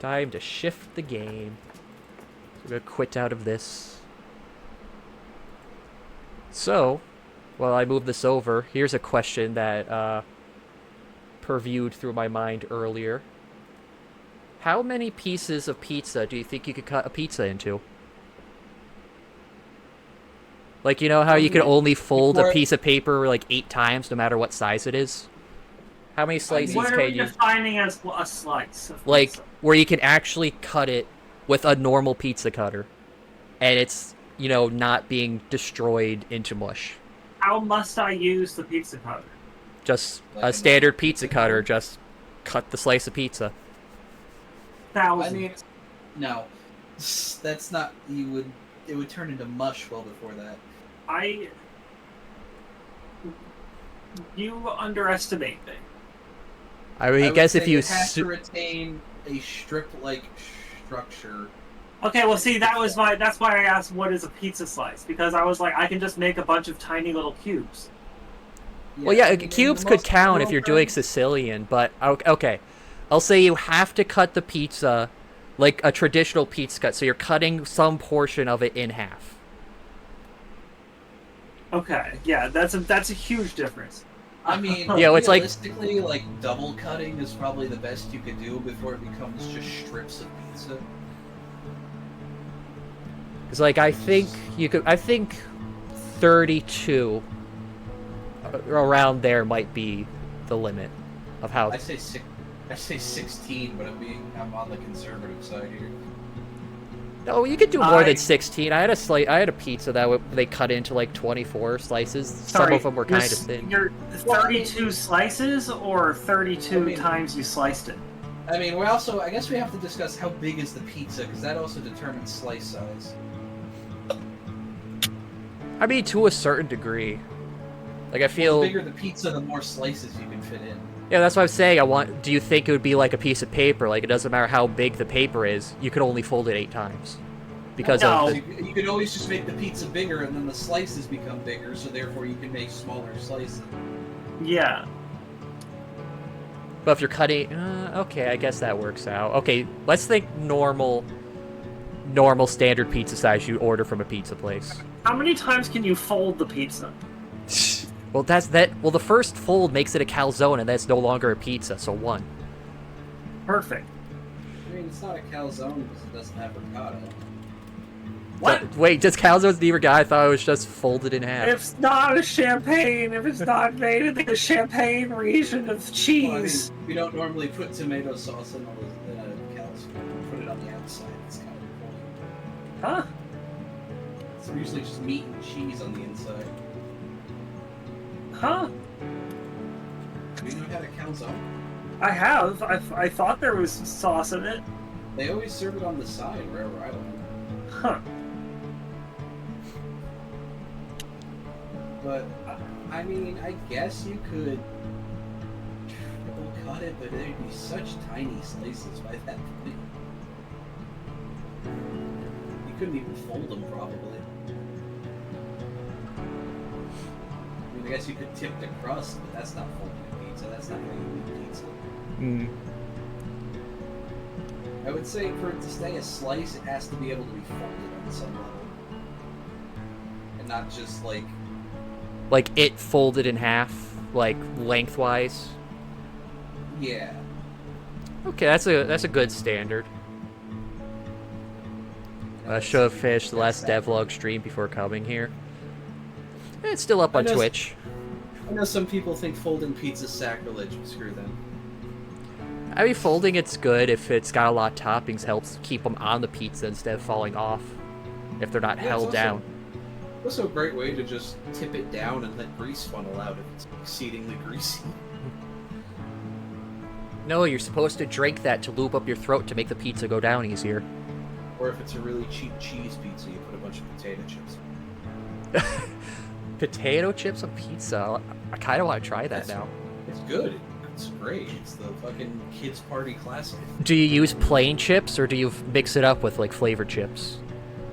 Time to shift the game. We're gonna quit out of this. So, while I move this over, here's a question that purviewed through my mind earlier. How many pieces of pizza do you think you could cut a pizza into? Like, you know how you can only fold a piece of paper like 8 times no matter what size it is? How many slices what are can we you... defining as a slice of Like, pizza? where you can actually cut it with a normal pizza cutter. And it's, you know, not being destroyed into mush. How must I use the pizza cutter? Just Like a a standard normal pizza pizza cutter, cutter? just cut the slice of pizza. Thousands. I mean, no, that's not. It would turn into mush well before that. You underestimate me. I mean, I would guess if say you... it has to retain a strip-like structure. Okay, well, see, that's why I asked what is a pizza slice, because I was like, I can just make a bunch of tiny little cubes. Well, yeah, I mean, cubes the could most count if normal you're doing term- Sicilian, but okay. I'll say you have to cut the pizza like a traditional pizza cut, so you're cutting some portion of it in half. Okay, yeah, that's a huge difference. I mean, Yeah, it's like- realistically, like double cutting is probably the best you could do before it becomes just strips of pizza. Because, like, I think 32 around there might be the limit of how... I say 16, but I'm on the conservative side here. No, you could do more than 16. I had a pizza that they cut into like 24 slices. Some of them were kind of thin. You're 32 slices or 32 I mean- times you sliced it? I mean, I guess we have to discuss how big is the pizza, because that also determines slice size. I mean, to a certain degree. Like, I feel... The bigger the pizza, the more slices you can fit in. Yeah, that's what I'm saying. Do you think it would be like a piece of paper? Like, it doesn't matter how big the paper is, you could only fold it 8 times. Because No. of... You could always just make the pizza bigger, and then the slices become bigger, so therefore you can make smaller slices. Yeah. But if you're cutting... okay, I guess that works out. Okay, let's think normal standard pizza size you order from a pizza place. How many times can you fold the pizza? Well, well, the first fold makes it a calzone, and that's no longer a pizza, so 1. Perfect. I mean, it's not a calzone because it doesn't have ricotta. What? Wait, does calzones need ricotta? I thought it was just folded in half. It's not a champagne if it's not made in the champagne region of cheese. Well, I mean, we don't normally put tomato sauce in a calzone. We put it on the outside. It's kind of the point. Huh? It's usually just meat and cheese on the inside. Huh? Have you not had a calzone? I have. I thought there was sauce in it. They always serve it on the side wherever I went. Huh. But, I mean, I guess you could triple cut it, but they'd be such tiny slices by that point. You couldn't even fold them, probably. I mean, I guess you could tip the crust, but that's not folding a pizza. That's not how you eat pizza. Mm. I would say for it to stay a slice, it has to be able to be folded on some level. And not just, like... Like, it folded in half, like, lengthwise? Yeah. Okay, that's a good standard. I should have finished the last Devlog stream before coming here. It's still up on Twitch. I know some people think folding pizza's sacrilege, but screw them. I mean, folding it's good if it's got a lot of toppings, helps keep them on the pizza instead of falling off. If they're not held down. It's also a great way to just tip it down and let grease funnel out if it's exceedingly greasy. No, you're supposed to drink that to lube up your throat to make the pizza go down easier. Or if it's a really cheap cheese pizza, you put a bunch of potato chips. Potato chips on pizza? I kind of want to try that now. It's good. It's great. It's the fucking kids' party classic. Do you use plain chips, or do you mix it up with, like, flavored chips?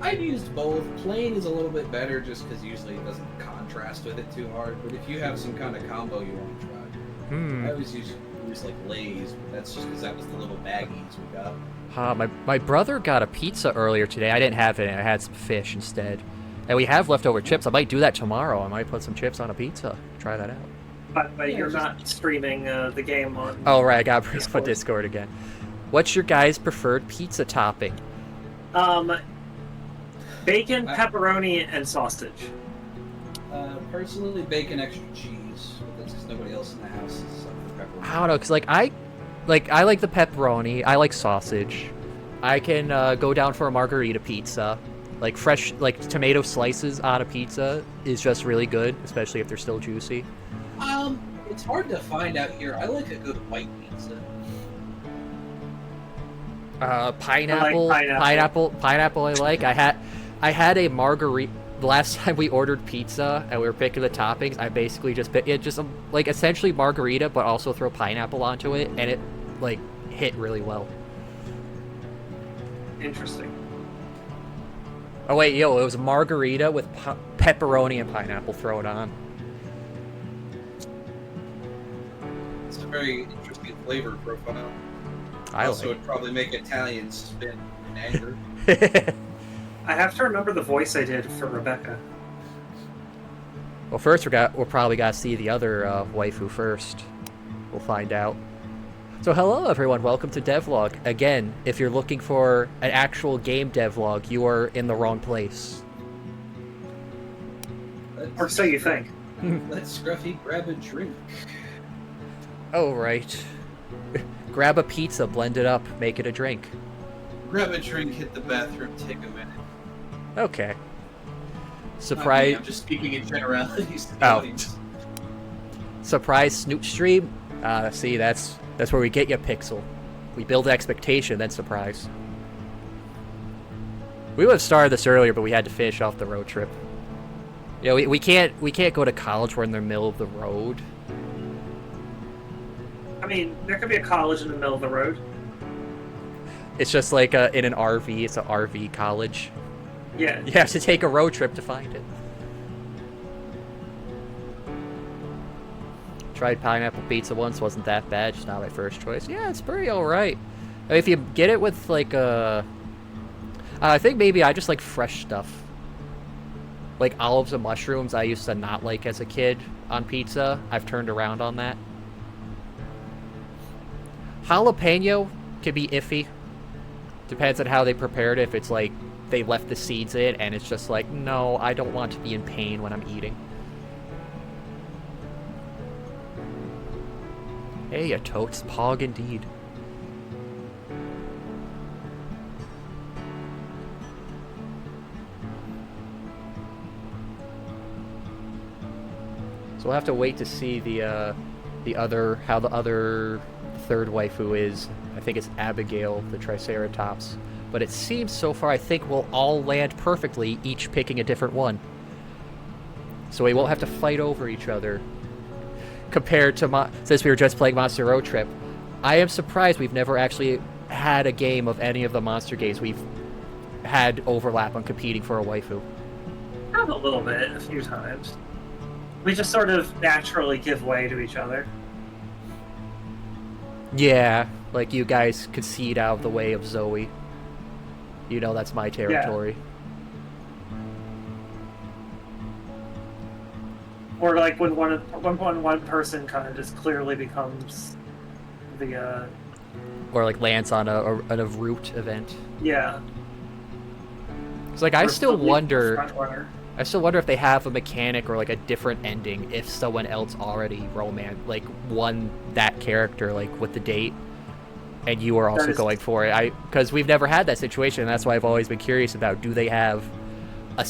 I've used both. Plain is a little bit better just because usually it doesn't contrast with it too hard. But if you have some kind of combo you want to try, I always use use like Lay's, but that's just because that was the little baggies we got. My brother got a pizza earlier today. I didn't have it. I had some fish instead. And we have leftover chips. I might do that tomorrow. I might put some chips on a pizza. Try that out. But you're not streaming the game on. Oh, right. I got to bring up on Discord again. What's your guys' preferred pizza topping? Bacon, pepperoni, and sausage. Personally, bacon, extra cheese. But that's because nobody else in the house is up for pepperoni. I don't know, because I like the pepperoni. I like sausage. I can go down for a margarita pizza. Like fresh, like tomato slices on a pizza is just really good, especially if they're still juicy. It's hard to find out here. I like a good white pizza. Pineapple. I like. I had a margarita. The last time we ordered pizza and we were picking the toppings, I basically just like essentially margarita, but also throw pineapple onto it, and it like hit really well. Interesting. Oh wait, it was margarita with pepperoni and pineapple thrown on. It's a very interesting flavor profile. Also, it'd probably make Italians spin in anger. I have to remember the voice I did for Rebecca. Well, first we'll probably gotta see the other waifu first. We'll find out. So hello everyone, welcome to Devlog. Again, if you're looking for an actual game devlog, you are in the wrong place. Or so you think. Let's Scruffy grab a drink. Oh, right. Grab a pizza, blend it up, make it a drink. Grab a drink, hit the bathroom, take a minute. Okay. Surprise. I'm just speaking in generalities to the Oh. audience. Surprise snoot stream? See, that's where we get you, Pixel. We build expectation, then surprise. We would have started this earlier, but we had to finish off the road trip. You know, we can't go to college. We're in the middle of the road. I mean, there could be a college in the middle of the road. It's just like in an RV. It's an RV college. Yeah. You have to take a road trip to find it. Tried pineapple pizza once, wasn't that bad, just not my first choice. Yeah, it's pretty alright. I mean, if you get it with like I think maybe I just like fresh stuff. Like olives and mushrooms I used to not like as a kid on pizza. I've turned around on that. Jalapeno can be iffy. Depends on how they prepared it. If it's like they left the seeds in and it's just like, no, I don't want to be in pain when I'm eating. Hey, a totes pog indeed. So we'll have to wait to see how the other third waifu is. I think it's Abigail, the Triceratops. But it seems so far, I think we'll all land perfectly, each picking a different one. So we won't have to fight over each other. Compared to, since we were just playing Monster Road Trip, I am surprised we've never actually had a game of any of the monster games we've had overlap on competing for a waifu. Have a little bit, a few times. We just sort of naturally give way to each other. Yeah, like you guys concede out of the way of Zoe. You know that's my territory. Or like when one person kind of just clearly becomes the Or like lands on a root event. yeah. It's like I still wonder Front-runner. if they have a mechanic or like a different ending if someone else already won that character like with the date, and you are also going for it. Because we've never had that situation, and that's why I've always been curious about, do they have a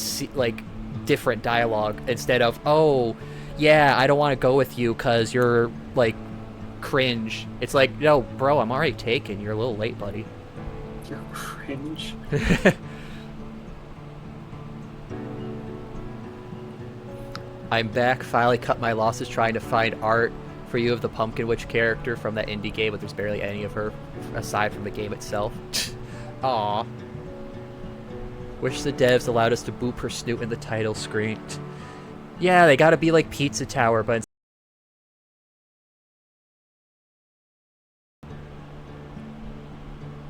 different dialogue instead of, oh yeah, I don't want to go with you because you're like cringe. It's like, no bro, I'm already taken, you're a little late, buddy. You're cringe. I'm back, finally cut my losses trying to find art for you of the Pumpkin Witch character from that indie game, but there's barely any of her aside from the game itself. Aww. Wish the devs allowed us to boop her snoot in the title screen. Yeah, they gotta be like Pizza Tower, but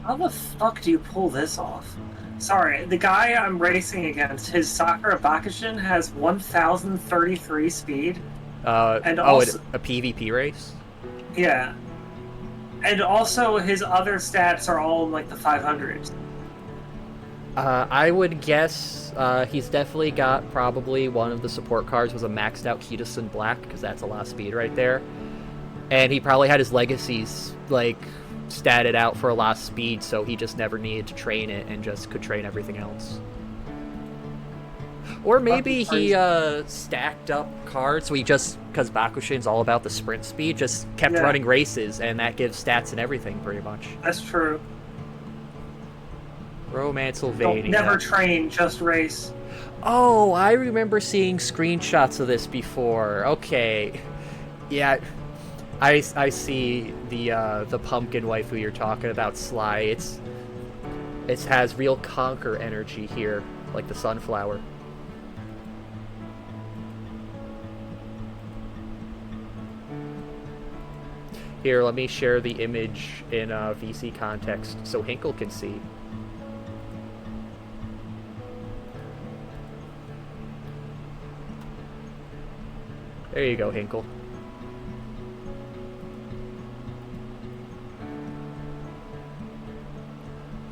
How the fuck do you pull this off? Sorry, the guy I'm racing against, his Sakura Bakushin has 1033 speed. And also, a PvP race? yeah. And also his other stats are all in like the 500s. I would guess he's definitely got probably one of the support cards was a maxed out Kitasun Black, because that's a lot of speed right there. And he probably had his legacies, like, statted out for a lot of speed, so he just never needed to train it and just could train everything else. Or maybe he stacked up cards, so he just, because Bakushin's all about the sprint speed, just kept running races, and that gives stats and everything, pretty much. That's true. Romancylvania. Never train, just race. Oh, I remember seeing screenshots of this before. Okay. Yeah, I see the pumpkin waifu you're talking about, Sly. It has real conquer energy here, like the sunflower. Here, let me share the image in VC context so Hinkle can see. There you go, Hinkle.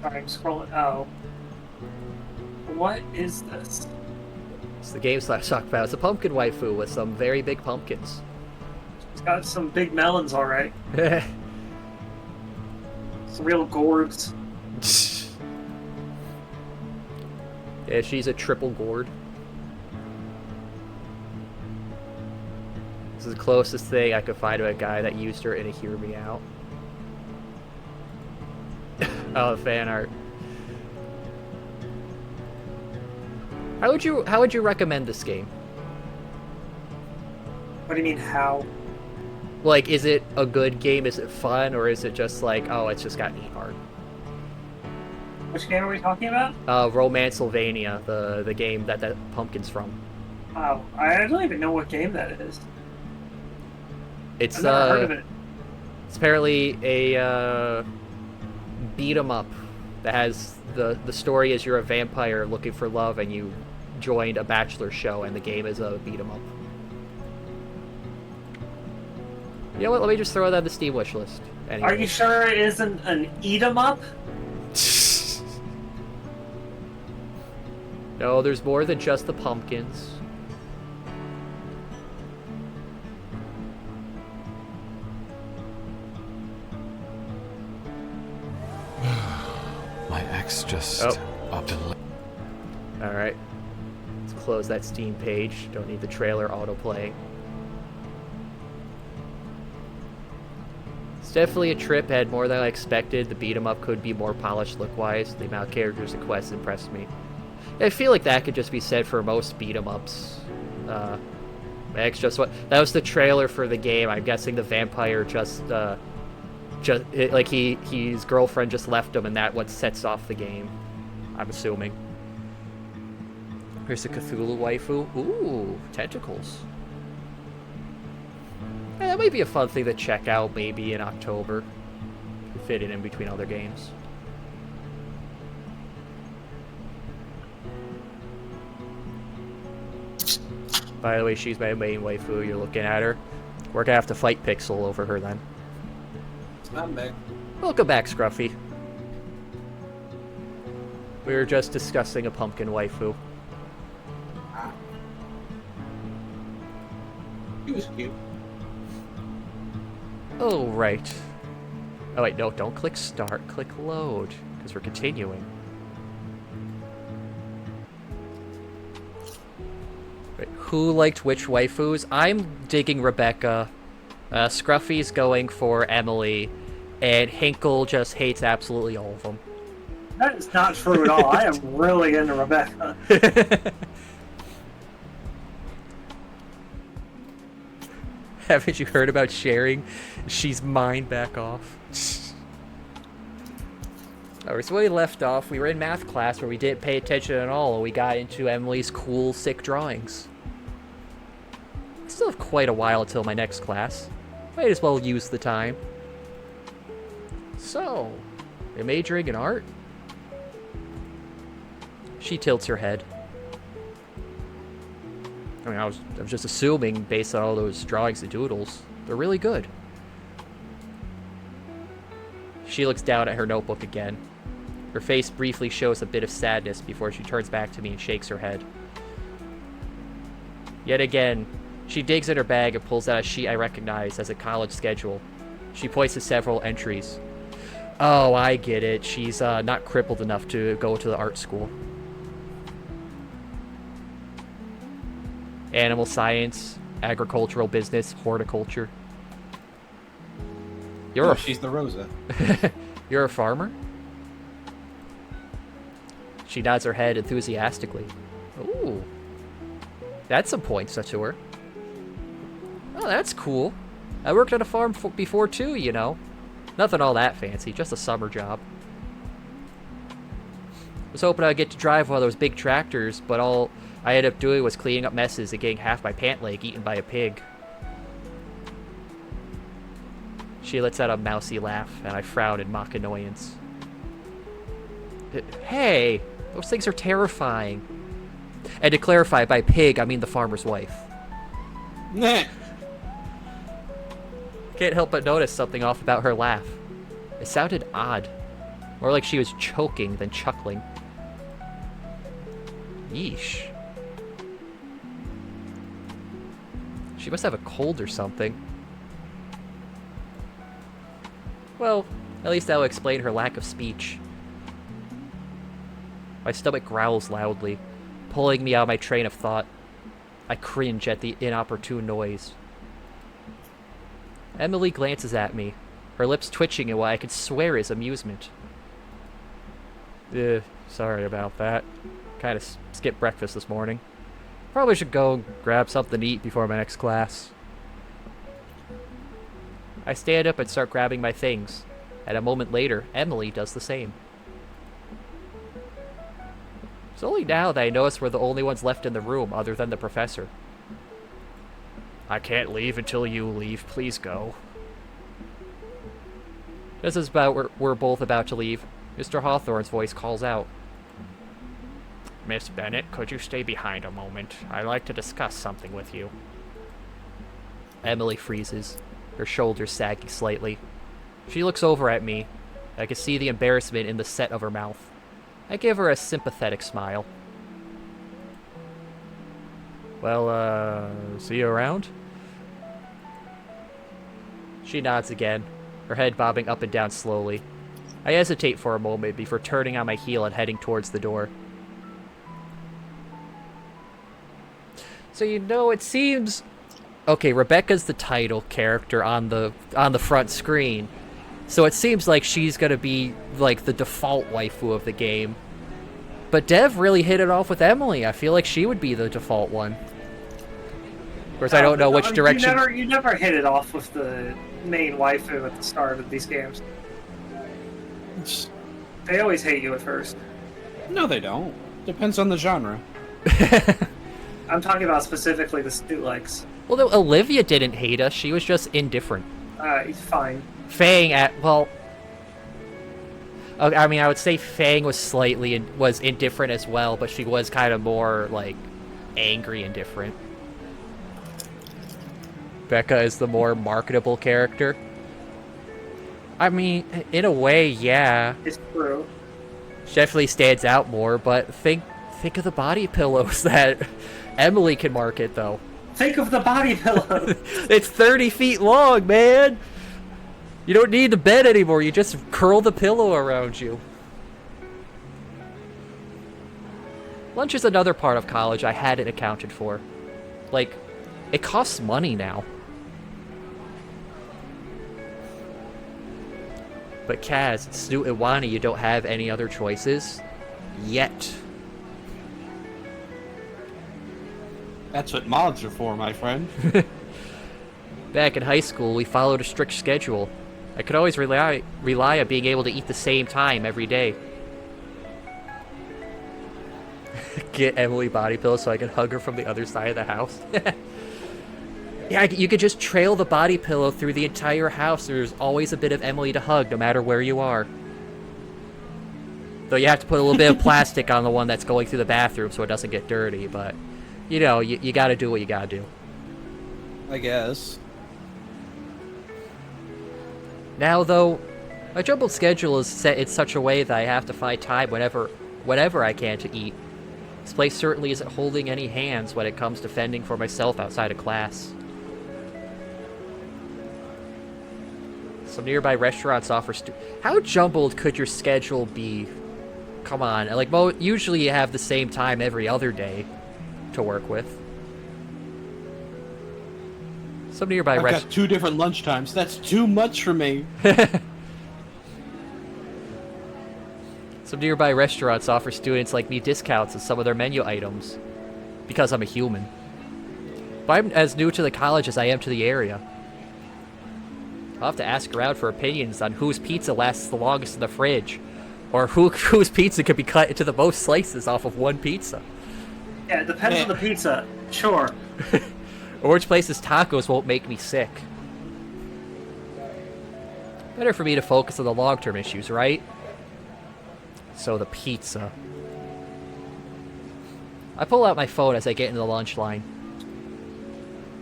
Sorry, I'm scrolling. Oh. What is this? It's the game Slash talked about. It's a pumpkin waifu with some very big pumpkins. It's got some big melons, alright. Some real gourds. Yeah, she's a triple gourd. This is the closest thing I could find to a guy that used her in a Hear Me Out. Oh, fan art. How would you recommend this game? What do you mean, how? Like, is it a good game? Is it fun? Or is it just like, oh, it's just got neat art? Which game are we talking about? Romancylvania, the game that pumpkin's from. Oh, I don't even know what game that is. It's I've never heard of it. It's apparently a beat 'em up that has the story is you're a vampire looking for love and you joined a bachelor show and the game is a beat 'em up. You know what? Let me just throw that on the Steam wish list. Anyway. Are you sure it isn't an eat 'em up? No, there's more than just the pumpkins. My ex just up and Alright. Let's close that Steam page. Don't need the trailer autoplaying. It's definitely a trip. Had more than I expected. The beat 'em up could be more polished look-wise. The amount of characters and quests impressed me. I feel like that could just be said for most beat 'em ups. Max just what that was the trailer for the game. I'm guessing the vampire just like his girlfriend just left him, and that what sets off the game. I'm assuming. Here's a Cthulhu waifu. Ooh, tentacles. Yeah, that might be a fun thing to check out maybe in October. Fit it in between other games. By the way, she's my main waifu. You're looking at her. We're gonna have to fight Pixel over her then. I'm back. Welcome back, Scruffy. We were just discussing a pumpkin waifu. He was cute. Oh, right. Oh, wait, no, don't click start. Click load, because we're continuing. Wait, who liked which waifus? I'm digging Rebecca. Scruffy's going for Emily. And Hinkle just hates absolutely all of them. That is not true at all. I am really into Rebecca. Haven't you heard about sharing? She's mine, back off. Alright, so we left off. We were in math class where we didn't pay attention at all, and we got into Emily's cool, sick drawings. I still have quite a while until my next class. Might as well use the time. So, You're majoring in art? She tilts her head. I mean, I was just assuming based on all those drawings and doodles. They're really good. She looks down at her notebook again. Her face briefly shows a bit of sadness before she turns back to me and shakes her head. Yet again, she digs in her bag and pulls out a sheet I recognize as a college schedule. She points to several entries. Oh, I get it. She's not crippled enough to go to the art school. Animal science, agricultural business, horticulture. She's the Rosa. You're a farmer? She nods her head enthusiastically. Ooh. That's some points to her. Oh, that's cool. I worked on a farm before too, you know. Nothing all that fancy, just a summer job. I was hoping I'd get to drive one of those big tractors, but all I ended up doing was cleaning up messes and getting half my pant leg eaten by a pig. She lets out a mousy laugh, and I frown in mock annoyance. Hey! Those things are terrifying. And to clarify, by pig, I mean the farmer's wife. Nah. Can't help but notice something off about her laugh. It sounded odd. More like she was choking than chuckling. Yeesh. She must have a cold or something. Well, at least that'll explain her lack of speech. My stomach growls loudly, pulling me out of my train of thought. I cringe at the inopportune noise. Emily glances at me, her lips twitching in what I could swear is amusement. Sorry about that. Kind of skipped breakfast this morning. Probably should go and grab something to eat before my next class. I stand up and start grabbing my things, and a moment later, Emily does the same. It's only now that I notice we're the only ones left in the room other than the professor. I can't leave until you leave. Please go. Just as we're both about to leave, Mr. Hawthorne's voice calls out. Miss Bennett, could you stay behind a moment? I'd like to discuss something with you. Emily freezes, her shoulders sagging slightly. She looks over at me. I can see the embarrassment in the set of her mouth. I give her a sympathetic smile. Well, see you around? She nods again, her head bobbing up and down slowly. I hesitate for a moment before turning on my heel and heading towards the door. So it seems... Okay, Rebecca's the title character on the front screen. So it seems like she's gonna be, like, the default waifu of the game. But Dev really hit it off with Emily. I feel like she would be the default one. Of course, I don't know which direction... You never hit it off with the main waifu at the start of these games. They always hate you at first. No, they don't. Depends on the genre. I'm talking about specifically the Stulegs. Well, no, Olivia didn't hate us. She was just indifferent. He's fine. Fang I mean, I would say Fang was indifferent as well, but she was kind of more, like, angry and different. Becca is the more marketable character. I mean, in a way, yeah. It's true. She definitely stands out more, but think of the body pillows that Emily can market, though. Think of the body pillow. It's 30 feet long, man! You don't need the bed anymore, you just curl the pillow around you. Lunch is another part of college I hadn't accounted for. Like, it costs money now. But Kaz, Snoot, and Wani, you don't have any other choices. Yet. That's what mods are for, my friend. Back in high school, we followed a strict schedule. I could always rely on being able to eat the same time every day. Get Emily body pillows so I can hug her from the other side of the house. Yeah, you could just trail the body pillow through the entire house. There's always a bit of Emily to hug, no matter where you are. Though you have to put a little bit of plastic on the one that's going through the bathroom so it doesn't get dirty, but, you know, you gotta do what you gotta do. I guess. Now, though, my jumbled schedule is set in such a way that I have to find time whenever I can to eat. This place certainly isn't holding any hands when it comes to fending for myself outside of class. Some nearby restaurants offer How jumbled could your schedule be? Come on, like, usually you have the same time every other day to work with. Some nearby I've got 2 different lunch times. That's too much for me. Some nearby restaurants offer students like me discounts on some of their menu items. Because I'm a human. But I'm as new to the college as I am to the area. I'll have to ask around for opinions on whose pizza lasts the longest in the fridge. Or whose pizza could be cut into the most slices off of one pizza. Yeah, it depends on the pizza. Sure. Or which place's tacos won't make me sick. Better for me to focus on the long-term issues, right? So the pizza. I pull out my phone as I get into the lunch line.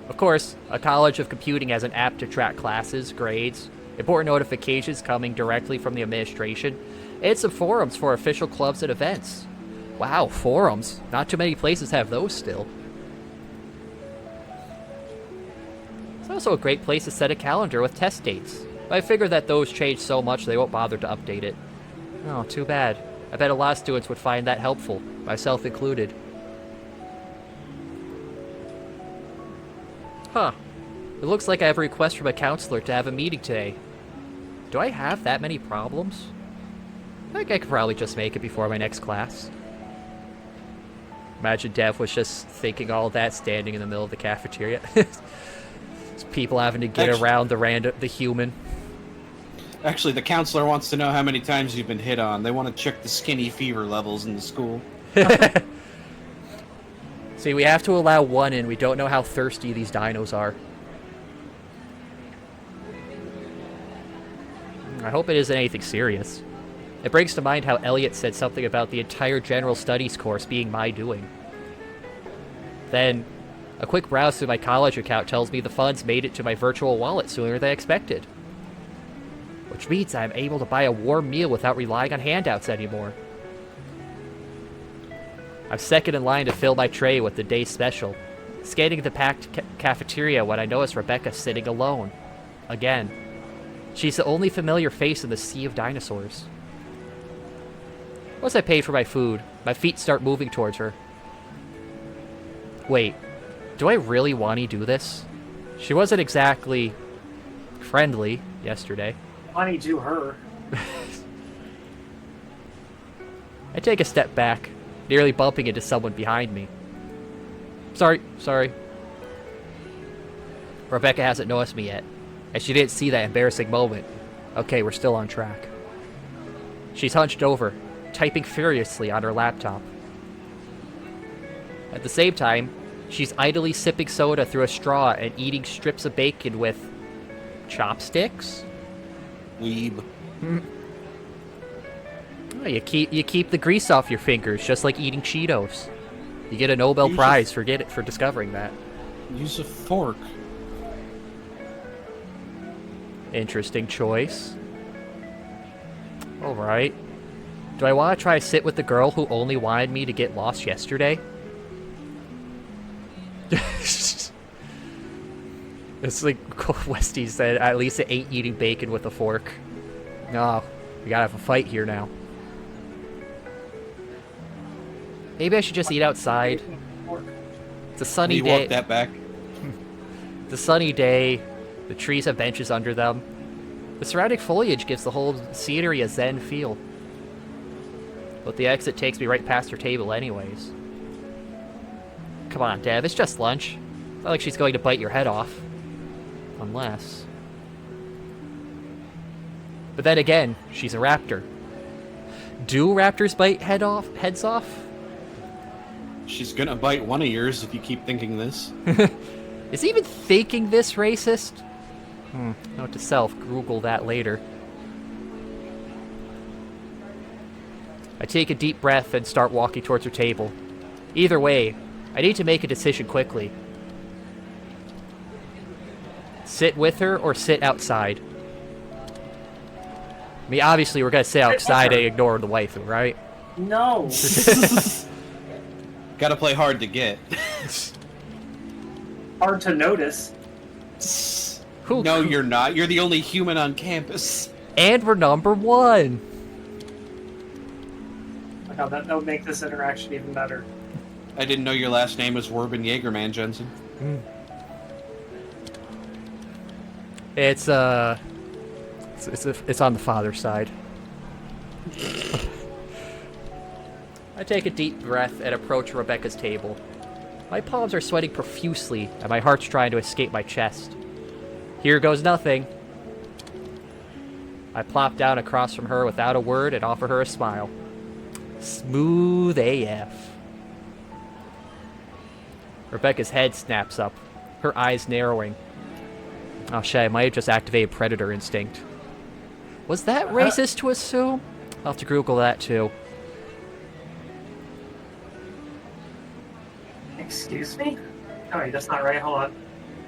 Of course, a college of computing has an app to track classes, grades, important notifications coming directly from the administration, and some forums for official clubs and events. Wow, forums. Not too many places have those still. It's also a great place to set a calendar with test dates. But I figure that those change so much they won't bother to update it. Oh, too bad. I bet a lot of students would find that helpful, myself included. Huh. It looks like I have a request from a counselor to have a meeting today. Do I have that many problems? I think I could probably just make it before my next class. Imagine Dev was just thinking all that standing in the middle of the cafeteria. Just people having to get around the human. Actually, the counselor wants to know how many times you've been hit on. They want to check the skinny fever levels in the school. See, we have to allow one in. We don't know how thirsty these dinos are. I hope it isn't anything serious. It brings to mind how Elliot said something about the entire general studies course being my doing. Then, a quick browse through my college account tells me the funds made it to my virtual wallet sooner than expected. Which means I'm able to buy a warm meal without relying on handouts anymore. I'm second in line to fill my tray with the day's special, scanning the packed cafeteria when I notice Rebecca sitting alone. Again. She's the only familiar face in the sea of dinosaurs. Once I pay for my food, my feet start moving towards her. Wait, do I really want to do this? She wasn't exactly friendly yesterday. Why do her? I take a step back, nearly bumping into someone behind me. Sorry. Rebecca hasn't noticed me yet, and she didn't see that embarrassing moment. Okay, we're still on track. She's hunched over, typing furiously on her laptop. At the same time, she's idly sipping soda through a straw and eating strips of bacon with chopsticks? Weeb. Oh, you keep the grease off your fingers, just like eating Cheetos. You get a Nobel Prize for discovering that. Use a fork. Interesting choice. Alright. Do I want to try to sit with the girl who only wanted me to get lost yesterday? It's like Westy said, at least it ain't eating bacon with a fork. No, we gotta have a fight here now. Maybe I should just eat outside. It's a sunny day. Walk that back. It's a sunny day. The trees have benches under them. The surrounding foliage gives the whole scenery a zen feel. But the exit takes me right past her table anyways. Come on, Dev, it's just lunch. Not like she's going to bite your head off. Unless... But then again, she's a raptor. Do raptors bite heads off? She's gonna bite one of yours if you keep thinking this. Is even thinking this racist? Note to self, Google that later. I take a deep breath and start walking towards her table. Either way, I need to make a decision quickly. Sit with her or sit outside? I mean, obviously we're gonna sit outside and ignore the waifu, right? No. Gotta play hard to get. Hard to notice. No, you're not. You're the only human on campus. And we're number 1. Like how that would make this interaction even better. I didn't know your last name was Werben Jaegerman, Jensen. It's on the father's side. I take a deep breath and approach Rebecca's table. My palms are sweating profusely, and my heart's trying to escape my chest. Here goes nothing. I plop down across from her without a word and offer her a smile. Smooth AF. Rebecca's head snaps up, her eyes narrowing. Oh shit, I might have just activated predator instinct. Was that racist to assume? I'll have to Google that too. Excuse me? Oh, wait, that's not right. Hold on.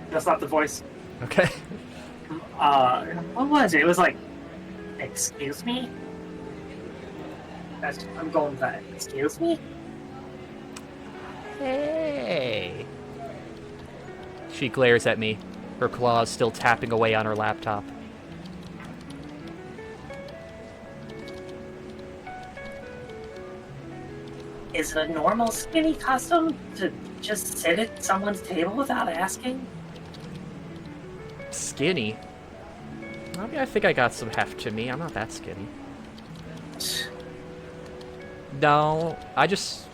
That's not the voice. Okay. What was it? It was like, excuse me? I'm going with that. Excuse me? Hey. She glares at me, her claws still tapping away on her laptop. Is it a normal skinny custom to just sit at someone's table without asking? Skinny? I mean, I think I got some heft to me. I'm not that skinny. No, I just,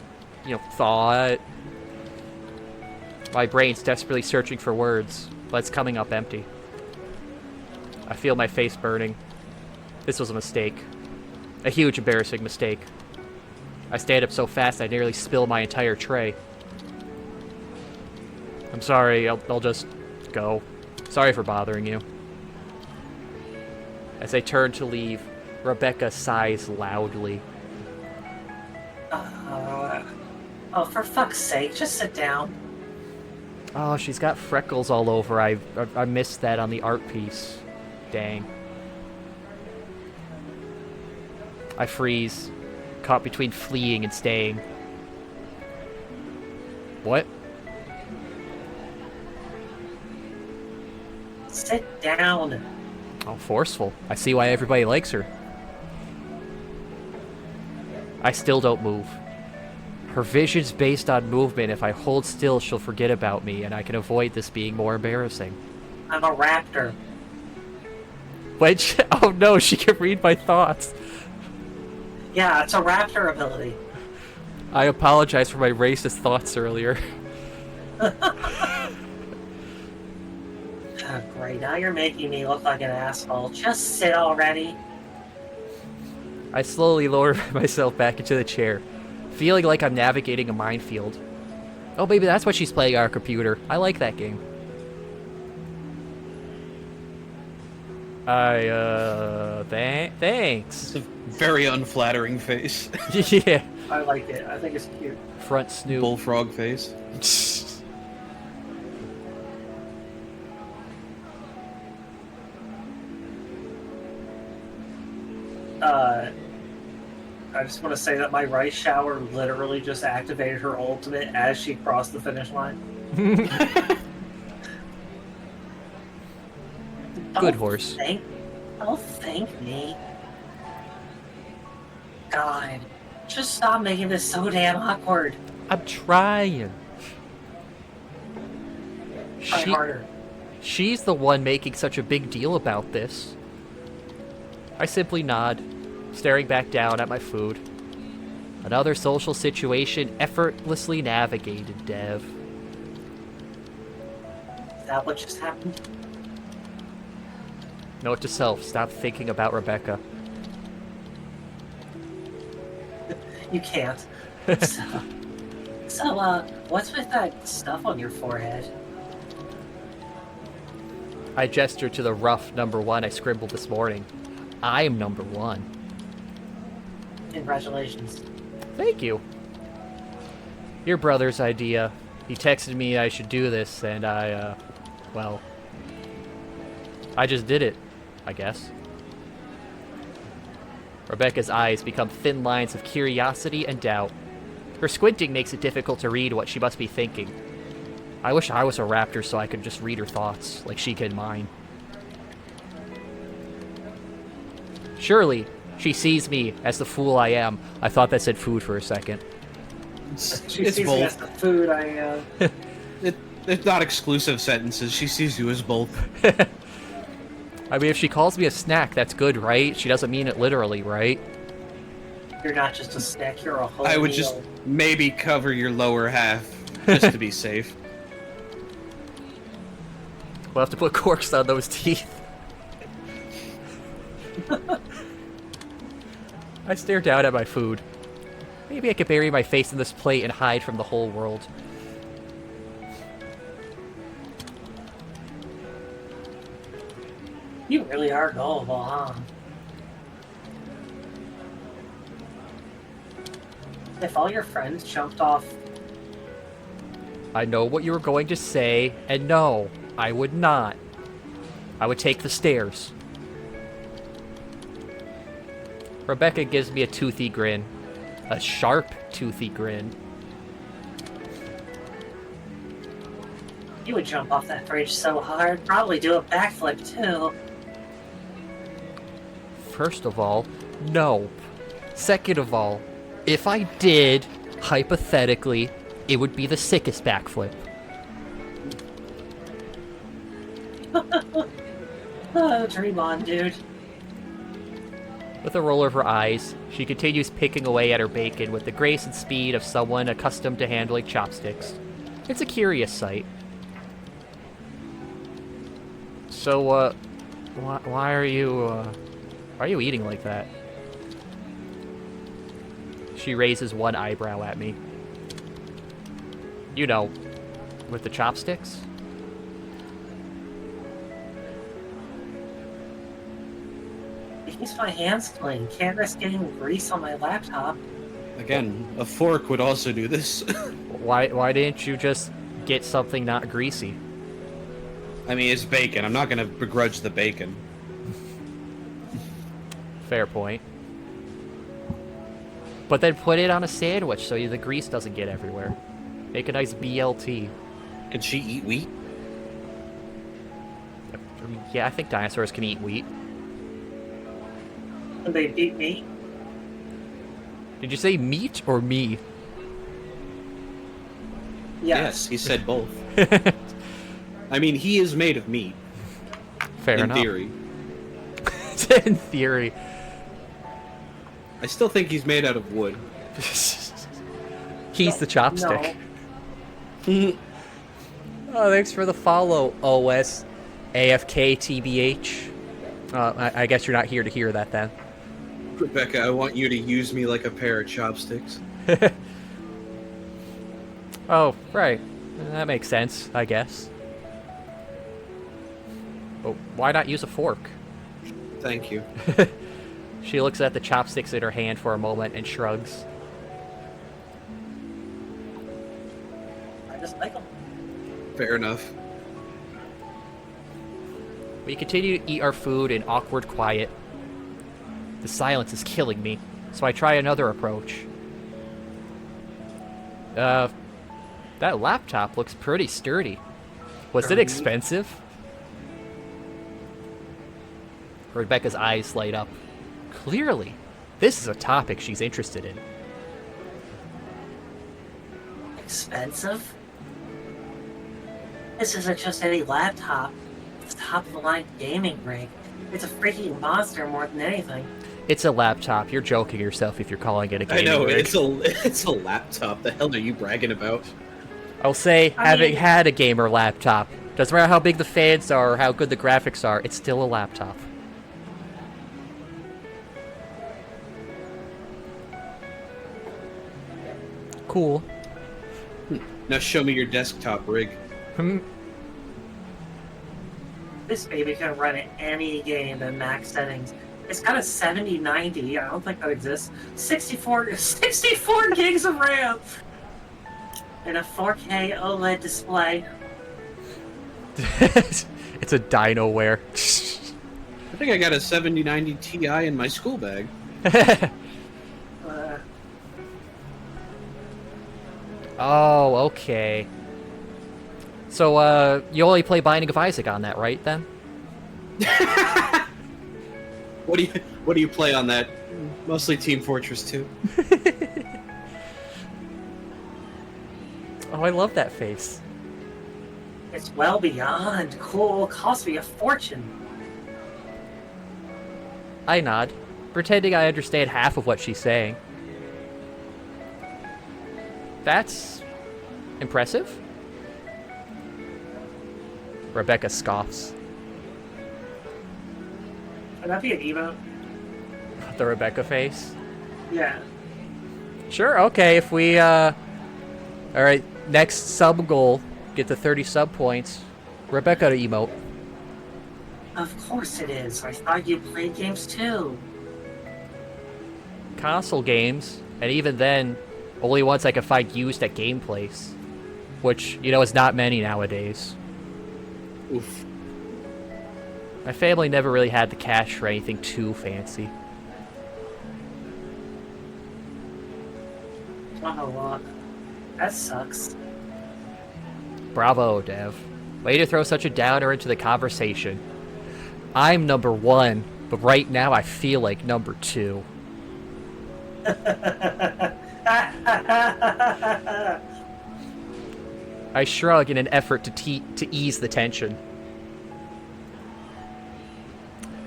thought. My brain's desperately searching for words, but it's coming up empty. I feel my face burning. This was a mistake. A huge, embarrassing mistake. I stand up so fast I nearly spill my entire tray. I'm sorry, I'll just go. Sorry for bothering you. As I turn to leave, Rebecca sighs loudly. Oh, for fuck's sake, just sit down. Oh, she's got freckles all over. I missed that on the art piece. Dang. I freeze, caught between fleeing and staying. What? Sit down. Oh, forceful. I see why everybody likes her. I still don't move. Her vision's based on movement. If I hold still, she'll forget about me, and I can avoid this being more embarrassing. I'm a raptor. Which? Oh no, she can read my thoughts. Yeah, it's a raptor ability. I apologize for my racist thoughts earlier. Oh, great, now you're making me look like an asshole. Just sit already. I slowly lower myself back into the chair, feeling like I'm navigating a minefield. Oh, baby, that's what she's playing on our computer. I like that game. Thanks. It's a very unflattering face. Yeah. I like it. I think it's cute. Front snoop. Bullfrog face. I just want to say that my rice shower literally just activated her ultimate as she crossed the finish line. Good horse. Don't thank me. God, just stop making this so damn awkward. I'm trying. Try harder. She's the one making such a big deal about this. I simply nod, staring back down at my food. Another social situation effortlessly navigated, Dev. Is that what just happened? Note to self, stop thinking about Rebecca. You can't. So, what's with that stuff on your forehead? I gesture to the rough number 1 I scribbled this morning. I'm number 1. Congratulations. Thank you. Your brother's idea. He texted me I should do this, and well, I just did it, I guess. Rebecca's eyes become thin lines of curiosity and doubt. Her squinting makes it difficult to read what she must be thinking. I wish I was a raptor so I could just read her thoughts, like she can mine. Surely, she sees me as the fool I am. I thought that said food for a second. She It's sees me both. as the food I, It's not exclusive sentences. She sees you as both. I mean, if she calls me a snack, that's good, right? She doesn't mean it literally, right? You're not just a snack, you're a whole I would meal. just maybe cover your lower half, just to be safe. We'll have to put corks on those teeth. I stare down at my food. Maybe I could bury my face in this plate and hide from the whole world. You really are gullible, huh? If all your friends jumped off... I know what you were going to say, and no, I would not. I would take the stairs. Rebecca gives me a toothy grin. A sharp, toothy grin. You would jump off that bridge so hard, probably do a backflip too. First of all, no. Second of all, if I did, hypothetically, it would be the sickest backflip. Oh, dream on, dude. With a roll of her eyes, she continues picking away at her bacon with the grace and speed of someone accustomed to handling chopsticks. It's a curious sight. So, why are you eating like that? She raises one eyebrow at me. You know, with the chopsticks? It keeps my hands clean. Can't risk getting grease on my laptop. Again, a fork would also do this. Why didn't you just get something not greasy? I mean, it's bacon. I'm not gonna begrudge the bacon. Fair point. But then put it on a sandwich so the grease doesn't get everywhere. Make a nice BLT. Can she eat wheat? I mean, yeah, I think dinosaurs can eat wheat. And they beat me. Did you say meat or me? Yes. He said both. I mean, he is made of meat. Fair in enough. theory. In theory. I still think he's made out of wood. He's the chopstick. Oh, thanks for the follow, OS AFK TBH. I guess you're not here to hear that then. Rebecca, I want you to use me like a pair of chopsticks. Oh, right. That makes sense, I guess. But why not use a fork? Thank you. She looks at the chopsticks in her hand for a moment and shrugs. I just like them. Fair enough. We continue to eat our food in awkward quiet. The silence is killing me, so I try another approach. That laptop looks pretty sturdy. Was it expensive? Rebecca's eyes light up. Clearly, this is a topic she's interested in. Expensive? This isn't just any laptop. It's top-of-the-line gaming rig. It's a freaking monster more than anything. It's a laptop. You're joking yourself if you're calling it a I gaming know, rig. it's a laptop. The hell are you bragging about? I'll say, I having mean- had a gamer laptop, doesn't matter how big the fans are or how good the graphics are, it's still a laptop. Cool. Now show me your desktop rig. This baby can run any game in max settings. It's got a 7090. I don't think that exists. 64 gigs of RAM! And a 4K OLED display. It's a Dinoware. I think I got a 7090 Ti in my school bag. Oh, okay. So, you only play Binding of Isaac on that, right, then? What do you play on that? Mostly Team Fortress 2. Oh, I love that face. It's well beyond cool. Cost me a fortune. I nod, pretending I understand half of what she's saying. That's impressive. Rebecca scoffs. Would that be an emote? The Rebecca face? Yeah. Sure, okay, if we, Alright, next sub goal, get to 30 sub points. Rebecca to emote. Of course it is. I thought you played games too. Console games, and even then, only ones I can find used at Gameplace. Which, you know, is not many nowadays. Oof. My family never really had the cash for anything too fancy. Not a lot. That sucks. Bravo, Dev. Way to throw such a downer into the conversation. I'm number 1, but right now I feel like number 2. I shrug in an effort to ease the tension.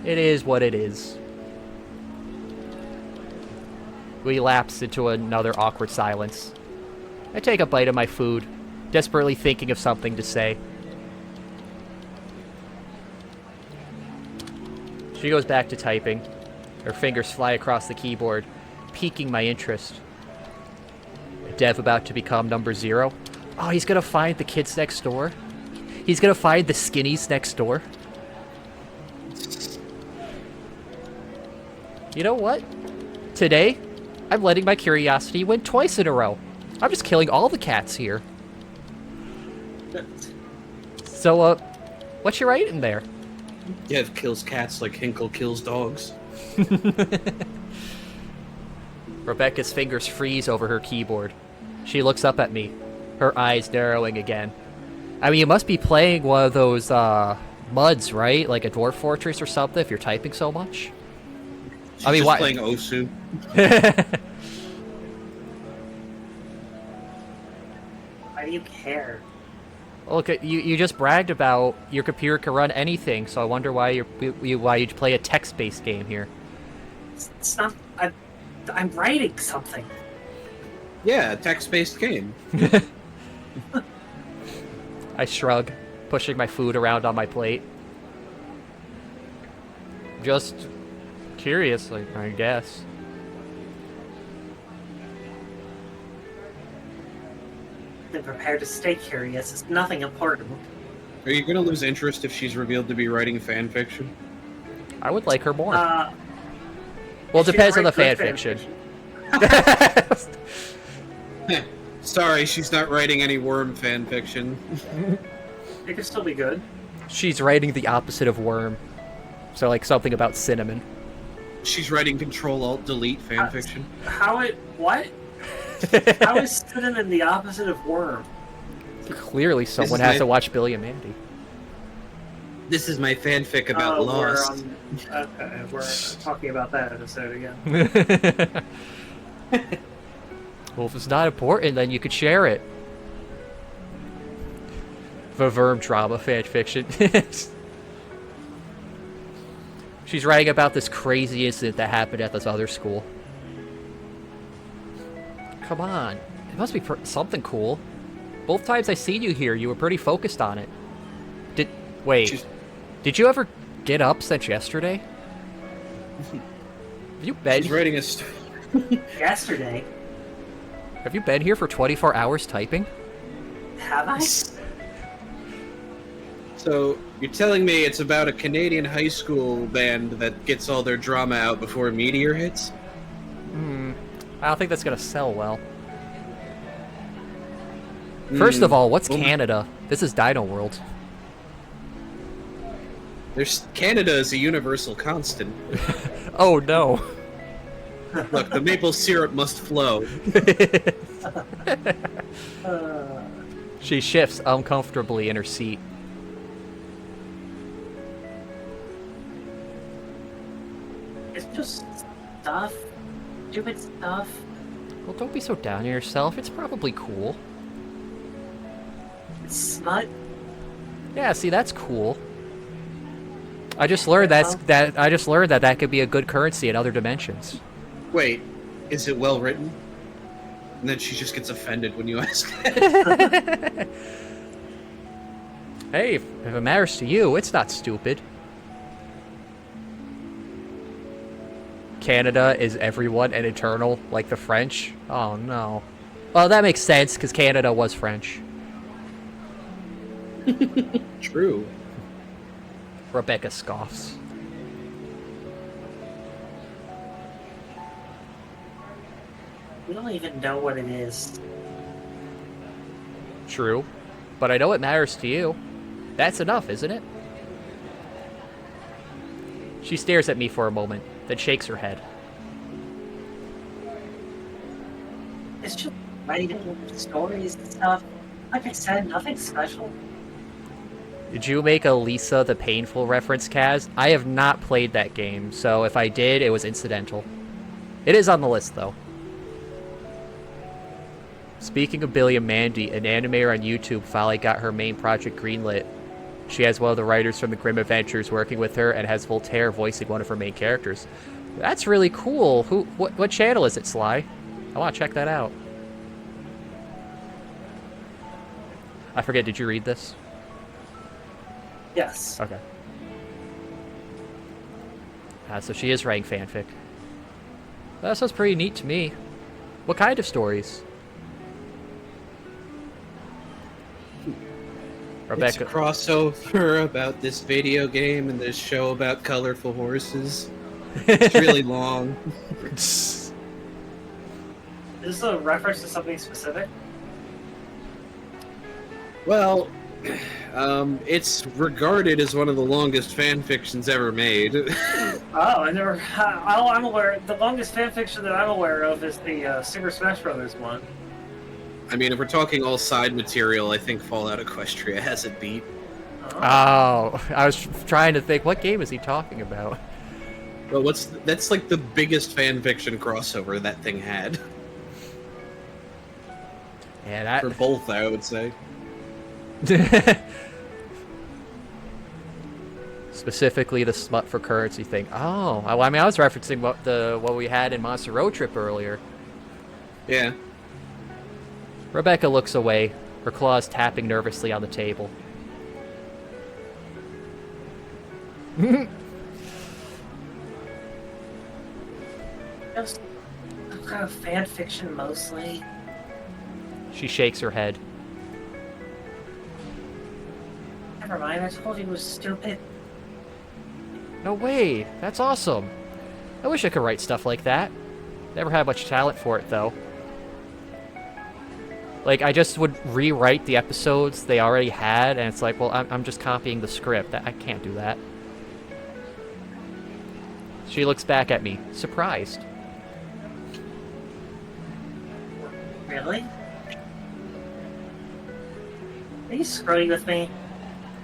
It is what it is. We lapse into another awkward silence. I take a bite of my food, desperately thinking of something to say. She goes back to typing. Her fingers fly across the keyboard, piquing my interest. Dev about to become number 0? Oh, he's gonna find the kids next door? He's gonna find the skinnies next door? You know what? Today, I'm letting my curiosity win twice in a row. I'm just killing all the cats here. So, what you writing there? Dev kills cats like Hinkle kills dogs. Rebecca's fingers freeze over her keyboard. She looks up at me, her eyes narrowing again. I mean, you must be playing one of those, MUDs, right? Like a Dwarf Fortress or something if you're typing so much? She's I mean, just why? playing Osu. Why do you care? Look, you just bragged about your computer can run anything, so I wonder why you play a text-based game here. It's not. I'm writing something. Yeah, a text-based game. I shrug, pushing my food around on my plate. Just curious, I guess. Been prepared to stay curious. It's nothing important. Are you gonna lose interest if she's revealed to be writing fan fiction? I would like her more. Uh, well, it she depends on the write fan good fiction. Sorry, she's not writing any worm fan fiction. It could still be good. She's writing the opposite of worm. So, like, something about cinnamon. She's writing Control-Alt-Delete fan fiction. What? How is cinnamon the opposite of worm? Clearly someone is has my- to watch Billy and Mandy. This is my fanfic about Lost. We're talking about that episode again. Well, if it's not important, then you could share it. The verb drama fan fiction. She's writing about this crazy incident that happened at this other school. Come on. It must be something cool. Both times I seen you here, you were pretty focused on it. Wait. Did you ever get up since yesterday? Have you been She's writing a... Yesterday. Have you been here for 24 hours typing? Have I? So, you're telling me it's about a Canadian high school band that gets all their drama out before a meteor hits? I don't think that's gonna sell well. First of all, what's Canada? This is Dino World. Canada is a universal constant. Oh no. Look, the maple syrup must flow. She shifts uncomfortably in her seat. It's just stuff. Stupid stuff. Well, don't be so down on yourself. It's probably cool. It's smut. Yeah, see, that's cool. I just learned that could be a good currency in other dimensions. Wait, is it well written? And then she just gets offended when you ask that. Hey, if it matters to you, it's not stupid. Canada is everyone and eternal, like the French? Oh no. Well, that makes sense, because Canada was French. True. Rebecca scoffs. We don't even know what it is. True. But I know it matters to you. That's enough, isn't it? She stares at me for a moment, then shakes her head. It's just writing stories and stuff. Like I said, nothing special. Did you make a Lisa the Painful reference, Kaz? I have not played that game, so if I did, it was incidental. It is on the list, though. Speaking of Billy and Mandy, an animator on YouTube finally got her main project greenlit. She has one of the writers from the Grim Adventures working with her and has Voltaire voicing one of her main characters. That's really cool. What channel is it, Sly? I want to check that out. I forget, did you read this? Yes. Okay. So she is writing fanfic. That sounds pretty neat to me. What kind of stories? Rebecca. It's a crossover about this video game and this show about colorful horses. It's really long. Is this a reference to something specific? Well, it's regarded as one of the longest fan fictions ever made. Oh, I never. All I'm aware. The longest fanfiction that I'm aware of is the Super Smash Brothers one. I mean, if we're talking all side material, I think Fallout Equestria has it beat. Oh, I was trying to think, what game is he talking about? But that's like the biggest fan fiction crossover that thing had. Yeah, that... For both, I would say. Specifically the smut for currency thing. Oh, I mean, I was referencing what we had in Monster Road Trip earlier. Yeah. Rebecca looks away, her claws tapping nervously on the table. Just kind of fan fiction mostly. She shakes her head. Never mind, I told you it was stupid. No way, that's awesome. I wish I could write stuff like that. Never had much talent for it, though. Like, I just would rewrite the episodes they already had, and it's like, well, I'm just copying the script. I can't do that. She looks back at me, surprised. Really? Are you screwing with me?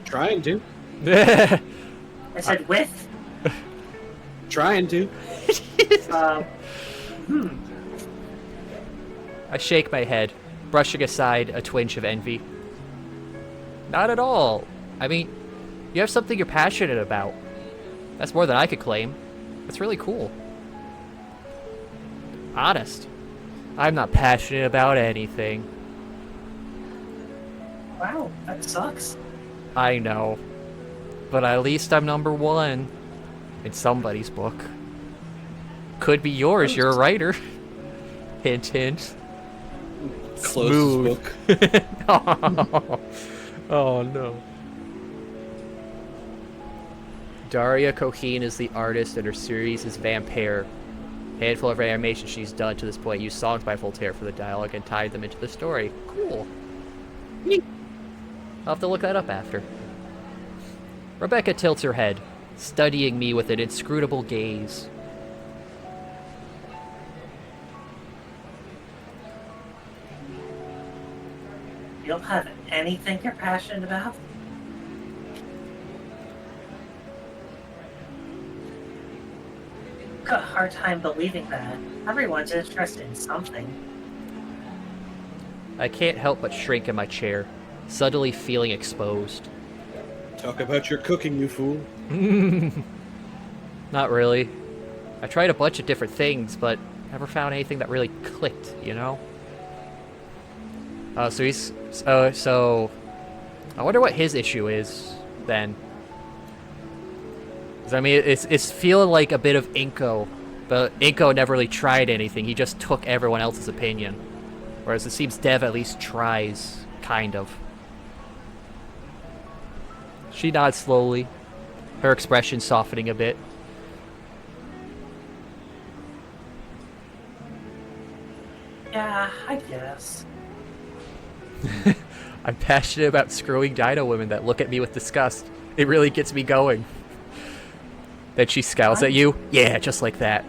Trying to. I said with? Trying to. I shake my head, brushing aside a twinge of envy. Not at all. I mean, you have something you're passionate about. That's more than I could claim. That's really cool. Honest. I'm not passionate about anything. Wow, that sucks. I know. But at least I'm number one. In somebody's book. Could be yours, you're a writer. Hint, hint. Closest book. Oh no. Daria Coheen is the artist, and her series is Vampire. Handful of animations she's done to this point use songs by Voltaire for the dialogue and tied them into the story. Cool. I'll have to look that up after. Rebecca tilts her head, studying me with an inscrutable gaze. You don't have anything you're passionate about? I've got a hard time believing that. Everyone's interested in something. I can't help but shrink in my chair, suddenly feeling exposed. Talk about your cooking, you fool. Not really. I tried a bunch of different things, but never found anything that really clicked, you know? So I wonder what his issue is, then. 'Cause, I mean, it's feeling like a bit of Inko, but Inko never really tried anything. He just took everyone else's opinion. Whereas it seems Dev at least tries, kind of. She nods slowly, her expression softening a bit. Yeah, I guess. I'm passionate about screwing dino women that look at me with disgust. It really gets me going. Then she scowls at you. Yeah, just like that.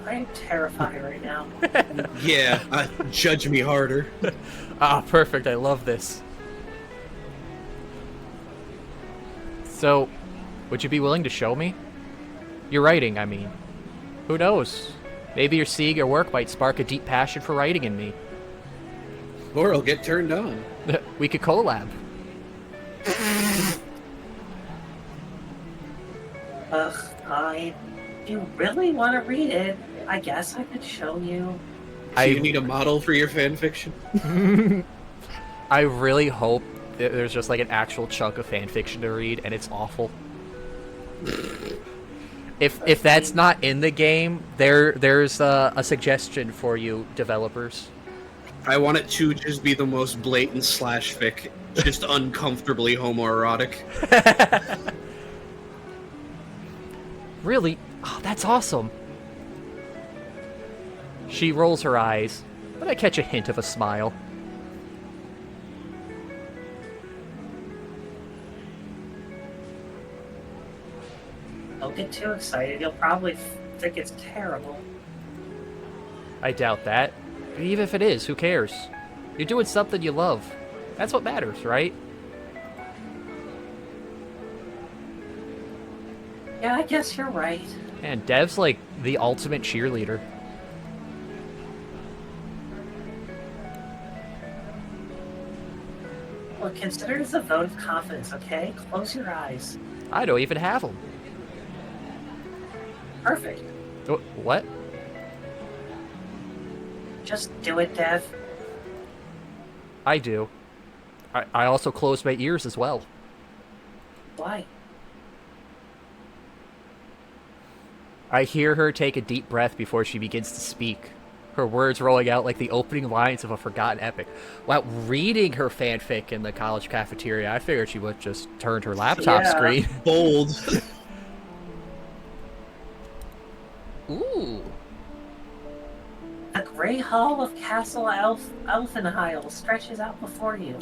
I'm terrified right now. Yeah, judge me harder. Ah, perfect. I love this. So, would you be willing to show me? Your writing, I mean. Who knows? Maybe your seeing your work might spark a deep passion for writing in me. Or I'll get turned on. We could collab. If you really want to read it, I guess I could show you. Do you need a model for your fanfiction? I really hope that there's just like an actual chunk of fanfiction to read, and it's awful. If that's not in the game, there's a suggestion for you, developers. I want it to just be the most blatant slash fic, just uncomfortably homoerotic. Really? Oh, that's awesome. She rolls her eyes, but I catch a hint of a smile. Don't get too excited. You'll probably think it's terrible. I doubt that. But even if it is, who cares? You're doing something you love. That's what matters, right? Yeah, I guess you're right. And Dev's like the ultimate cheerleader. Well, consider this a vote of confidence, okay? Close your eyes. I don't even have them. Perfect. What? Just do it, Dev. I do. I also close my ears as well. Why? I hear her take a deep breath before she begins to speak. Her words rolling out like the opening lines of a forgotten epic. While reading her fanfic in the college cafeteria, I figured she would just turn her laptop screen. Bold. Ooh. The gray hull of Castle Elfenheil stretches out before you.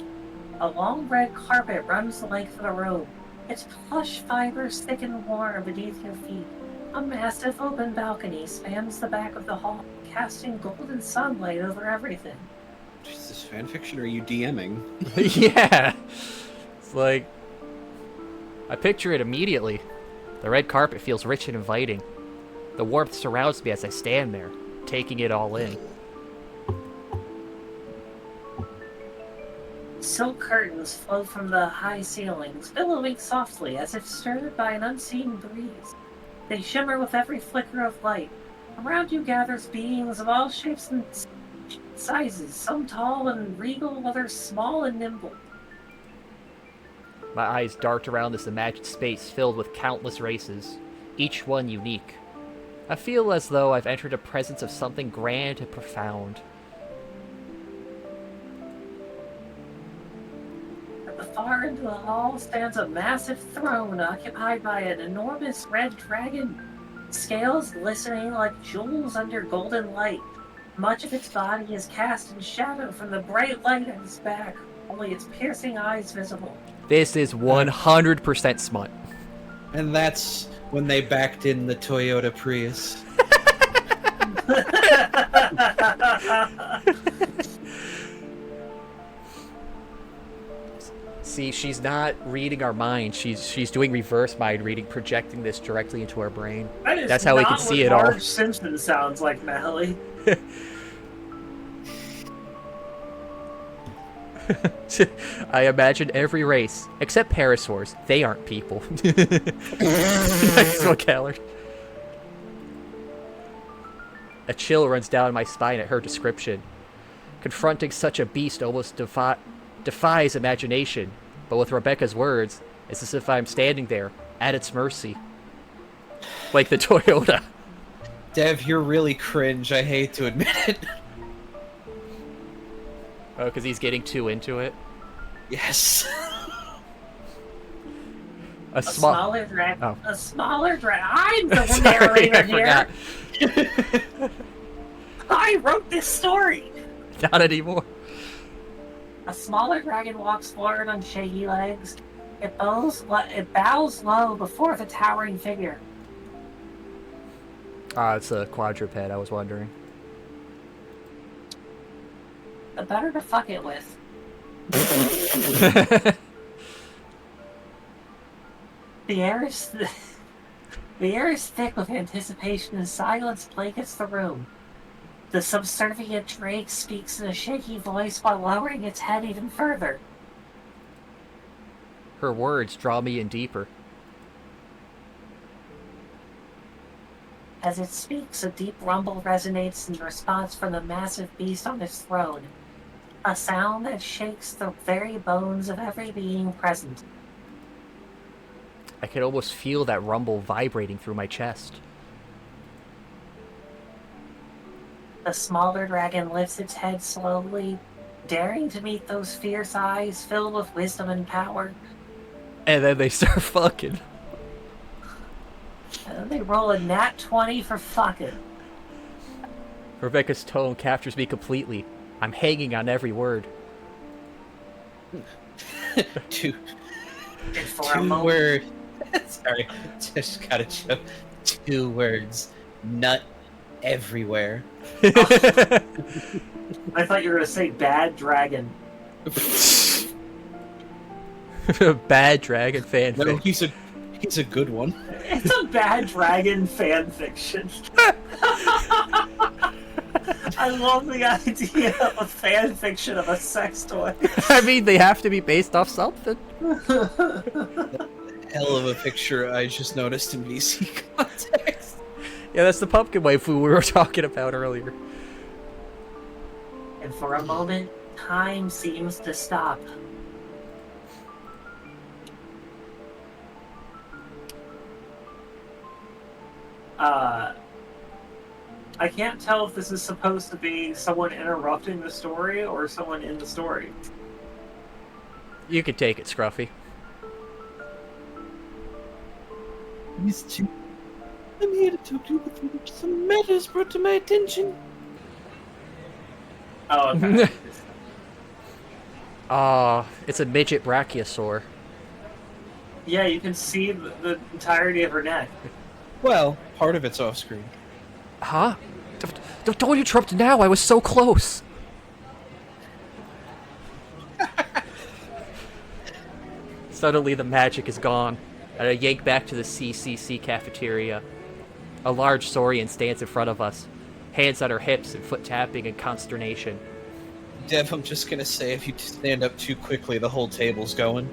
A long red carpet runs the length of the road. Its plush fibers thick and warm beneath your feet. A massive open balcony spans the back of the hall, casting golden sunlight over everything. Is this fanfiction or are you DMing? Yeah. It's like... I picture it immediately. The red carpet feels rich and inviting. The warmth surrounds me as I stand there, taking it all in. Silk curtains float from the high ceilings, billowing softly as if stirred by an unseen breeze. They shimmer with every flicker of light. Around you gathers beings of all shapes and sizes, some tall and regal, others small and nimble. My eyes dart around this imagined space filled with countless races, each one unique. I feel as though I've entered a presence of something grand and profound. At the far into the hall stands a massive throne occupied by an enormous red dragon, scales glistening like jewels under golden light. Much of its body is cast in shadow from the bright light at its back, only its piercing eyes visible. This is 100% smut. And that's when they backed in the Toyota Prius. See, she's not reading our mind. She's doing reverse mind reading, projecting this directly into our brain. That's how we can see it all. Marge Simpson sounds like, Mally. I imagine every race, except parasaurs. They aren't people. Maxwell Callard. A chill runs down my spine at her description. Confronting such a beast almost defies imagination, but with Rebecca's words, it's as if I'm standing there, at its mercy. Like the Toyota. Dev, you're really cringe. I hate to admit it. Oh, because he's getting too into it? Yes. A smaller dragon. Oh. A smaller dragon. I'm the Sorry, narrator I here. forgot. I wrote this story. Not anymore. A smaller dragon walks forward on shaggy legs. It bows low before the towering figure. Ah, it's a quadruped, I was wondering. The better to fuck it with. The air is thick with anticipation and silence blankets the room. The subservient Drake speaks in a shaky voice while lowering its head even further. Her words draw me in deeper. As it speaks, a deep rumble resonates in response from the massive beast on its throne. A sound that shakes the very bones of every being present. I could almost feel that rumble vibrating through my chest. The smaller dragon lifts its head slowly, daring to meet those fierce eyes filled with wisdom and power. And then they start fucking. And then they roll a nat 20 for fucking. Rebecca's tone captures me completely. I'm hanging on every word. Two And for a moment, words. Sorry, just gotta show. 2 words. Nut everywhere. I thought you were going to say bad dragon. Bad dragon fanfic. No, he's a good one. It's a bad dragon fan fiction. I love the idea of a fan fiction of a sex toy. I mean, they have to be based off something. Hell of a picture I just noticed in VC context. Yeah, that's the pumpkin waifu we were talking about earlier. And for a moment, time seems to stop. I can't tell if this is supposed to be someone interrupting the story or someone in the story. You could take it, Scruffy. I'm here to talk to you about some matters brought to my attention. Oh, okay. It's a midget brachiosaur. Yeah, you can see the entirety of her neck. Well, part of it's off screen. Huh? Don't interrupt now, I was so close! Suddenly the magic is gone, and I yank back to the CCC cafeteria. A large Saurian stands in front of us, hands on her hips and foot tapping in consternation. Dev, I'm just gonna say, if you stand up too quickly, the whole table's going.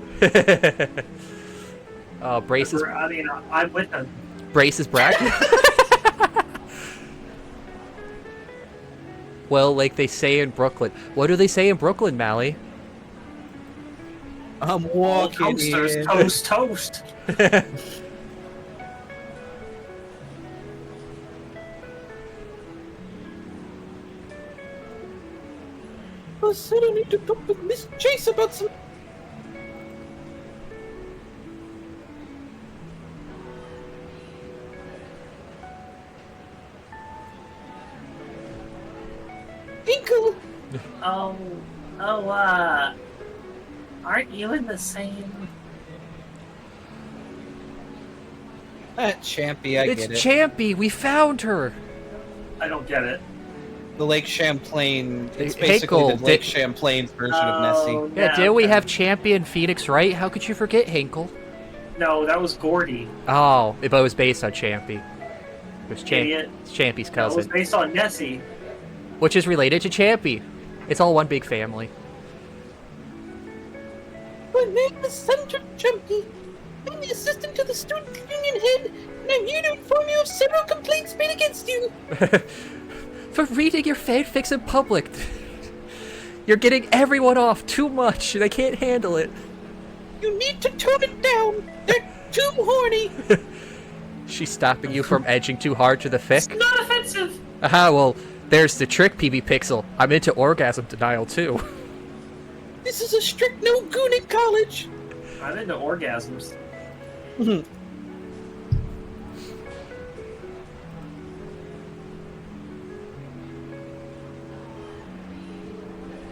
Braces. I mean, I'm with them. Braces bracket. Well, like they say in Brooklyn. What do they say in Brooklyn, Mally? I'm walking Toasters, in. toast. I said I need to talk with Miss Chase about some... Oh, aren't you in the same? Champy, I It's get it. Champy! We found her! I don't get it. The Lake Champlain. It's Hey, basically Hinkle, the Lake Champlain's version of Nessie. Yeah, didn't we have Champy and Phoenix, right? How could you forget Hinkle? No, that was Gordy. Oh, but it was based on Champy. It was Idiot. It's Champy's That was cousin. based on Nessie. Which is related to Champy. It's all one big family. My name is Senator Champy. I'm the assistant to the student union head, and I'm here to inform you of several complaints made against you. For reading your fanfics in public. You're getting everyone off too much. They can't handle it. You need to tone it down. They're too horny. She's stopping you from edging too hard to the It's fic? not offensive. Aha, well, there's the trick, PB Pixel. I'm into orgasm denial, too. This is a strict no goon at college. I'm into orgasms.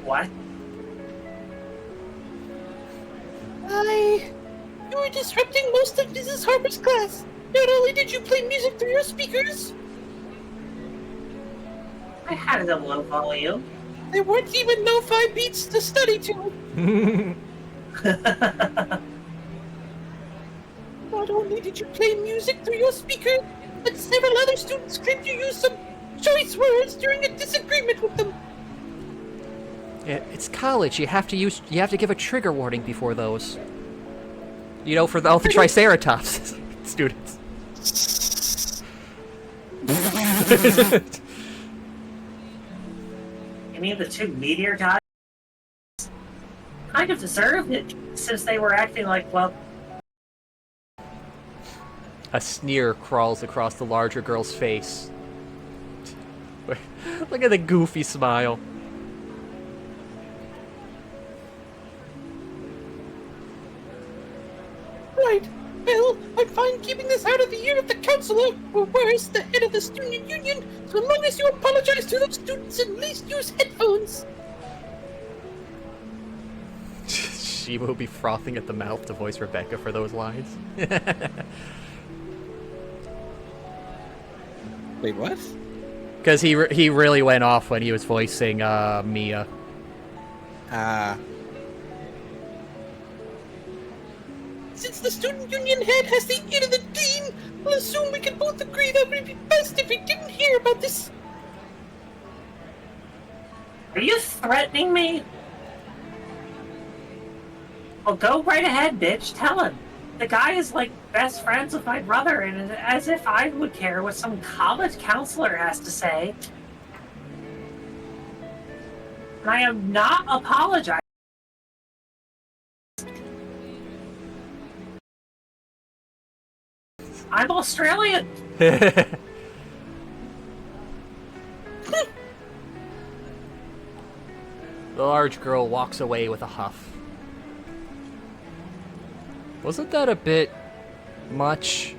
What? You were disrupting most of Mrs. Harper's class. Not only did you play music through your speakers, I had it at low volume. there weren't even lo-fi beats to study to. Not only did you play music through your speaker, but several other students claimed you used some choice words during a disagreement with them. Yeah, it's college. You have to give a trigger warning before those. You know, for all the Triceratops students. You mean the two meteor guys? Kind of deserved it, since they were acting like, well, A sneer crawls across the larger girl's face. Look at the goofy smile. Right. Well, I'm fine keeping this out of the ear of the counselor, or worse, the head of the student union, so long as you apologize to those students and at least use headphones. She will be frothing at the mouth to voice Rebecca for those lines. Wait, what? Because he really went off when he was voicing Mia. Since the student union head has the ear of the dean, I'll assume we can both agree that it would be best if we didn't hear about this. are you threatening me? Well, go right ahead, bitch. Tell him. The guy is like best friends with my brother, and as if I would care what some college counselor has to say. And I am not apologizing. I'm Australian. The large girl walks away with a huff. Wasn't that a bit much?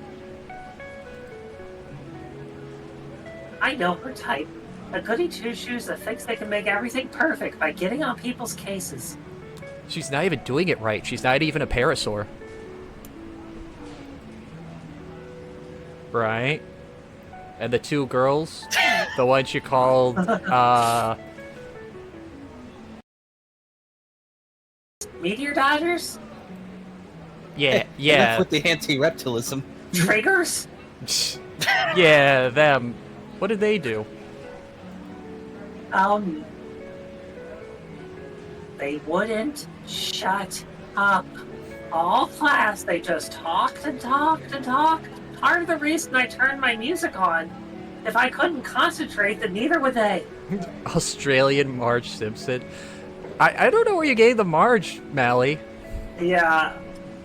I know her type. A goody two-shoes that thinks they can make everything perfect by getting on people's cases. She's not even doing it right. She's not even a parasaur. Right? And the two girls, the one she called, Meteor dodgers? yeah, Enough yeah, with the anti-reptilism. Triggers? yeah, them. What did they do? They wouldn't shut up. All class, they just talked and talked and talked. Part of the reason I turned my music on. If I couldn't concentrate, then neither would they. Australian Marge Simpson. I don't know where you gave the Marge, Mally. Yeah,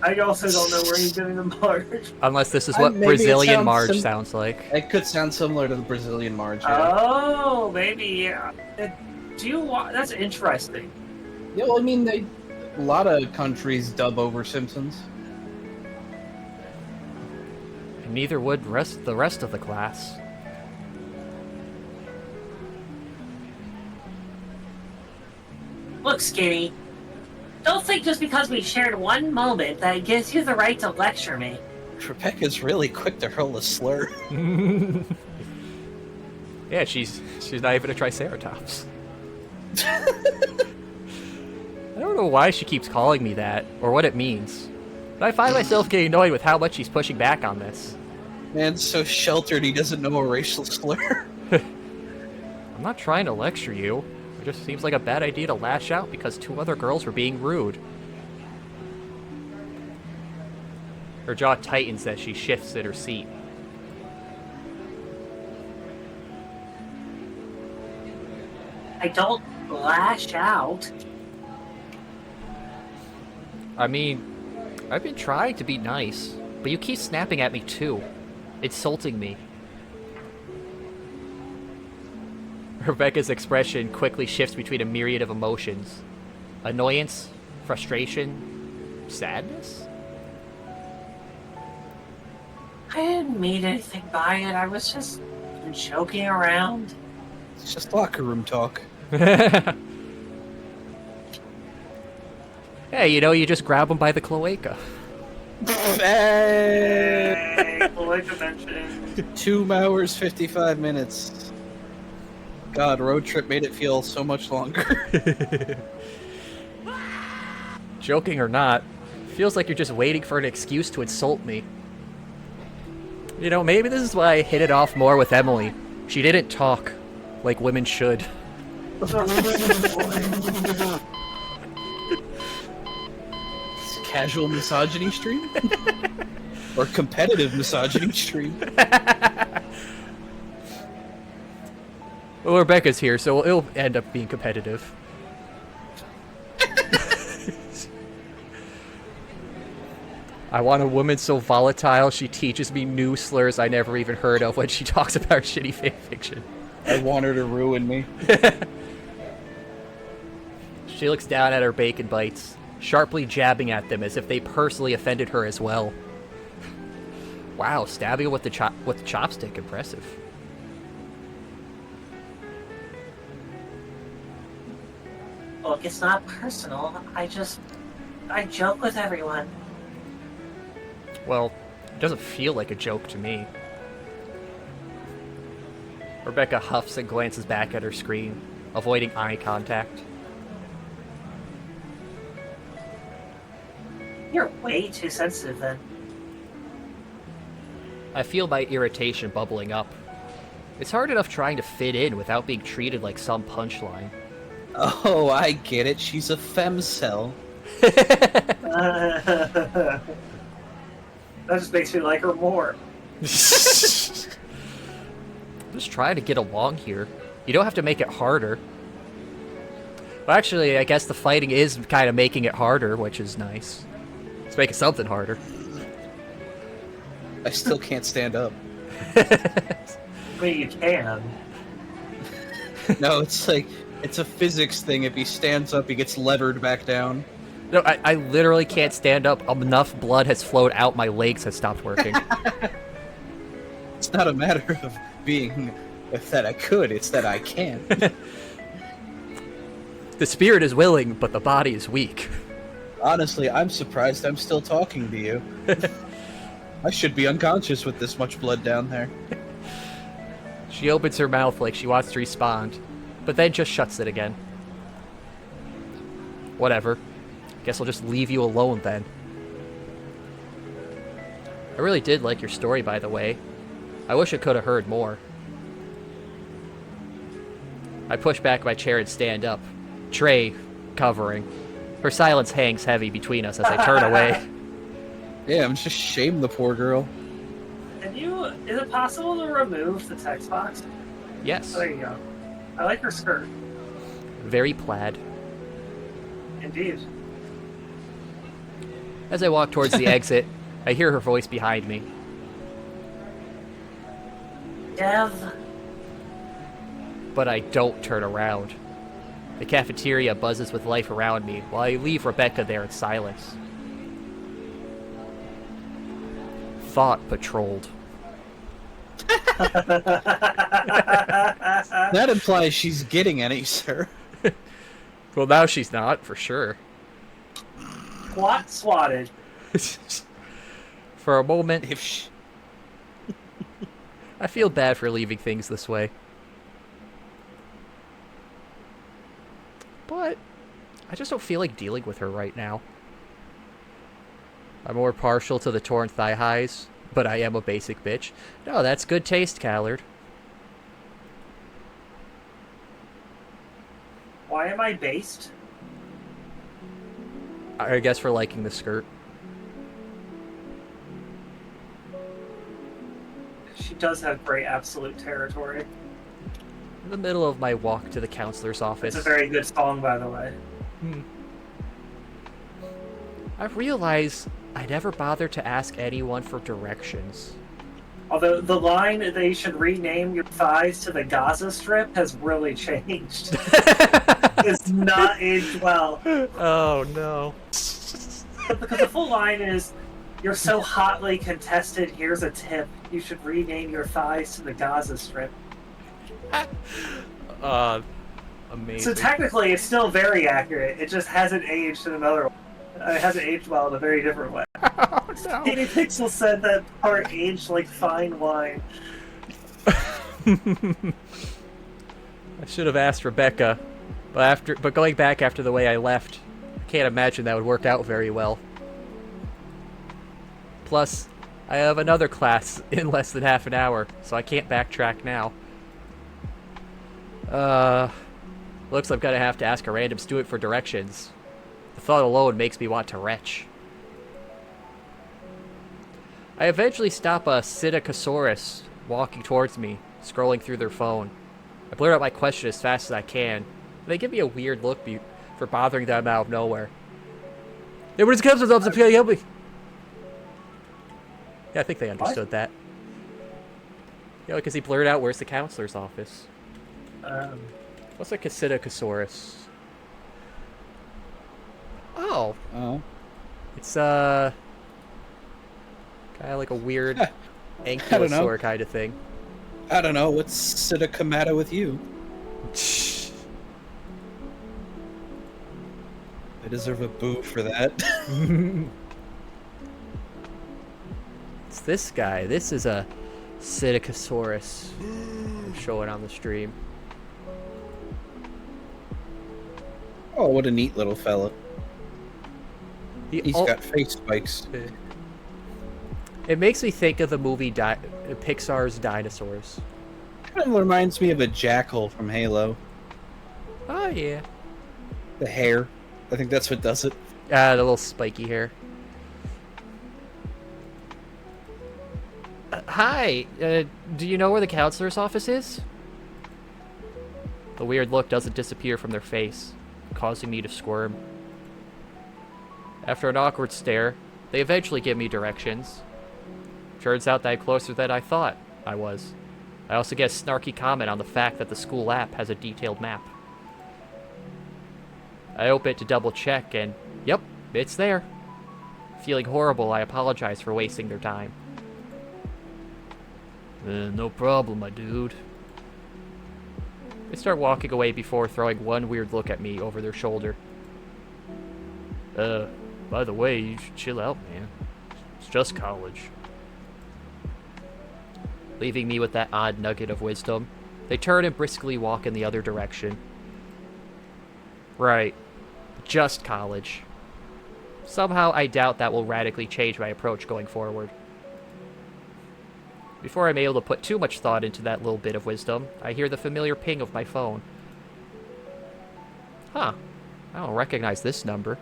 I also don't know where he's getting the march. Unless this is what Maybe it Brazilian sounds Marge sounds like. It could sound similar to the Brazilian Marge. Yeah. Oh, maybe, yeah. That's interesting. Yeah, well, I mean, a lot of countries dub over Simpsons. And neither would the rest of the class. Look, Skinny. Don't think just because we shared one moment that it gives you the right to lecture me. Rebecca's really quick to hurl a slur. Yeah, she's not even a triceratops. I don't know why she keeps calling me that, or what it means. But I find myself getting annoyed with how much she's pushing back on this. Man's so sheltered he doesn't know a racial slur. I'm not trying to lecture you. It just seems like a bad idea to lash out because two other girls were being rude. Her jaw tightens as she shifts in her seat. I don't lash out. I mean, I've been trying to be nice, but you keep snapping at me too, insulting me. Rebecca's expression quickly shifts between a myriad of emotions. Annoyance, frustration, sadness? I didn't mean anything by it. I was just joking around. It's just locker room talk. Hey, you just grab them by the cloaca. Hey, like I mentioned. 2 hours, 55 minutes. God, road trip made it feel so much longer. Joking or not, feels like you're just waiting for an excuse to insult me. Maybe this is why I hit it off more with Emily. She didn't talk like women should. Casual misogyny stream? Or competitive misogyny stream? Well, Rebecca's here, so it'll end up being competitive. I want a woman so volatile she teaches me new slurs I never even heard of when she talks about shitty fanfiction. I want her to ruin me. She looks down at her bacon bites, sharply jabbing at them as if they personally offended her as well. Wow, stabbing with the chopstick, impressive. Look, it's not personal. I joke with everyone. Well, it doesn't feel like a joke to me. Rebecca huffs and glances back at her screen, avoiding eye contact. You're way too sensitive then. I feel my irritation bubbling up. It's hard enough trying to fit in without being treated like some punchline. Oh, I get it. She's a femcel. That just makes me like her more. I'm just trying to get along here. You don't have to make it harder. Well, actually, I guess the fighting is kind of making it harder, which is nice. It's making something harder. I still can't stand up. Well, you can. No, it's like, it's a physics thing. If he stands up, he gets levered back down. No, I literally can't stand up. Enough blood has flowed out. My legs have stopped working. It's not a matter of being that I could, it's that I can't. The spirit is willing, but the body is weak. Honestly, I'm surprised I'm still talking to you. I should be unconscious with this much blood down there. She opens her mouth like she wants to respond, but then just shuts it again. Whatever. Guess I'll just leave you alone then. I really did like your story, by the way. I wish I could have heard more. I push back my chair and stand up. Trey covering. Her silence hangs heavy between us as I turn away. Yeah, I'm just shame the poor girl. Is it possible to remove the text box? Yes. Oh, there you go. I like her skirt. Very plaid. Indeed. As I walk towards the exit, I hear her voice behind me. Dev. But I don't turn around. The cafeteria buzzes with life around me while I leave Rebecca there in silence. Thought patrolled. That implies she's getting any, sir. Well, now she's not, for sure. Swatted. For a moment, If she... I feel bad for leaving things this way. But I just don't feel like dealing with her right now. I'm more partial to the torn thigh highs, but I am a basic bitch. No, that's good taste, Callard. Why am I based? I guess for liking the skirt. She does have great absolute territory. In the middle of my walk to the counselor's office, It's a very good song, by the way. I've realized I never bothered to ask anyone for directions. Although the line they should rename your thighs to the Gaza Strip has really changed. It's not aged well. Oh no. Because the full line is, "You're so hotly contested, here's a tip. You should rename your thighs to the Gaza Strip." Amazing. So technically, it's still very accurate. It just hasn't aged in another way. It hasn't aged well in a very different way. Oh no. Katie Pixel said that part aged like fine wine. I should have asked Rebecca, but going back after the way I left, I can't imagine that would work out very well. Plus, I have another class in less than half an hour, so I can't backtrack now. Looks I'm gonna have to ask a random student for directions. The thought alone makes me want to retch. I eventually stop a Psittacosaurus walking towards me, scrolling through their phone. I blurt out my question as fast as I can. They give me a weird look for bothering them out of nowhere. Hey, what is the comes up? Help me. Yeah, I think they understood that. Yeah, because he blurted out, "Where's the counselor's office?" What's a Psittacosaurus? Oh, Oh. it's kind of like a weird ankylosaur kind of thing. I don't know. What's the matter with you? I deserve a boo for that. It's this guy. This is a Psittacosaurus. I'm showing on the stream. Oh, what a neat little fella. He's al- got face spikes. It makes me think of the movie Pixar's Dinosaurs. Kind of reminds me of a jackal from Halo. Oh yeah. The hair. I think that's what does it. Ah, the little spiky hair. Hi. Do you know where the counselor's office is? The weird look doesn't disappear from their face, causing me to squirm. After an awkward stare, they eventually give me directions. Turns out that I'm closer than I thought I was. I also get a snarky comment on the fact that the school app has a detailed map. I open it to double check and, yep, it's there. Feeling horrible, I apologize for wasting their time. No problem, my dude. They start walking away before throwing one weird look at me over their shoulder. By the way, you should chill out, man. It's just college. Leaving me with that odd nugget of wisdom, they turn and briskly walk in the other direction. Right. Just college. Somehow I doubt that will radically change my approach going forward. Before I'm able to put too much thought into that little bit of wisdom, I hear the familiar ping of my phone. Huh. I don't recognize this number.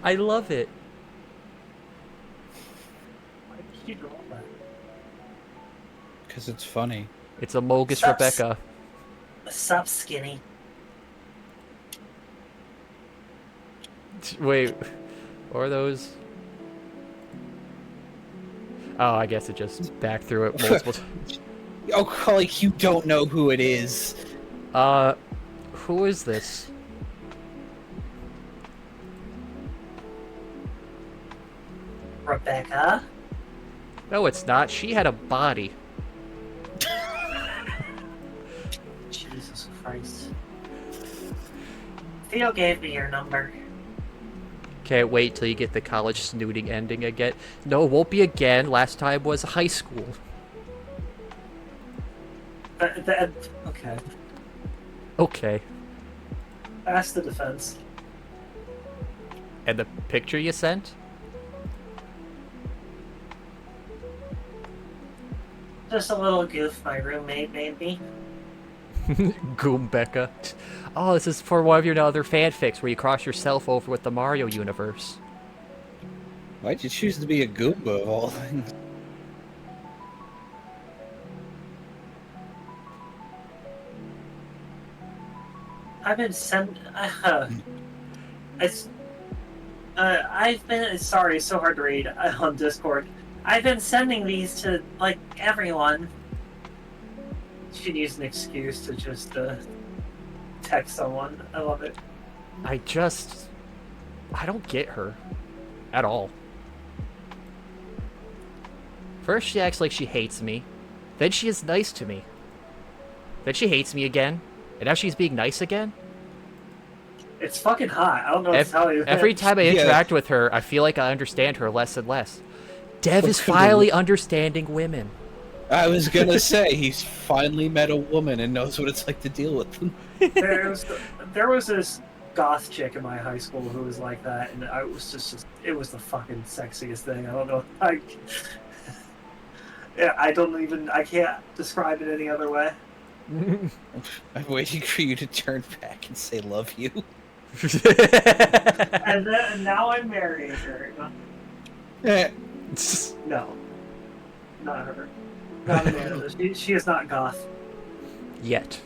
I love it. Why did you draw that? Because it's funny. It's a Mogus Sups. Rebecca. Sup, skinny? Wait, or those? Oh, I guess it just back through it multiple times. Oh, like you don't know who it is. Who is this? Rebecca? No, it's not. She had a body. Christ. Theo gave me your number. Can't wait till you get the college snooting ending again. No, it won't be again. Last time was high school. Okay. Okay. That's the defense. And the picture you sent? Just a little goof my roommate made me. Goombecca. Oh, this is for one of your other fanfics where you cross yourself over with the Mario universe. Why'd you choose to be a Goomba of all things? I've been sent. I've been. Sorry, it's so hard to read on Discord. I've been sending these to like everyone. Should use an excuse to just text someone. I love it. I don't get her. At all. First she acts like she hates me. Then she is nice to me. Then she hates me again. And now she's being nice again? It's fucking hot. I don't know what to tell you. Every time I interact with her, I feel like I understand her less and less. Dev is finally understanding women. I was gonna say, he's finally met a woman and knows what it's like to deal with them. There was this goth chick in my high school who was like that, and I was just it was the fucking sexiest thing. I don't know. I can't describe it any other way. I'm waiting for you to turn back and say love you. And now I'm marrying her. No. Not her. Not Amanda. She is not goth. Yet.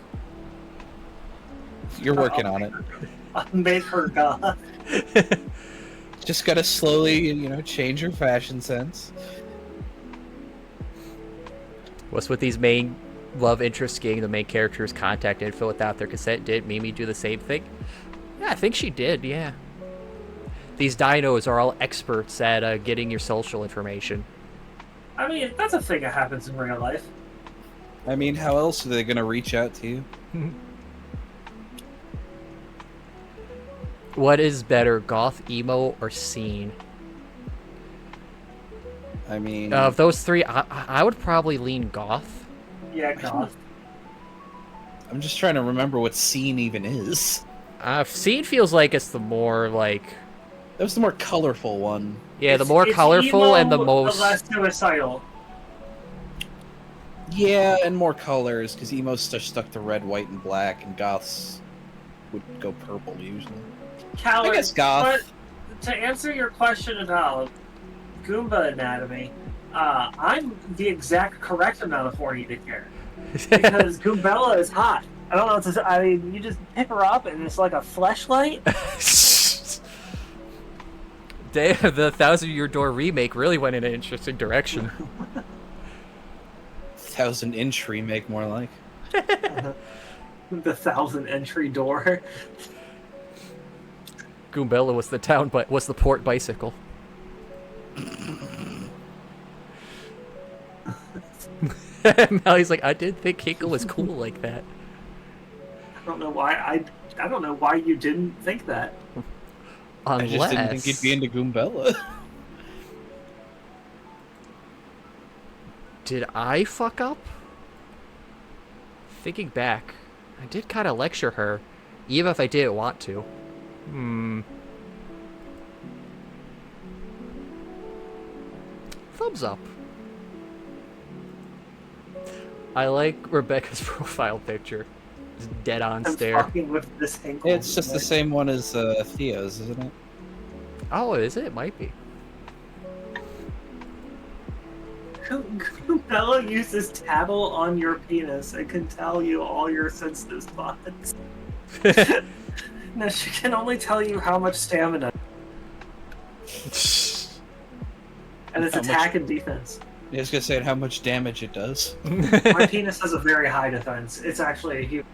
You're working on it. I'll make her goth. Just gotta slowly, change your fashion sense. What's with these main love interests getting the main character's contact info without their consent? Did Mimi do the same thing? Yeah, I think she did, yeah. These dinos are all experts at getting your social information. I mean, that's a thing that happens in real life. I mean, how else are they gonna reach out to you? What is better, goth, emo, or scene? I mean... Of those three, I would probably lean goth. Yeah, goth. I'm just trying to remember what scene even is. Scene feels like it's the more, like... That was the more colorful one. Yeah, the more colorful emo, and the most... The less suicidal. Yeah, and more colors, because emo's just stuck to red, white, and black, and goths would go purple usually. Calorie, I guess goth. But to answer your question about Goomba anatomy, I'm the exact correct amount of horny to care. Because Goombella is hot. I don't know what to say. I mean, you just pick her up and it's like a fleshlight. Damn, the 1,000-Year Door remake really went in an interesting direction. 1,000-inch remake, more like. The 1,000-entry door. Goombella was the port bicycle. Mally's like, I didn't think Hinkle was cool like that. I don't know why I don't know why you didn't think that. Unless... I just didn't think you'd be into Goombella. Did I fuck up? Thinking back, I did kind of lecture her, even if I didn't want to. Thumbs up. I like Rebecca's profile picture. Just dead on I'm stare. fucking with this Hinkle. It's just the same one as Theo's, isn't it? Oh, is it? It might be. Goombella uses tabble on your penis and can tell you all your sensitive spots. No, she can only tell you how much stamina. And it's attack and defense. I was gonna say how much damage it does. My penis has a very high defense. It's actually a huge...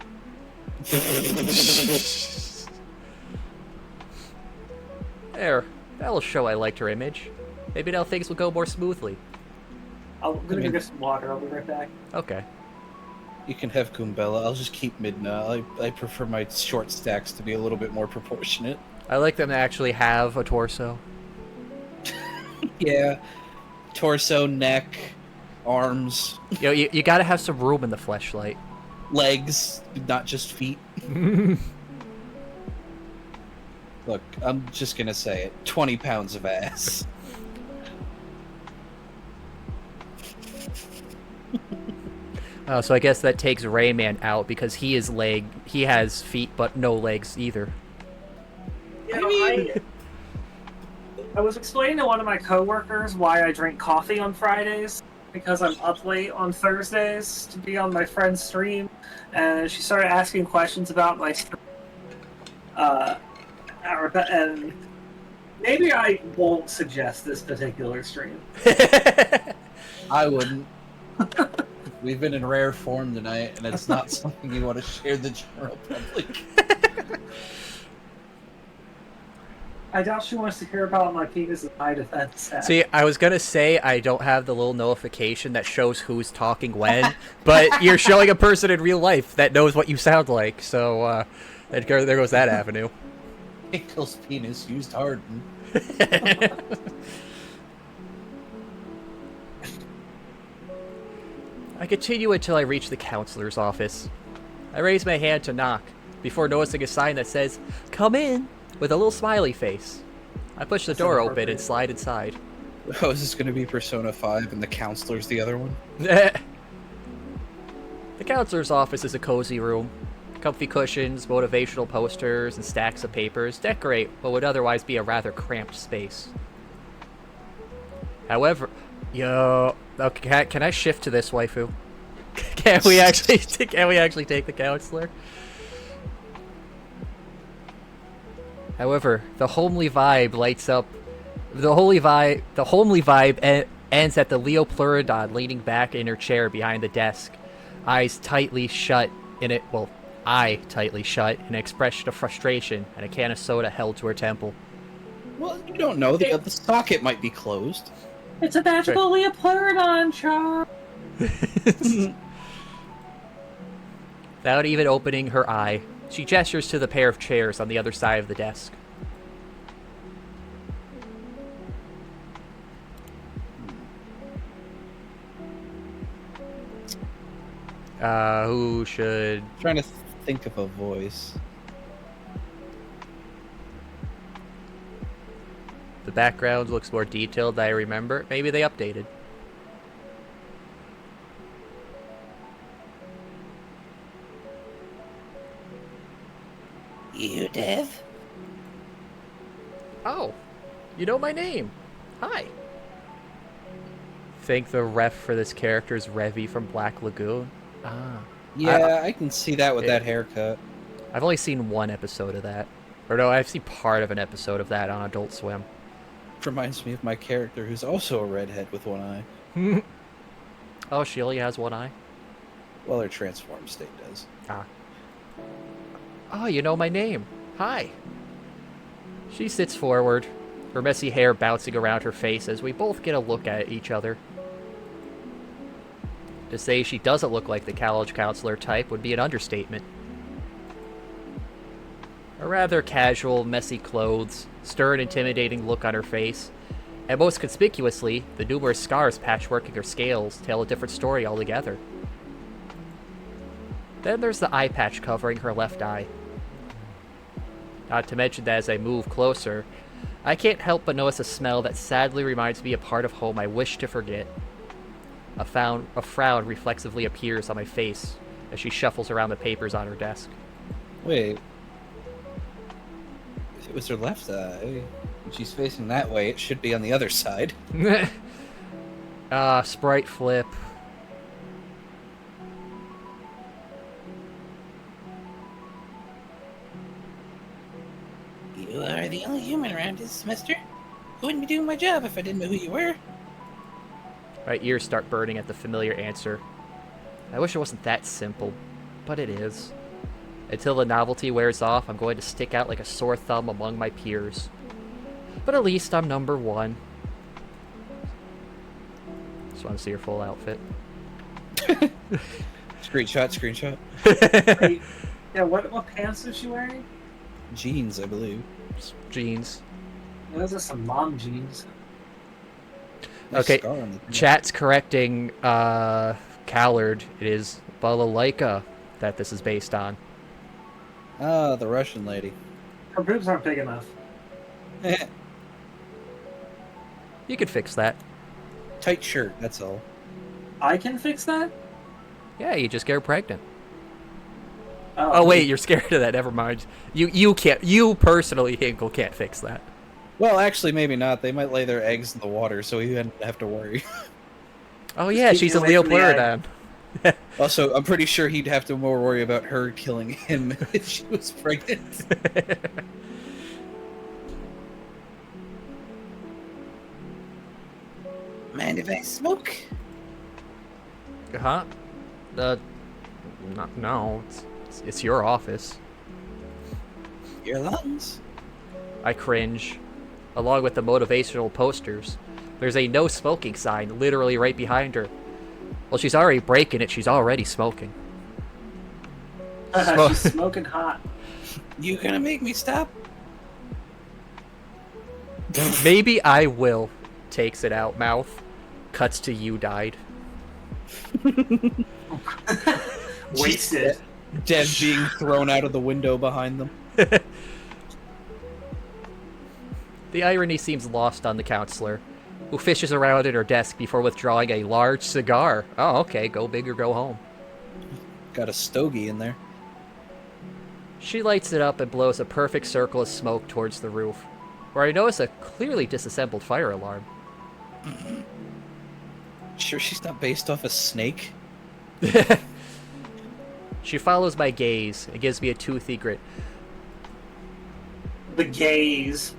There. That'll show I liked her image. Maybe now things will go more smoothly. I'm gonna go get some water. I'll be right back. Okay. You can have Goombella. I'll just keep Midna. I prefer my short stacks to be a little bit more proportionate. I like them to actually have a torso. Yeah. Torso, neck, arms, You gotta have some room in the fleshlight. legs, not just feet. Look, I'm just gonna say it. 20 pounds of ass. So I guess that takes Rayman out because he has feet but no legs either. You know, I was explaining to one of my coworkers why I drink coffee on Fridays, because I'm up late on Thursdays to be on my friend's stream, and she started asking questions about my stream. And maybe I won't suggest this particular stream. I wouldn't. We've been in rare form tonight, and it's not something you want to share the general public. I doubt she wants to hear about my penis in my defense. See, I was gonna say I don't have the little notification that shows who's talking when, but you're showing a person in real life that knows what you sound like, so there goes that avenue. Hinkle's penis used hardened. I continue until I reach the counselor's office. I raise my hand to knock, before noticing a sign that says, "Come in," with a little smiley face. I push the door open and slide inside. Oh, is this going to be Persona 5 and the counselor's the other one? The counselor's office is a cozy room. Comfy cushions, motivational posters, and stacks of papers decorate what would otherwise be a rather cramped space. However, okay, can I shift to this, waifu? Can we actually take the counselor? However, the homely vibe lights up. The homely vibe ends at the Leopleurodon leaning back in her chair behind the desk, eyes tightly shut in it. Well, eye tightly shut, an expression of frustration, and a can of soda held to her temple. Well, you don't know. The socket might be closed. It's a magical Leopleurodon charm. Without even opening her eye, she gestures to the pair of chairs on the other side of the desk. Who should... Trying to think of a voice. The background looks more detailed than I remember. Maybe they updated. You, Dev? Oh, you know my name. Hi. Think the ref for this character is Revy from Black Lagoon. Ah. Yeah, I can see that with that haircut. I've only seen one episode of that. Or no, I've seen part of an episode of that on Adult Swim. Reminds me of my character, who's also a redhead with one eye. Oh, she only has one eye? Well, her transformed state does. Ah. Oh, you know my name. Hi. She sits forward, her messy hair bouncing around her face as we both get a look at each other. To say she doesn't look like the college counselor type would be an understatement. A rather casual, messy clothes, stern, intimidating look on her face, and most conspicuously, the numerous scars patchworking her scales tell a different story altogether. Then there's the eye patch covering her left eye. Not to mention that as I move closer, I can't help but notice a smell that sadly reminds me of a part of home I wish to forget. A frown reflexively appears on my face as she shuffles around the papers on her desk. Wait. If it was her left eye, and she's facing that way, it should be on the other side. Sprite flip. You are the only human around this semester. I wouldn't be doing my job if I didn't know who you were. My ears start burning at the familiar answer. I wish it wasn't that simple, but it is. Until the novelty wears off, I'm going to stick out like a sore thumb among my peers. But at least I'm number one. Just want to see your full outfit. Screenshot. Wait, yeah, what pants is she wearing? Jeans, I believe. Jeans. Those are some mom jeans. Nice Okay, scar on the- chat's correcting Callard. It is balalaika that this is based on. Ah, the Russian lady. Her boobs aren't big enough. You could fix that. Tight shirt, that's all. I can fix that? Yeah, you just get her pregnant. Oh, Oh wait, you're scared of that. Never mind. You can't. You personally, Hinkle, can't fix that. Well, actually, maybe not. They might lay their eggs in the water, so he wouldn't have to worry. Oh yeah, keep she's me a away from the Leopleurodon. Also, I'm pretty sure he'd have to more worry about her killing him if she was pregnant. Mind if I smoke? Huh? No. It's your office. Your lungs. I cringe. Along with the motivational posters, there's a no smoking sign literally right behind her. Well, she's already breaking it. She's already smoking. She's smoking hot. You gonna make me stop? Maybe I will. Takes it out. Mouth. Cuts to you died. Wasted. Dev being thrown out of the window behind them. The irony seems lost on the counselor, who fishes around in her desk before withdrawing a large cigar. Oh, okay. Go big or go home. Got a stogie in there. She lights it up and blows a perfect circle of smoke towards the roof, where I notice a clearly disassembled fire alarm. Sure she's not based off a snake? She follows my gaze and gives me a toothy grit. The gays.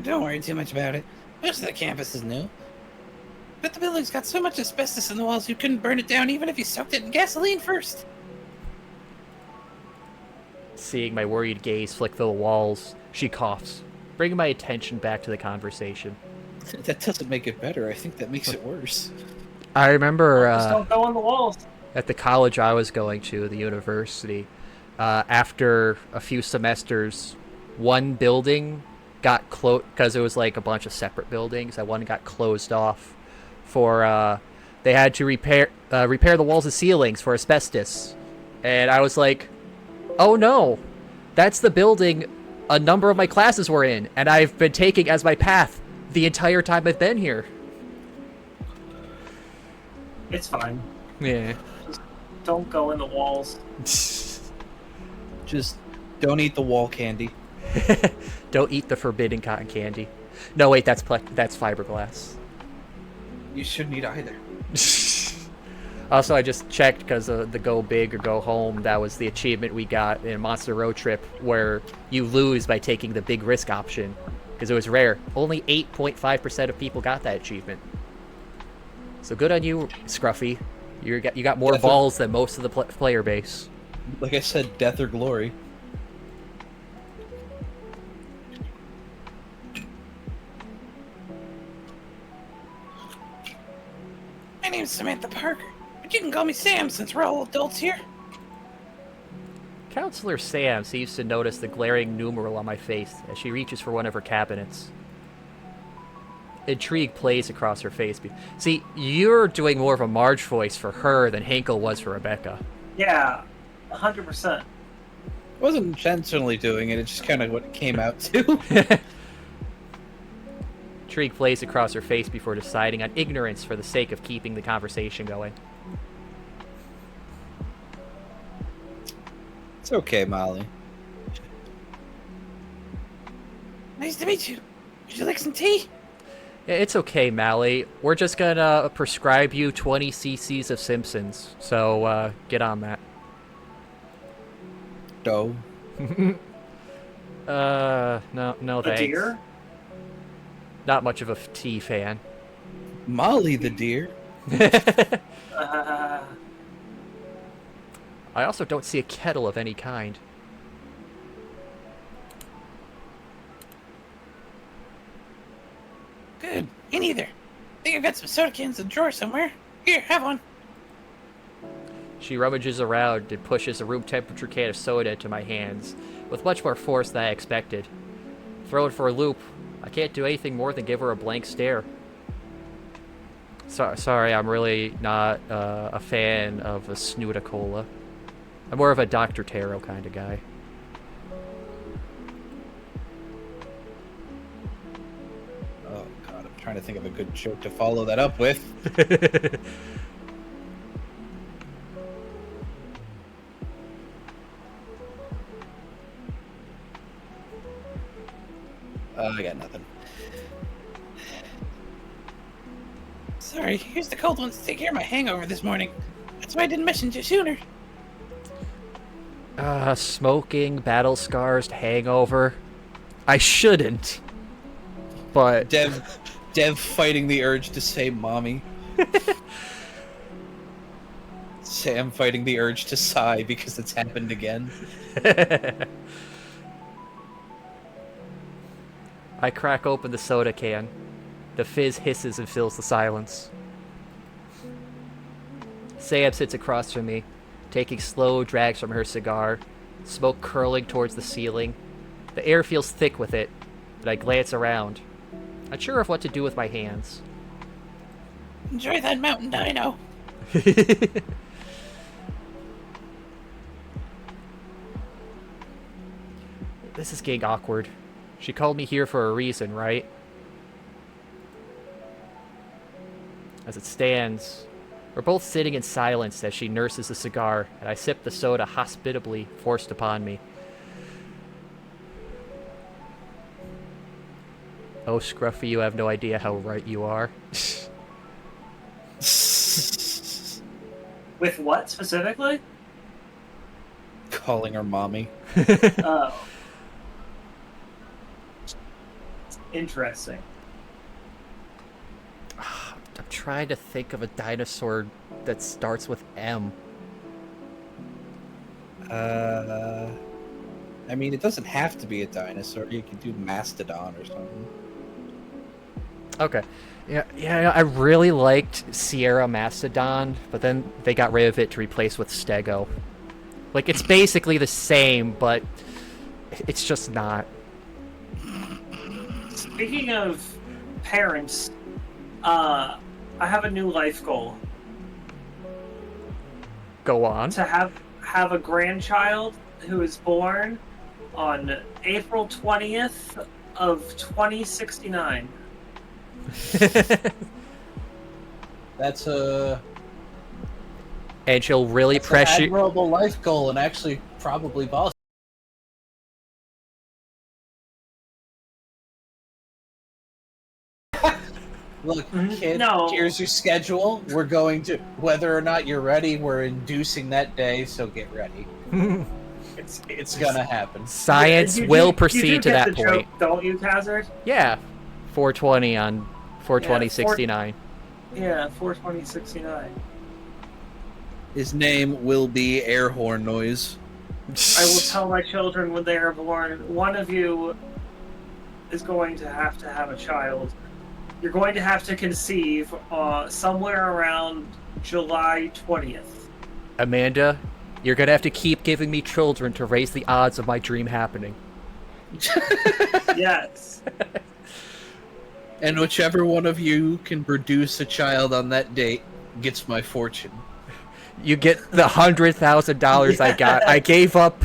Don't worry too much about it. Most of the campus is new. But the building's got so much asbestos in the walls you couldn't burn it down even if you soaked it in gasoline first. Seeing my worried gaze flick through the walls, she coughs, bringing my attention back to the conversation. That doesn't make it better. I think that makes it worse. I remember Just don't go on the walls. at the college I was going to, the university, after a few semesters, one building got closed because it was like a bunch of separate buildings. That one got closed off for they had to repair the walls and ceilings for asbestos, and I was like, oh no, that's the building a number of my classes were in, and I've been taking as my path the entire time I've been here. It's fine. Yeah. Don't go in the walls. Just don't eat the wall candy. Don't eat the forbidden cotton candy. No, wait, that's fiberglass. You shouldn't eat either. Also, I just checked because of the go big or go home. That was the achievement we got in Monster Road Trip, where you lose by taking the big risk option because it was rare. Only 8.5% of people got that achievement. So good on you, Scruffy. You got more balls than most of the player base. Like I said, death or glory. My name's Samantha Parker, but you can call me Sam since we're all adults here. Counselor Sam seems to notice the glaring numeral on my face as she reaches for one of her cabinets. Intrigue plays across her face. See, you're doing more of a Marge voice for her than Hinkle was for Rebecca. Yeah, 100%. I wasn't intentionally doing it, it's just kind of what it came out to. Intrigue plays across her face before deciding on ignorance for the sake of keeping the conversation going. It's okay, Molly. Nice to meet you. Would you like some tea? Yeah, it's okay, Mally. We're just gonna prescribe you 20 cc's of Simpsons, so get on that. No. No A thanks. deer? Not much of a tea fan. Molly the deer. I also don't see a kettle of any kind. Good. Me neither. I think I've got some soda cans in the drawer somewhere. Here, have one. She rummages around and pushes a room temperature can of soda into my hands, with much more force than I expected. Thrown for a loop, I can't do anything more than give her a blank stare. Sorry, I'm really not a fan of a Snooda-Cola. I'm more of a Dr. Taro kind of guy. Oh, God, I'm trying to think of a good joke to follow that up with. I got nothing. Sorry, here's the cold ones to take care of my hangover this morning. That's why I didn't mention you sooner. Smoking, battle scars, hangover. I shouldn't. But... Dev fighting the urge to say mommy. Sam fighting the urge to sigh because it's happened again. I crack open the soda can. The fizz hisses and fills the silence. Sam sits across from me, taking slow drags from her cigar, smoke curling towards the ceiling. The air feels thick with it, but I glance around, unsure of what to do with my hands. Enjoy that mountain dino. This is getting awkward. She called me here for a reason, right? As it stands, we're both sitting in silence as she nurses a cigar, and I sip the soda hospitably forced upon me. Oh, Scruffy, you have no idea how right you are. With what specifically? Calling her mommy. Oh. Interesting. I'm trying to think of a dinosaur that starts with M. I mean, it doesn't have to be a dinosaur. You could do mastodon or something. Okay. Yeah, I really liked Sierra Mastodon, but then they got rid of it to replace with Stego. Like, it's basically the same, but it's just not. Speaking of parents, I have a new life goal. Go on. To have a grandchild who is born on April 20th of 2069. That's a And she'll really That's press an you. admirable life goal, and actually probably possible. Look, kid, No. here's your schedule. We're going to, whether or not you're ready, we're inducing that day, so get ready. It's gonna happen. Science You will do proceed to get that the point. joke, don't you, Hazard? Yeah. 420 on 42069. Yeah, 42069. His name will be air horn noise. I will tell my children when they are born, one of you is going to have a child. You're going to have to conceive somewhere around July 20th. Amanda, you're gonna have to keep giving me children to raise the odds of my dream happening. Yes. And whichever one of you can produce a child on that date gets my fortune. You get the $100,000 I got. I gave up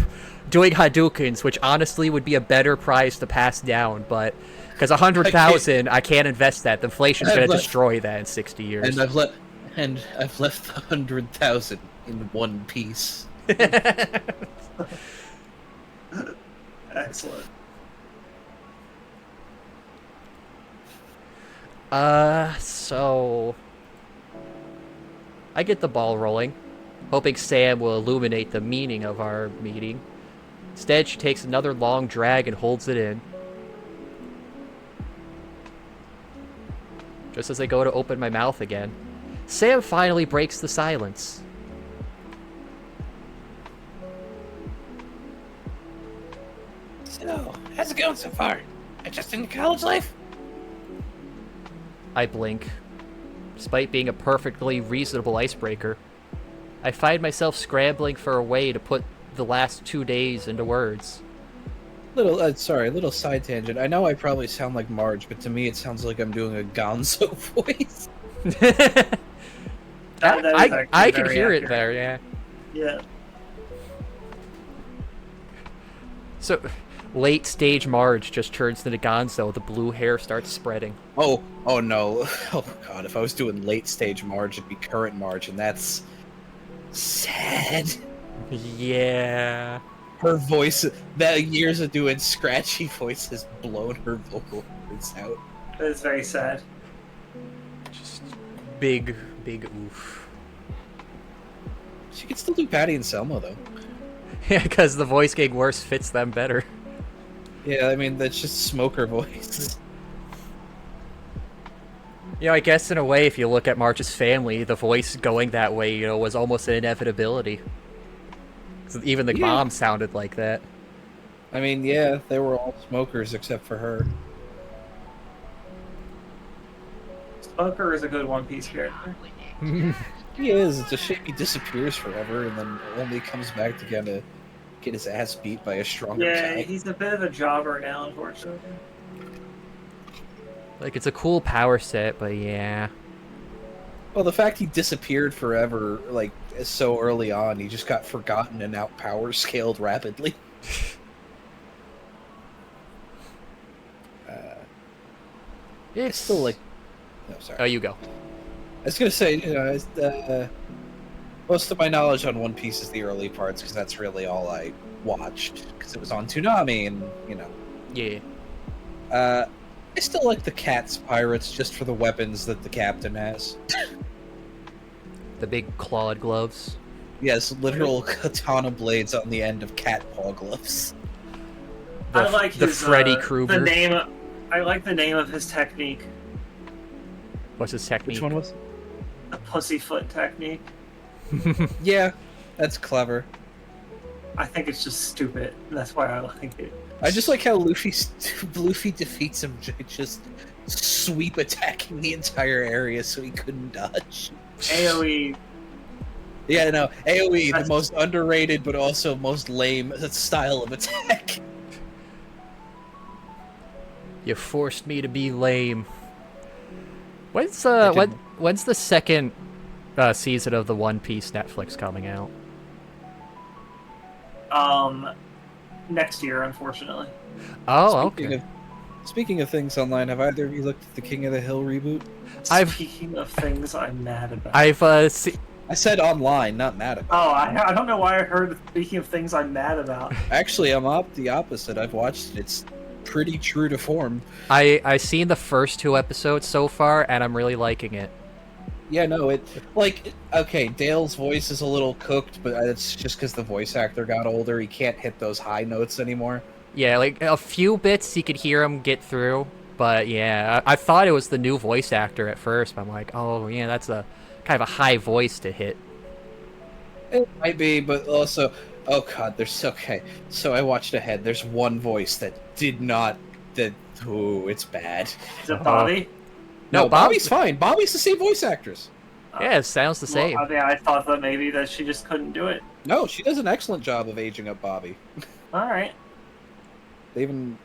doing Hadoukens, which honestly would be a better prize to pass down, but because 100,000, I can't invest that. The inflation's gonna destroy that in 60 years. And I've left the 100,000 in one piece. Excellent. So I get the ball rolling, hoping Sam will illuminate the meaning of our meeting. Instead, she takes another long drag and holds it in. Just as I go to open my mouth again, Sam finally breaks the silence. So, how's it going so far? Adjusting to college life? I blink. Despite being a perfectly reasonable icebreaker, I find myself scrambling for a way to put the last 2 days into words. Little side tangent. I know I probably sound like Marge, but to me it sounds like I'm doing a Gonzo voice. I can hear it there, yeah. Yeah. So, late stage Marge just turns into Gonzo. The blue hair starts spreading. Oh no. Oh god, if I was doing late stage Marge, it'd be current Marge, and that's sad. Yeah. Her voice, that years of doing scratchy voice has blown her vocal cords out. That's very sad. Just big oof. She can still do Patty and Selma, though. Yeah, because the voice getting worse fits them better. Yeah, I mean, that's just smoker voice. You know, I guess in a way, if you look at Marge's family, the voice going that way, you know, was almost an inevitability. 'Cause even the mom sounded like that. I mean, yeah, they were all smokers except for her. Smoker is a good One Piece character. He is. It's a shame he disappears forever and then only comes back to get his ass beat by a stronger Yeah, guy. he's a bit of a jobber now, unfortunately. Like, it's a cool power set, but yeah. Well, the fact he disappeared forever, like, so early on, he just got forgotten and now power scaled rapidly. It's still like... No, sorry. Oh, you go. I was gonna say, you know, most of my knowledge on One Piece is the early parts, because that's really all I watched, because it was on Toonami, and, you know. Yeah. I still like the Cat's Pirates, just for the weapons that the captain has. The big clawed gloves. Yes, literal katana blades on the end of cat paw gloves. I like the his, Freddy Krueger. The name. I like the name of his technique. What's his technique? Which one was it? The pussyfoot technique. Yeah, that's clever. I think it's just stupid. And that's why I like it. I just like how Luffy defeats him by just sweep attacking the entire area so he couldn't dodge. AoE. Yeah, no, AoE, the most underrated but also most lame style of attack. You forced me to be lame. When's the second season of the One Piece Netflix coming out? Next year, unfortunately. Oh, okay. Speaking of things online, have either of you looked at the King of the Hill reboot? Speaking of things I'm mad about. I said online, not mad about. Oh, I don't know why I heard speaking of things I'm mad about. Actually, I'm the opposite. I've watched it. It's pretty true to form. I've seen the first 2 episodes so far, and I'm really liking it. Yeah, no, okay, Dale's voice is a little cooked, but it's just because the voice actor got older. He can't hit those high notes anymore. Yeah, like, a few bits you could hear him get through, but yeah, I thought it was the new voice actor at first, but I'm like, oh, yeah, that's a kind of a high voice to hit. It might be, but also, oh god, okay. So I watched ahead. There's one voice that it's bad. Is it Bobby? No, Bobby's fine. Bobby's the same voice actress. Yeah, it sounds the same. I mean, I thought that maybe that she just couldn't do it. No, she does an excellent job of aging up Bobby. All right. They even...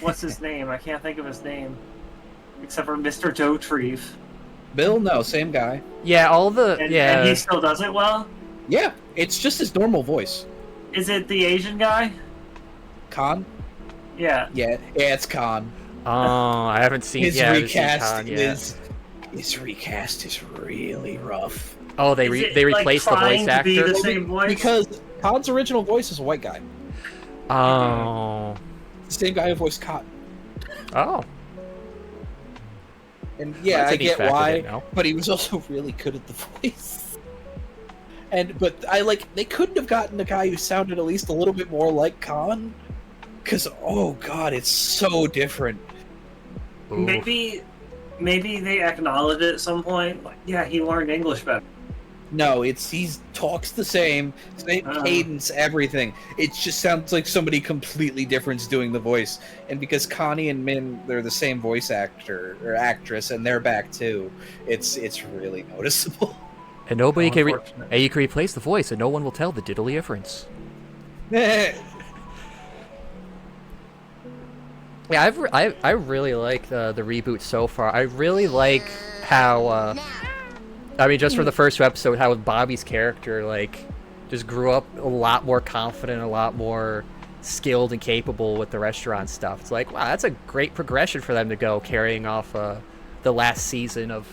what's his name? I can't think of his name. Except for Mr. Dotrieve. Bill? No, same guy. Yeah, And he still does it well? Yeah, it's just his normal voice. Is it the Asian guy? Khan? Yeah. Yeah, it's Khan. Oh, I haven't seen His recast his recast is really rough. Oh, they replaced the voice actor? Be the same voice? Because Khan's original voice is a white guy. Oh. It's the same guy who voiced Khan. Oh. And yeah, I get fact why, but he was also really good at the voice. But they couldn't have gotten a guy who sounded at least a little bit more like Khan, because oh god, it's so different. Maybe they acknowledge it at some point. Like, yeah, he learned English better. No, he talks the same cadence, everything. It just sounds like somebody completely different's doing the voice. And because Connie and Min, they're the same voice actor or actress, and they're back too. It's really noticeable. And nobody can Unfortunate. and you can replace the voice, and no one will tell the diddly difference. Yeah, I really like the reboot so far. I really like how, I mean, just from the first 2 episodes, how Bobby's character, like, just grew up a lot more confident, a lot more skilled and capable with the restaurant stuff. It's like, wow, that's a great progression for them to go, carrying off the last season of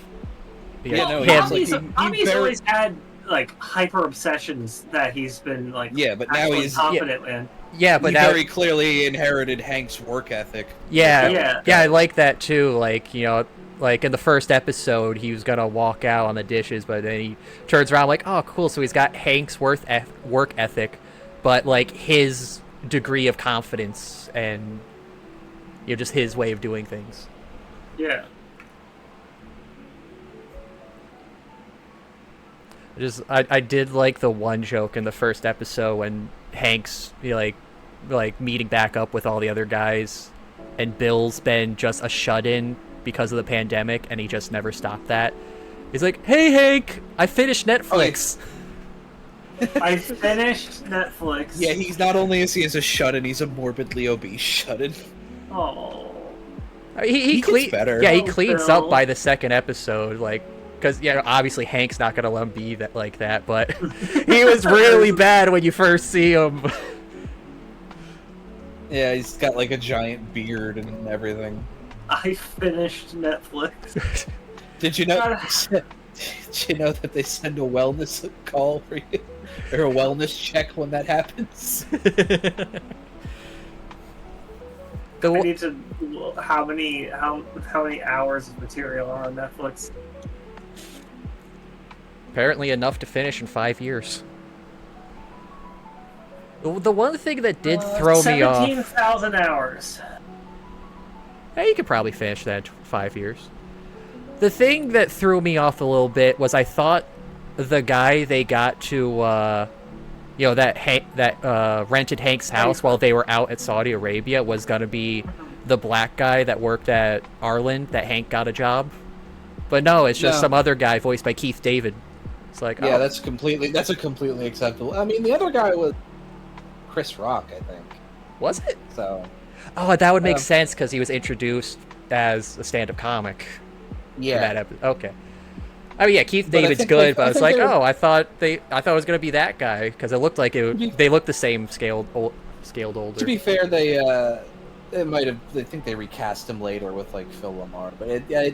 Yeah, no, him. Bobby's always had like hyper obsessions that he's been like but now actually he's confident in. Yeah, but he now, very clearly inherited Hank's work ethic. yeah, I like that too. Like, you know, like in the first episode, he was gonna walk out on the dishes, but then he turns around like, oh, cool. So he's got Hank's work ethic, but like his degree of confidence and, you know, just his way of doing things. Yeah. I did like the one joke in the first episode when Hank's, you know, like meeting back up with all the other guys, and Bill's been just a shut-in because of the pandemic, and he just never stopped that. He's like, "Hey Hank, I finished Netflix." I finished Netflix. Yeah, he's not only is he as a shut-in, he's a morbidly obese shut-in. Oh. He gets better. Yeah, he Oh, cleans Bill. up by the second episode, like, because, yeah, obviously Hank's not gonna let him be that like that, but he was really bad when you first see him. Yeah, he's got like a giant beard and everything. I finished Netflix. Did you know? Did you know that they send a wellness call for you, or a wellness check when that happens? I need to. How many hours of material are on Netflix? Apparently enough to finish in 5 years. The one thing that did throw me off... 17,000 hours. Yeah, you could probably finish that in 5 years. The thing that threw me off a little bit was I thought the guy they got to, you know, that rented Hank's house while they were out at Saudi Arabia was gonna be the black guy that worked at Arlen that Hank got a job. But no, it's just some other guy voiced by Keith David. It's like, Yeah, oh. that's a completely acceptable. I mean, the other guy was Chris Rock, I think. Was it? So. Oh, that would make sense because he was introduced as a stand-up comic. Yeah. For that episode. Okay. Oh yeah, Keith But I David's think good, they- but I was think like, they're- oh, I thought it was gonna be that guy because it looked like they looked the same scaled older. To be fair, they might have. I think they recast him later with like Phil Lamar, but yeah,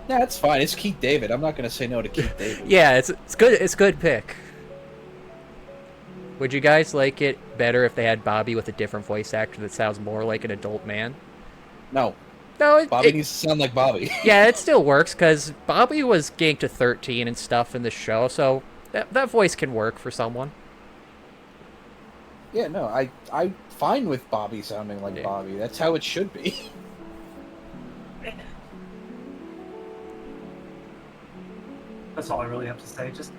it's fine. It's Keith David. I'm not gonna say no to Keith David. Yeah, it's good. It's a good pick. Would you guys like it better if they had Bobby with a different voice actor that sounds more like an adult man? No, No, Bobby needs to sound like Bobby. yeah, it still works because Bobby was getting to 13 and stuff in the show, so that voice can work for someone. Yeah, no, I'm fine with Bobby sounding like Bobby. That's how it should be. That's all I really have to say. Just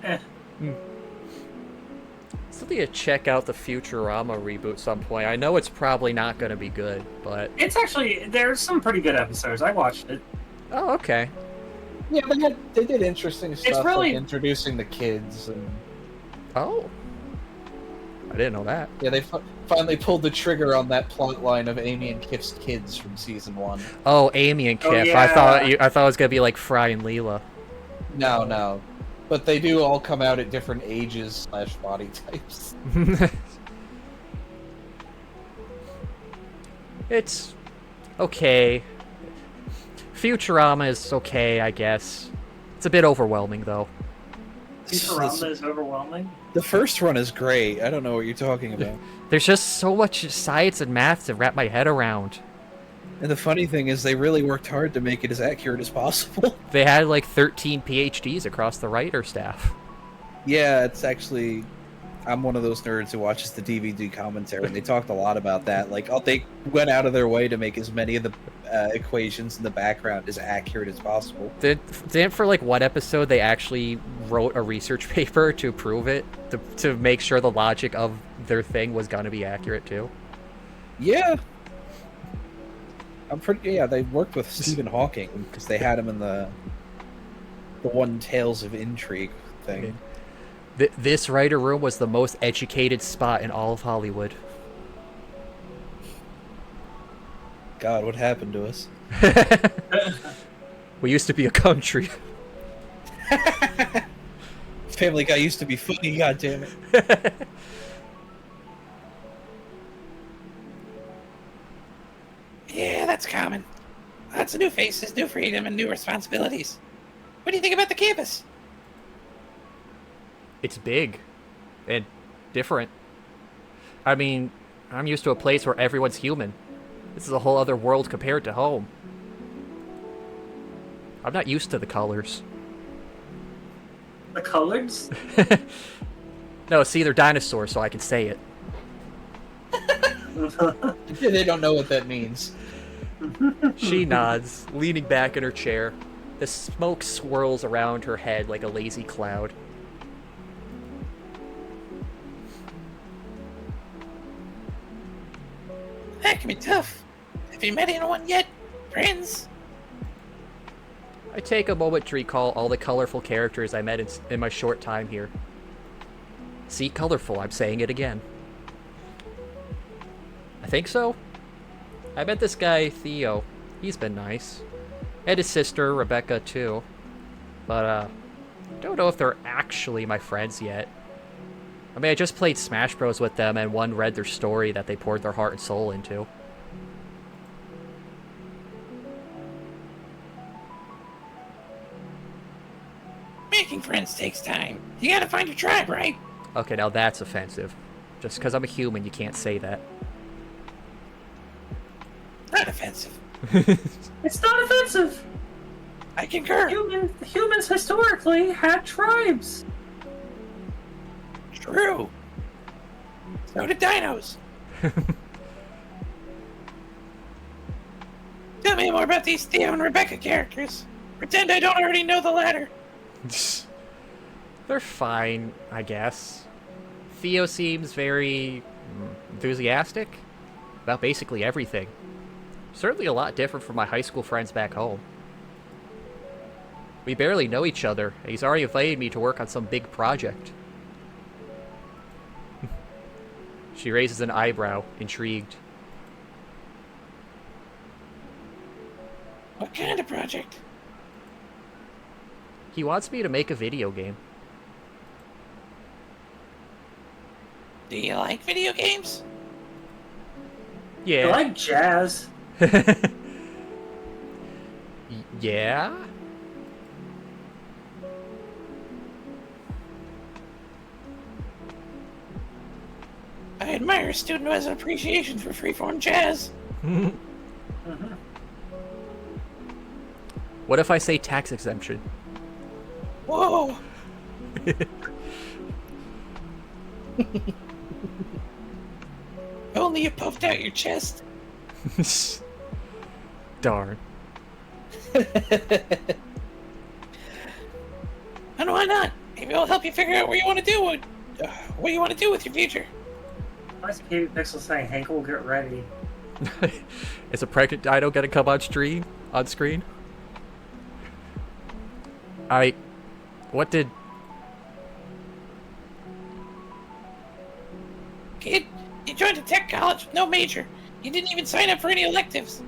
Still need to check out the Futurama reboot some point. I know it's probably not going to be good, but... It's actually, there's some pretty good episodes. I watched it. Oh, okay. Yeah, they did interesting stuff, really- like introducing the kids. And... Oh. I didn't know that. Yeah, they finally pulled the trigger on that plot line of Amy and Kip's kids from season 1. Oh, Amy and Kip. yeah. I thought it was going to be like Fry and Leela. No. But they do all come out at different ages / body types. It's okay. Futurama is okay, I guess. It's a bit overwhelming, though. Futurama is overwhelming. The first run is great. I don't know what you're talking about. There's just so much science and math to wrap my head around. And the funny thing is they really worked hard to make it as accurate as possible. They had like 13 PhDs across the writer staff. Yeah, it's actually... I'm one of those nerds who watches the DVD commentary, and they talked a lot about that. Like, they went out of their way to make as many of the equations in the background as accurate as possible. Didn't for like one episode they actually wrote a research paper to prove it, to make sure the logic of their thing was gonna be accurate too? Yeah. I'm pretty. Yeah, they worked with Stephen Hawking because they had him in the one Tales of Intrigue thing. This writer room was the most educated spot in all of Hollywood. God, what happened to us? We used to be a country. Family Guy used to be funny. God damn it. Yeah, that's common. Lots of new faces, new freedom, and new responsibilities. What do you think about the campus? It's big and different. I mean, I'm used to a place where everyone's human. This is a whole other world compared to home. I'm not used to the colors. The colors? No, see, they're dinosaurs, so I can say it. They don't know what that means. She nods, leaning back in her chair. The smoke swirls around her head like a lazy cloud. That can be tough. Have you met anyone yet? Friends? I take a moment to recall all the colorful characters I met in my short time here. See, colorful, I'm saying it again. I think so. I met this guy, Theo. He's been nice. And his sister, Rebecca, too. But, don't know if they're actually my friends yet. I mean, I just played Smash Bros. With them, and one read their story that they poured their heart and soul into. Making friends takes time. You gotta find your tribe, right? Okay, now that's offensive. Just because I'm a human, you can't say that. Not offensive. It's not offensive. I concur. Humans historically had tribes. True. So did dinos. Tell me more about these Theo and Rebecca characters. Pretend I don't already know the latter. They're fine, I guess. Theo seems very enthusiastic about basically everything. Certainly a lot different from my high school friends back home. We barely know each other, and he's already invited me to work on some big project. She raises an eyebrow, intrigued. What kind of project? He wants me to make a video game. Do you like video games? I Yeah. like jazz. Yeah? I admire a student who has an appreciation for freeform jazz. What if I say tax exemption? Whoa! Only you puffed out your chest. Darn. And why not? Maybe I'll help you figure out what you want to do. What you want to do with your future. Why is Katie Pixel saying Hinkle, get ready? Is a pregnant dino gonna come on screen? On screen? What did... Kid, you joined a tech college with no major. You didn't even sign up for any electives.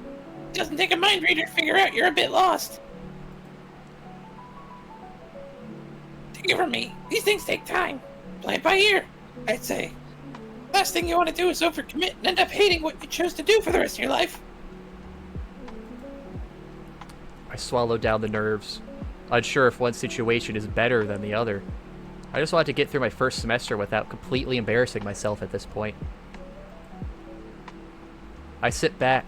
It doesn't take a mind reader to figure out you're a bit lost. Take it from me, these things take time. Play it by ear, I'd say. Last thing you want to do is overcommit and end up hating what you chose to do for the rest of your life. I swallowed down the nerves, unsure if one situation is better than the other. I just wanted to get through my first semester without completely embarrassing myself at this point. I sit back,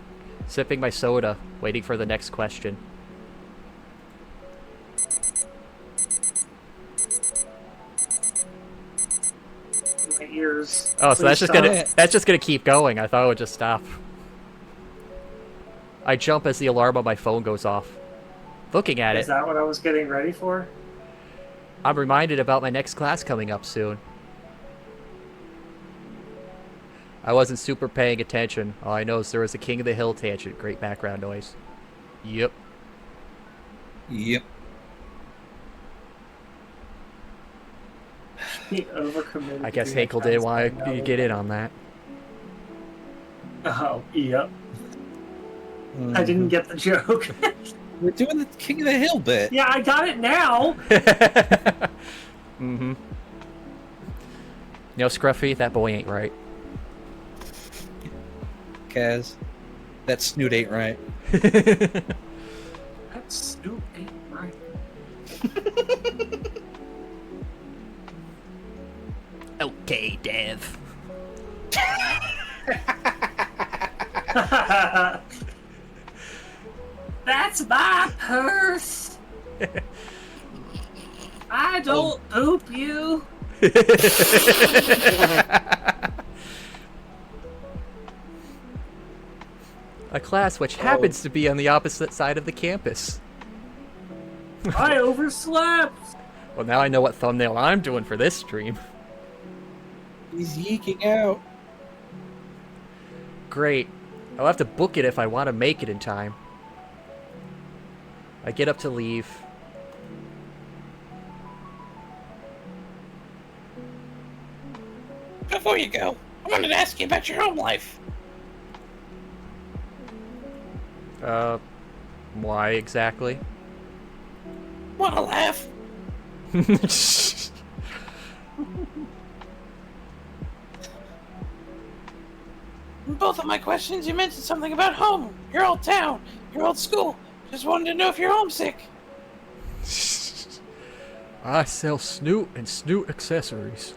sipping my soda, waiting for the next question. My ears. Oh, so Please stop. that's just gonna keep going. I thought it would just stop. I jump as the alarm on my phone goes off. Looking at Is it, that what I was getting ready for? I'm reminded about my next class coming up soon. I wasn't super paying attention. All I know is there was a King of the Hill tangent. Great background noise. Yep. Yep. He overcommitted. I guess to being Hinkle a didn't want transplant to get in on that. Oh, yep. I didn't get the joke. We're doing the King of the Hill bit. Yeah, I got it now. Mm-hmm. You know, Scruffy, that boy ain't right. Kaz, that snoot ain't right. That Snoop ain't right. Okay, Dev. That's my purse. I don't poop you. A class which happens to be on the opposite side of the campus. I overslept. Well, now I know what thumbnail I'm doing for this stream. He's yeeking out. Great. I'll have to book it if I want to make it in time. I get up to leave. Before you go, I wanted to ask you about your home life. Why exactly? Wanna laugh? In both of my questions, you mentioned something about home, your old town, your old school. Just wanted to know if you're homesick. I sell snoot and snoot accessories.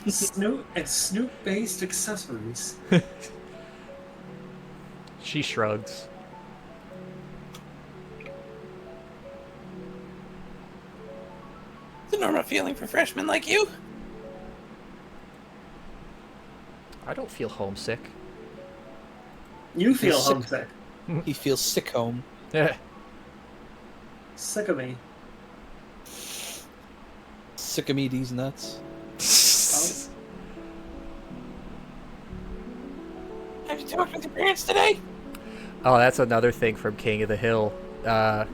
Snoot and snoot-based accessories. She shrugs. It's a normal feeling for freshmen like you. I don't feel homesick. You feel You're sick. homesick. He feels sick home. Yeah. Sick of me. Sick of me, these nuts. Have you talked with your parents today? Oh, that's another thing from King of the Hill. I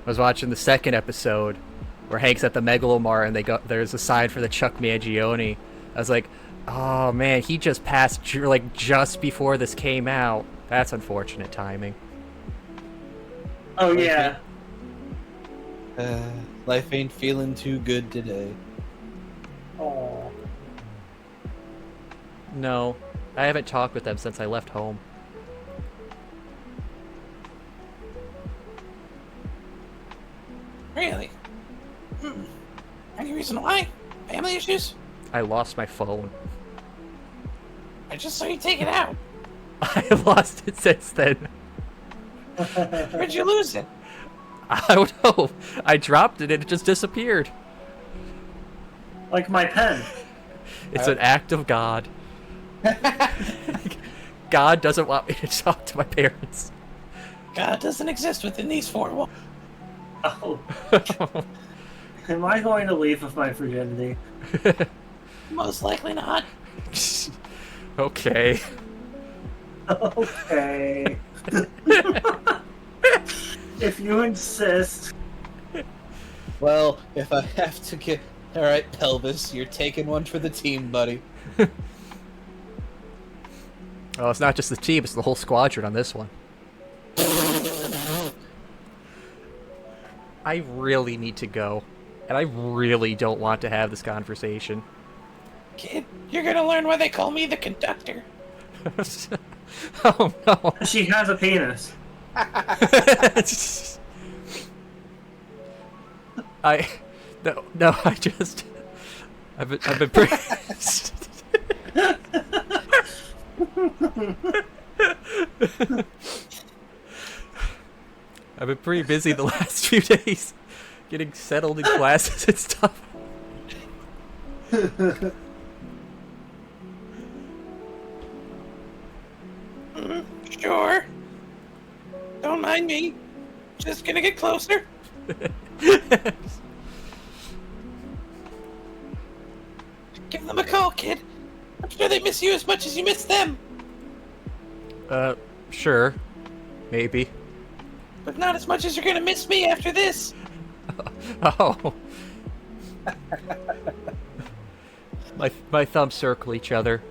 was watching the second episode where Hank's at the Megalomar and there's a sign for the Chuck Mangione. I was like, oh man, he just passed like just before this came out. That's unfortunate timing. Oh yeah. Life ain't feeling too good today. Oh. No, I haven't talked with them since I left home. Really? Any reason why? Family issues? I lost my phone. I just saw you take it out. I lost it since then. Where'd you lose it? I don't know. I dropped it and it just disappeared. Like my pen. It's an act of God. God doesn't want me to talk to my parents. God doesn't exist within these four walls. Oh. Am I going to leave with my virginity? Most likely not. Okay. Okay. If you insist. Well, if I have to get... Alright, Pelvis, you're taking one for the team, buddy. Oh, it's not just the team, it's the whole squadron on this one. I really need to go. And I really don't want to have this conversation. Kid, you're gonna learn why they call me the conductor. Oh no. She has a penis. No, I just I've been pretty I've been pretty busy the last few days getting settled in classes and stuff. Sure. Don't mind me. Just gonna get closer. Give them a call, kid. I'm sure they miss you as much as you miss them. Sure. Maybe. But not as much as you're gonna miss me after this. Oh. My thumbs circle each other.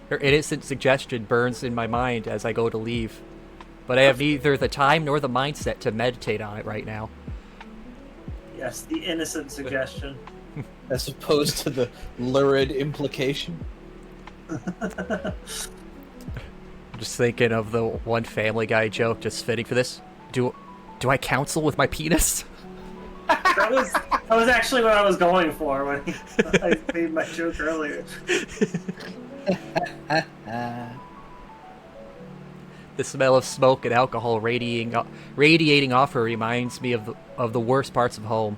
Her innocent suggestion burns in my mind as I go to leave. But I have neither the time nor the mindset to meditate on it right now. Yes, the innocent suggestion. As opposed to the lurid implication. I'm just thinking of the one Family Guy joke just fitting for this. Do I counsel with my penis? That was actually what I was going for when I made my joke earlier. The smell of smoke and alcohol radiating off her reminds me of the worst parts of home,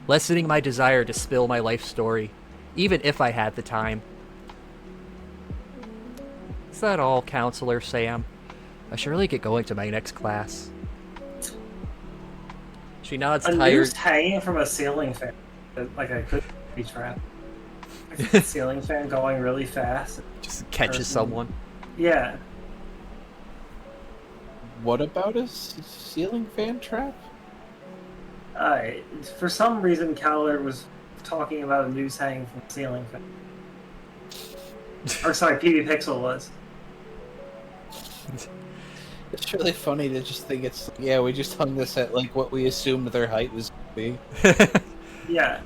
lessening my desire to spill my life story, even if I had the time. Is that all, Counselor Sam? I should really get going to my next class. She nods A tired. noose hanging from a ceiling fan, like I could be trapped. Like a ceiling fan going really fast. Just catches someone. Yeah. What about a ceiling fan trap? For some reason, Cowler was talking about a noose hanging from a ceiling fan. Or sorry, PB Pixel was. It's really funny to just think it's, yeah, we just hung this at like what we assumed their height was going to be. Yeah.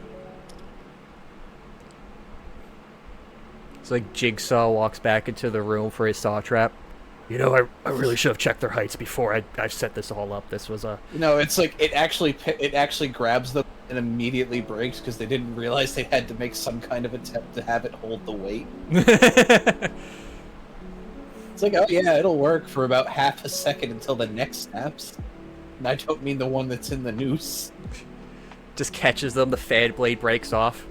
It's like Jigsaw walks back into the room for his saw trap. You know, I really should have checked their heights before I set this all up. This was a... No, it's like it actually grabs them and immediately breaks because they didn't realize they had to make some kind of attempt to have it hold the weight. It's like, oh yeah, it'll work for about half a second until the neck snaps. And I don't mean the one that's in the noose. Just catches them, the fan blade breaks off.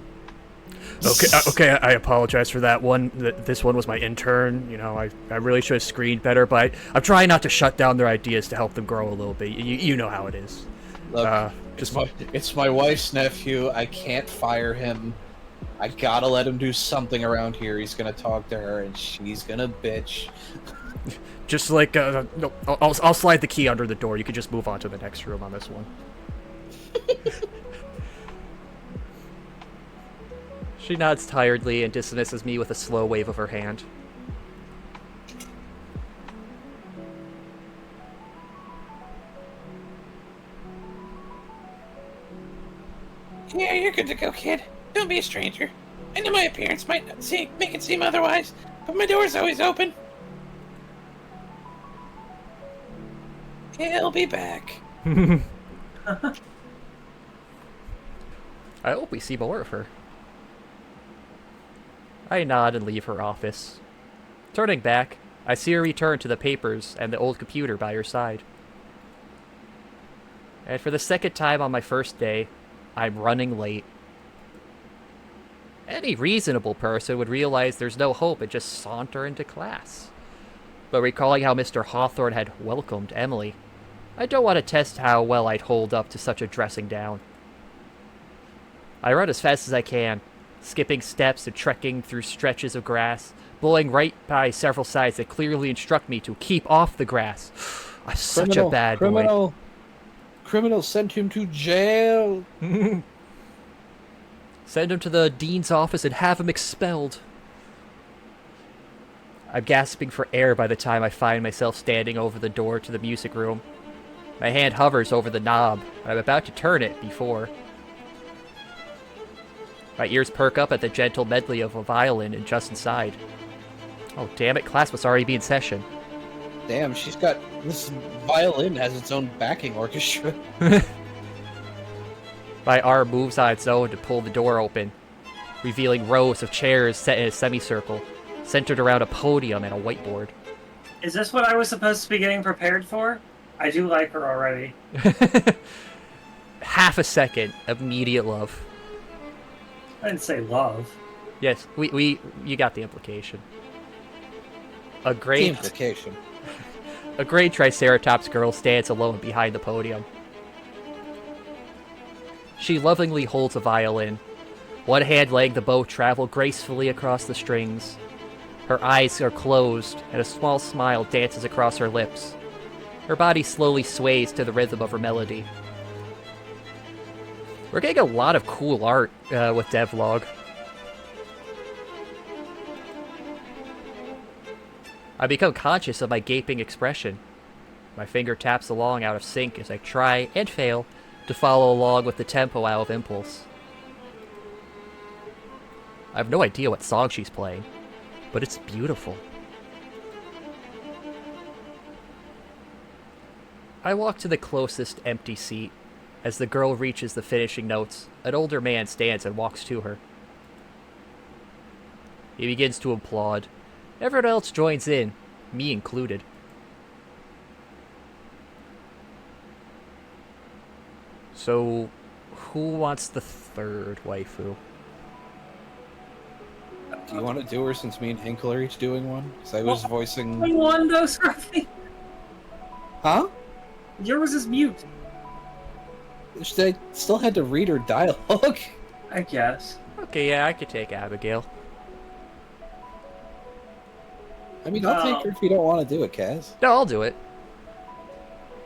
Okay, I apologize for that one. This one was my intern. You know, I really should have screened better, but I'm trying not to shut down their ideas to help them grow a little bit. You know how it is. Look, it's my wife's nephew. I can't fire him. I gotta let him do something around here. He's gonna talk to her, and she's gonna bitch. Just like, no, I'll slide the key under the door. You can just move on to the next room on this one. She nods tiredly and dismisses me with a slow wave of her hand. Yeah, you're good to go, kid. Don't be a stranger. I know my appearance might not make it seem otherwise, but my door's always open. He'll be back. I hope we see more of her. I nod and leave her office. Turning back, I see her return to the papers and the old computer by her side. And for the second time on my first day, I'm running late. Any reasonable person would realize there's no hope and just saunter into class. But recalling how Mr. Hawthorne had welcomed Emily, I don't want to test how well I'd hold up to such a dressing down. I run as fast as I can, skipping steps and trekking through stretches of grass, blowing right by several signs that clearly instruct me to keep off the grass. I'm such a bad boy. Criminal, send him to jail. Send him to the dean's office and have him expelled. I'm gasping for air by the time I find myself standing over the door to the music room. My hand hovers over the knob, and I'm about to turn it before... My ears perk up at the gentle medley of a violin and just inside. Oh, damn it, class must already be in session. Damn, this violin has its own backing orchestra. My arm moves on its own to pull the door open, revealing rows of chairs set in a semicircle, centered around a podium and a whiteboard. Is this what I was supposed to be getting prepared for? I do like her already. Half a second, immediate love. I didn't say love. Yes, you got the implication. A The great, implication. A gray Triceratops girl stands alone behind the podium. She lovingly holds a violin. One hand letting the bow travel gracefully across the strings. Her eyes are closed, and a small smile dances across her lips. Her body slowly sways to the rhythm of her melody. We're getting a lot of cool art with Devlog. I become conscious of my gaping expression. My finger taps along out of sync as I try, and fail, to follow along with the tempo out of impulse. I have no idea what song she's playing, but it's beautiful. I walk to the closest empty seat. As the girl reaches the finishing notes, an older man stands and walks to her. He begins to applaud. Everyone else joins in, me included. So, who wants the third waifu? Do you want to do her since me and Hinkle are each doing one? Because I was voicing... One though, Scruffy. Huh? Yours is mute. I still had to read her dialogue. I guess. Okay, yeah, I could take Abigail. I mean, I'll take her if you don't want to do it, Kaz. No, I'll do it.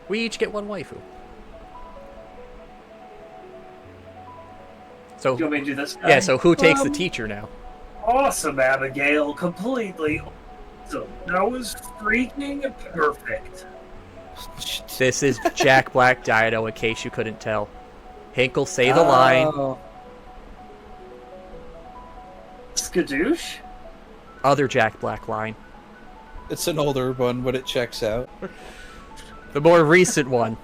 We each get one waifu. So, You want me to do this guy? yeah, so who takes the teacher now? Awesome, Abigail. Completely awesome. That was freaking perfect. This is Jack Black Dino, in case you couldn't tell. Hinkle, say the line. Skadoosh? Other Jack Black line. It's an older one, but it checks out. The more recent one.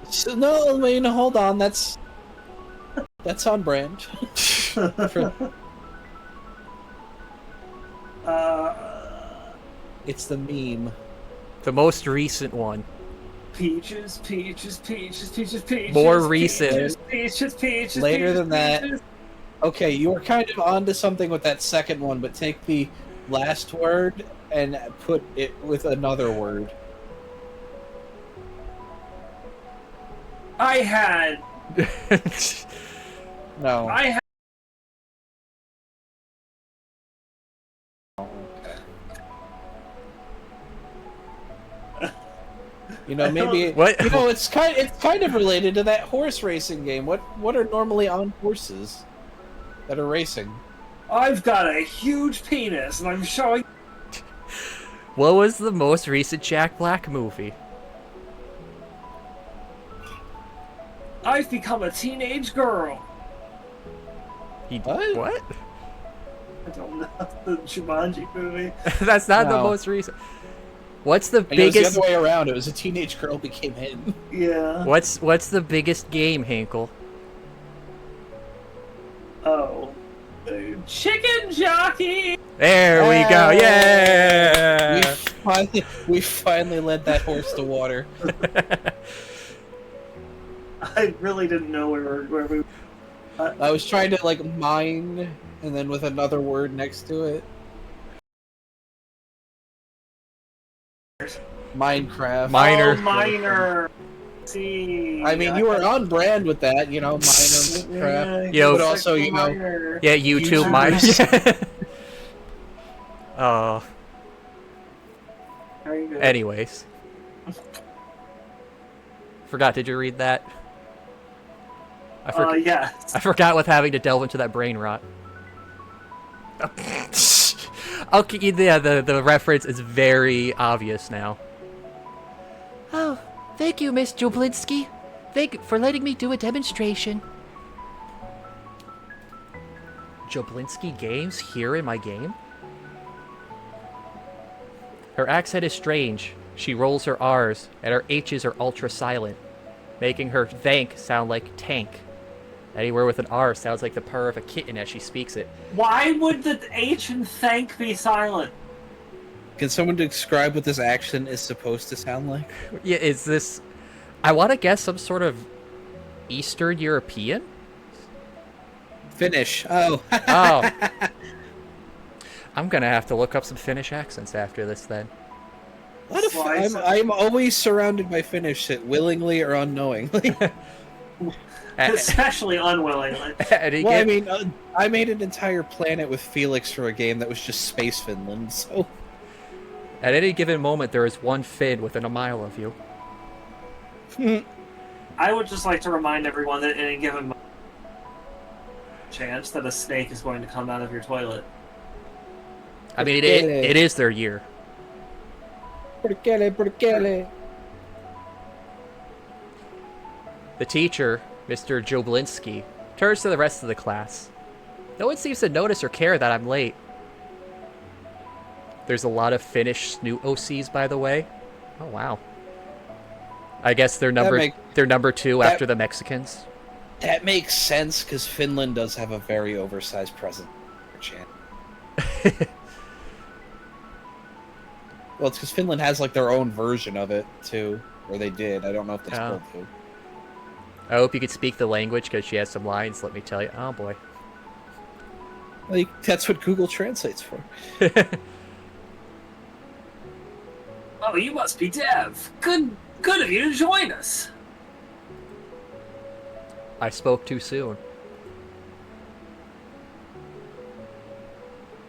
So, no, I mean, hold on. That's on brand. It's the meme. The most recent one. Peaches, peaches, peaches, peaches, peaches. More recent. Peaches, peaches, peaches. Later peaches, than that. peaches. Okay, you were kind of onto something with that second one, but take the last word and put it with another word. I had. No. I had. You know, maybe What? You know, it's kind of related to that horse racing game. What are normally on horses that are racing? I've got a huge penis, and I'm showing. What was the most recent Jack Black movie? I've become a teenage girl. What? I don't know the Jumanji movie. That's not the No. most recent. What's the And it was biggest? the other way around. It was a teenage girl became him. Yeah. What's the biggest game, Hinkle? Oh. Chicken jockey. There we go. Yeah. We finally led that horse to water. I really didn't know where we. I was trying to like mine, and then with another word next to it. Minecraft. Miner. Oh, miner. See. I mean, you were on brand with that, you know, Minecraft. Yo. But also, you know, Miner. Yeah, YouTube YouTubers. mine. Oh. Very good. Anyways. Forgot. Did you read that? Yeah. I forgot with having to delve into that brain rot. Okay, yeah, the reference is very obvious now. Oh, thank you, Miss Joblinski. Thank you for letting me do a demonstration. Joblinski Games here in my game? Her accent is strange. She rolls her R's, and her H's are ultra silent, making her thank sound like tank. Anywhere with an R sounds like the purr of a kitten as she speaks it. Why would the H in thank be silent? can someone describe what this accent is supposed to sound like? Yeah, is this... I want to guess some sort of Eastern European? Finnish. Oh. Oh. I'm gonna have to look up some Finnish accents after this then. I'm always surrounded by Finnish shit, willingly or unknowingly. Especially unwillingly. Well, I mean, I made an entire planet with Felix for a game that was just Space Finland, so... At any given moment, there is one Finn within a mile of you. I would just like to remind everyone that in a given chance that a snake is going to come out of your toilet. I mean, it is their year. Porkele. The teacher, Mr. Joblinski, turns to the rest of the class. No one seems to notice or care that I'm late. There's a lot of Finnish snoot OCs, by the way. Oh, wow. I guess they're number two after the Mexicans. That makes sense, because Finland does have a very oversized present. Well, it's because Finland has, like, their own version of it, too. Or they did. I don't know if they still do. I hope you could speak the language, because she has some lines, let me tell you. Oh, boy. Like, that's what Google translates for. Oh, you must be Dev. Good of you to join us. I spoke too soon.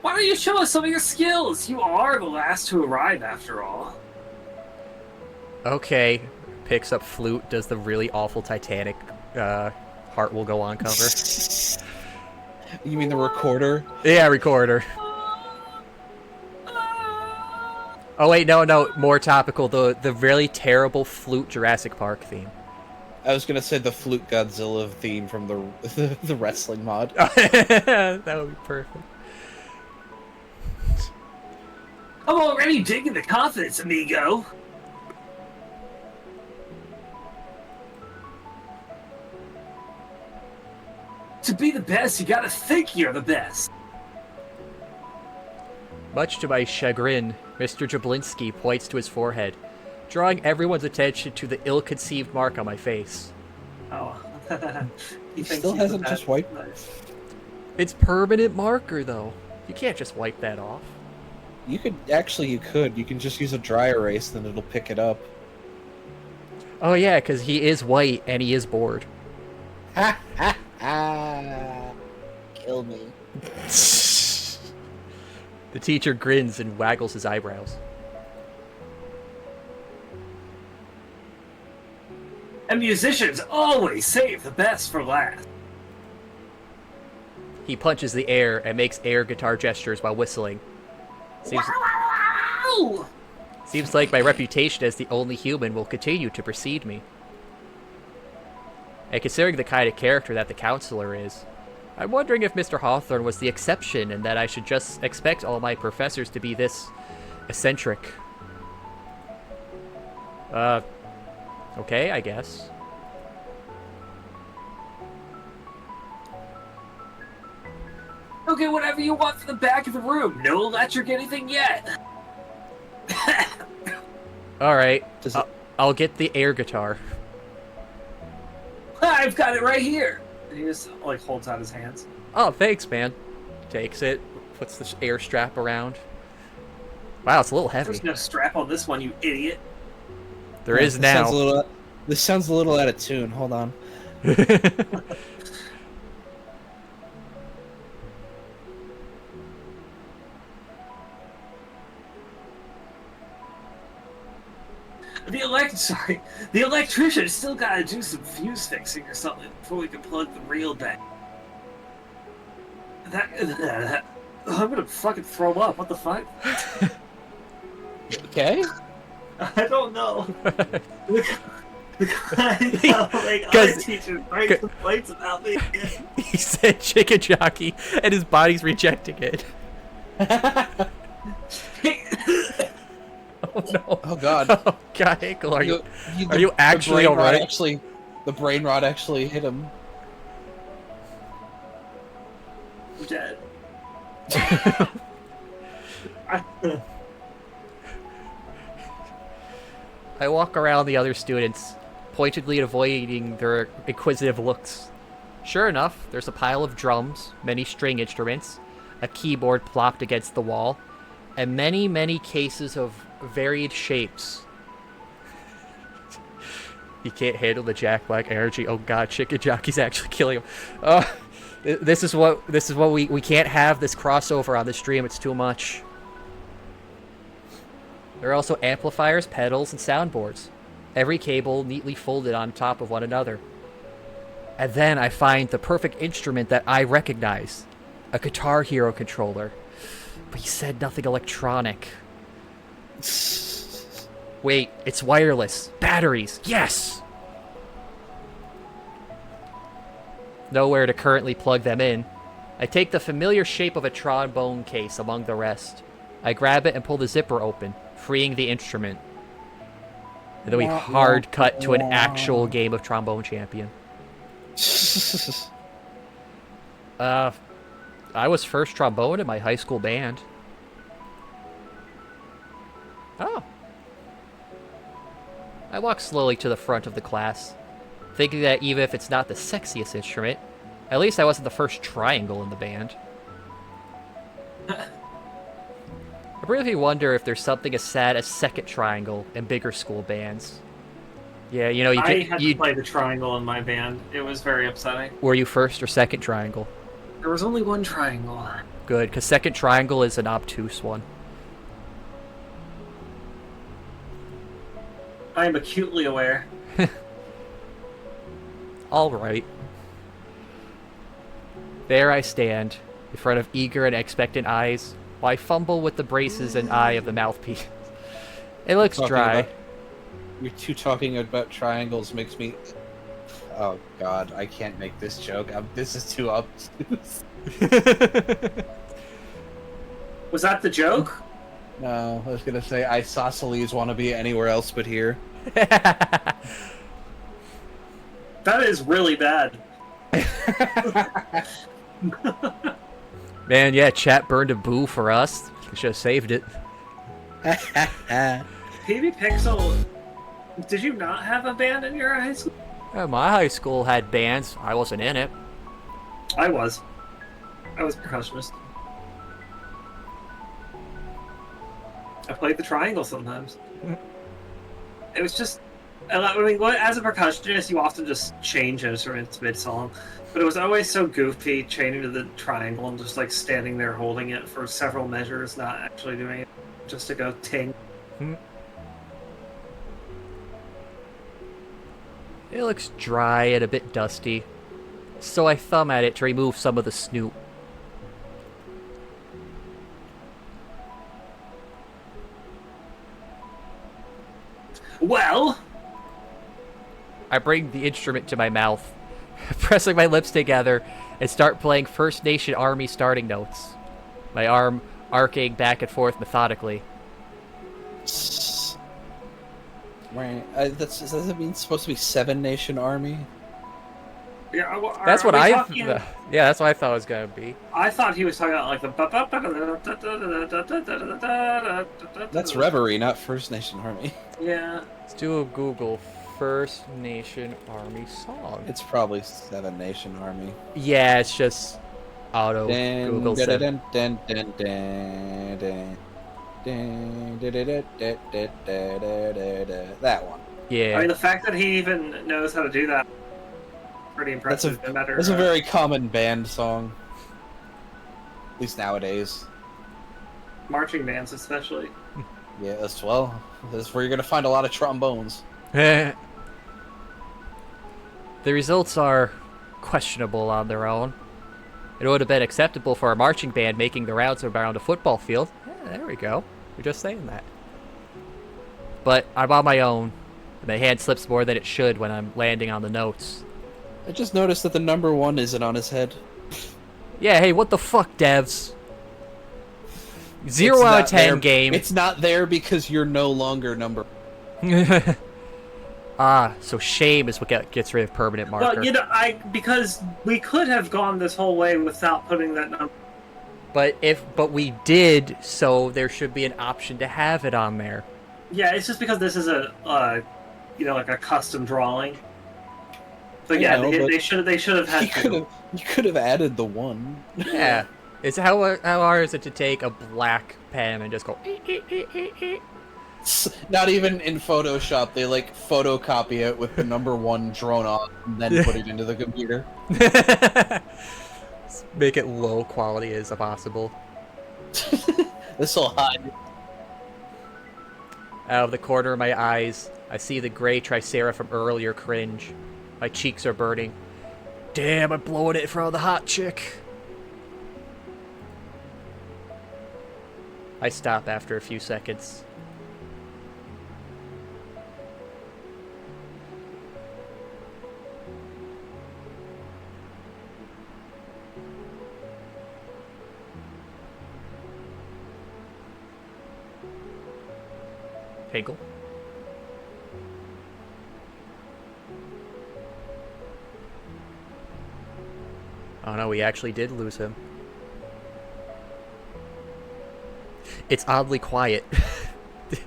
Why don't you show us some of your skills? You are the last to arrive, after all. Okay. Picks up flute, does the really awful Titanic Heart Will Go On cover. You mean the recorder? Yeah, recorder. Oh wait, no, more topical, the really terrible flute Jurassic Park theme. I was gonna say the flute Godzilla theme from the wrestling mod. That would be perfect. I'm already digging the confidence, amigo. To be the best, you gotta think you're the best. Much to my chagrin, Mr. Jablinski points to his forehead, drawing everyone's attention to the ill-conceived mark on my face. Oh. He still hasn't just wiped it. It's permanent marker, though. You can't just wipe that off. You could. You could. You can just use a dry erase, then it'll pick it up. Oh yeah, because he is white and he is bored. Ha ha ha! Kill me. The teacher grins and waggles his eyebrows. And musicians always save the best for last. He punches the air and makes air guitar gestures while whistling. Wow! Seems like my reputation as the only human will continue to precede me. And considering the kind of character that the counselor is, I'm wondering if Mr. Hawthorne was the exception and that I should just expect all my professors to be this eccentric. Okay, I guess. Okay, whatever you want for the back of the room. No electric anything yet. Alright, I'll get the air guitar. I've got it right here. And he just, like, holds out his hands. Oh, thanks, man. Takes it, puts the air strap around. Wow, it's a little heavy. There's no strap on this one, you idiot. There is now. This sounds a little out of tune. Hold on. The electrician still gotta do some fuse fixing or something before we can plug the reel back. I'm gonna fucking throw up. What the fuck? Okay. I don't know. The guy, like, other teachers write complaints about me. He said chicken jockey, and his body's rejecting it. Oh no! Oh god! Oh god, Hinkle, are you actually alright? The brain rot actually hit him. I'm dead. I walk around the other students, pointedly avoiding their inquisitive looks. Sure enough, there's a pile of drums, many string instruments, a keyboard plopped against the wall, and many, many cases of varied shapes. He can't handle the Jack Black energy. Oh god, Chicken Jockey's actually killing him. This is what we can't have this crossover on the stream. It's too much. There are also amplifiers, pedals, and soundboards. Every cable neatly folded on top of one another. And then I find the perfect instrument that I recognize. A Guitar Hero controller. But he said nothing electronic. Wait, it's wireless. Batteries. Yes! Nowhere to currently plug them in. I take the familiar shape of a trombone case among the rest. I grab it and pull the zipper open, freeing the instrument. And then we hard cut to an actual game of Trombone Champion. I was first trombone in my high school band. Oh. I walk slowly to the front of the class, thinking that even if it's not the sexiest instrument, at least I wasn't the first triangle in the band. I really wonder if there's something as sad as second triangle in bigger school bands. Yeah, you know, I had to play the triangle in my band. It was very upsetting. Were you first or second triangle? There was only one triangle. Good, because second triangle is an obtuse one. I am acutely aware. Alright. There I stand, in front of eager and expectant eyes, while I fumble with the braces and eye of the mouthpiece. It looks dry. You two talking about triangles makes me... Oh god, I can't make this joke. This is too obtuse. Was that the joke? No, I was gonna say isosceles want to be anywhere else but here. That is really bad. Man, yeah, chat burned a boo for us. Should have saved it. PB Pixel, did you not have a band in your high school? My high school had bands. I wasn't in it. I was. I was a percussionist. I played the triangle sometimes. It was just... I mean, as a percussionist, you often just change instruments mid-song. But it was always so goofy changing to the triangle and just like standing there holding it for several measures, not actually doing it, just to go ting. It looks dry and a bit dusty, so I thumb at it to remove some of the snoot. Well, I bring the instrument to my mouth, pressing my lips together, and start playing First Nation Army starting notes, my arm arcing back and forth methodically. Right. Does that mean it's supposed to be Seven Nation Army? yeah, That's what I... talking- Yeah, that's what I thought it was gonna be. I thought he was talking about like the. That's Reverie, not First Nation Army. Yeah. Let's do a Google First Nation Army song. It's probably Seven Nation Army. Yeah, it's just auto Google said. That one. Yeah. I mean, the fact that he even knows how to do that, pretty impressive. No matter. That's a very common band song. At least nowadays. Marching bands, especially. Yeah, that's that's where you're gonna find a lot of trombones. The results are questionable on their own. It would have been acceptable for a marching band making the rounds around a football field. Yeah, there we go. We're just saying that. But I'm on my own, and my hand slips more than it should when I'm landing on the notes. I just noticed that the number 1 isn't on his head. Yeah, hey, what the fuck, devs? 0 It's out not of 10 there- game. It's not there because you're no longer number. So shame is what gets rid of permanent marker. Well, you know, because we could have gone this whole way without putting that number. But we did, so there should be an option to have it on there. Yeah, it's just because this is a, like a custom drawing. But yeah, they should have had. You could have added the 1. Yeah. It's how hard is it to take a black pen and just go Not even in Photoshop. They like photocopy it with the number 1 drawn on, and then put it into the computer. Make it low quality as possible. This will hide. Out of the corner of my eyes, I see the gray Tricera from earlier cringe. My cheeks are burning. Damn, I'm blowing it in front of the hot chick. I stop after a few seconds. Hinkle. Oh no, we actually did lose him. It's oddly quiet. Okay.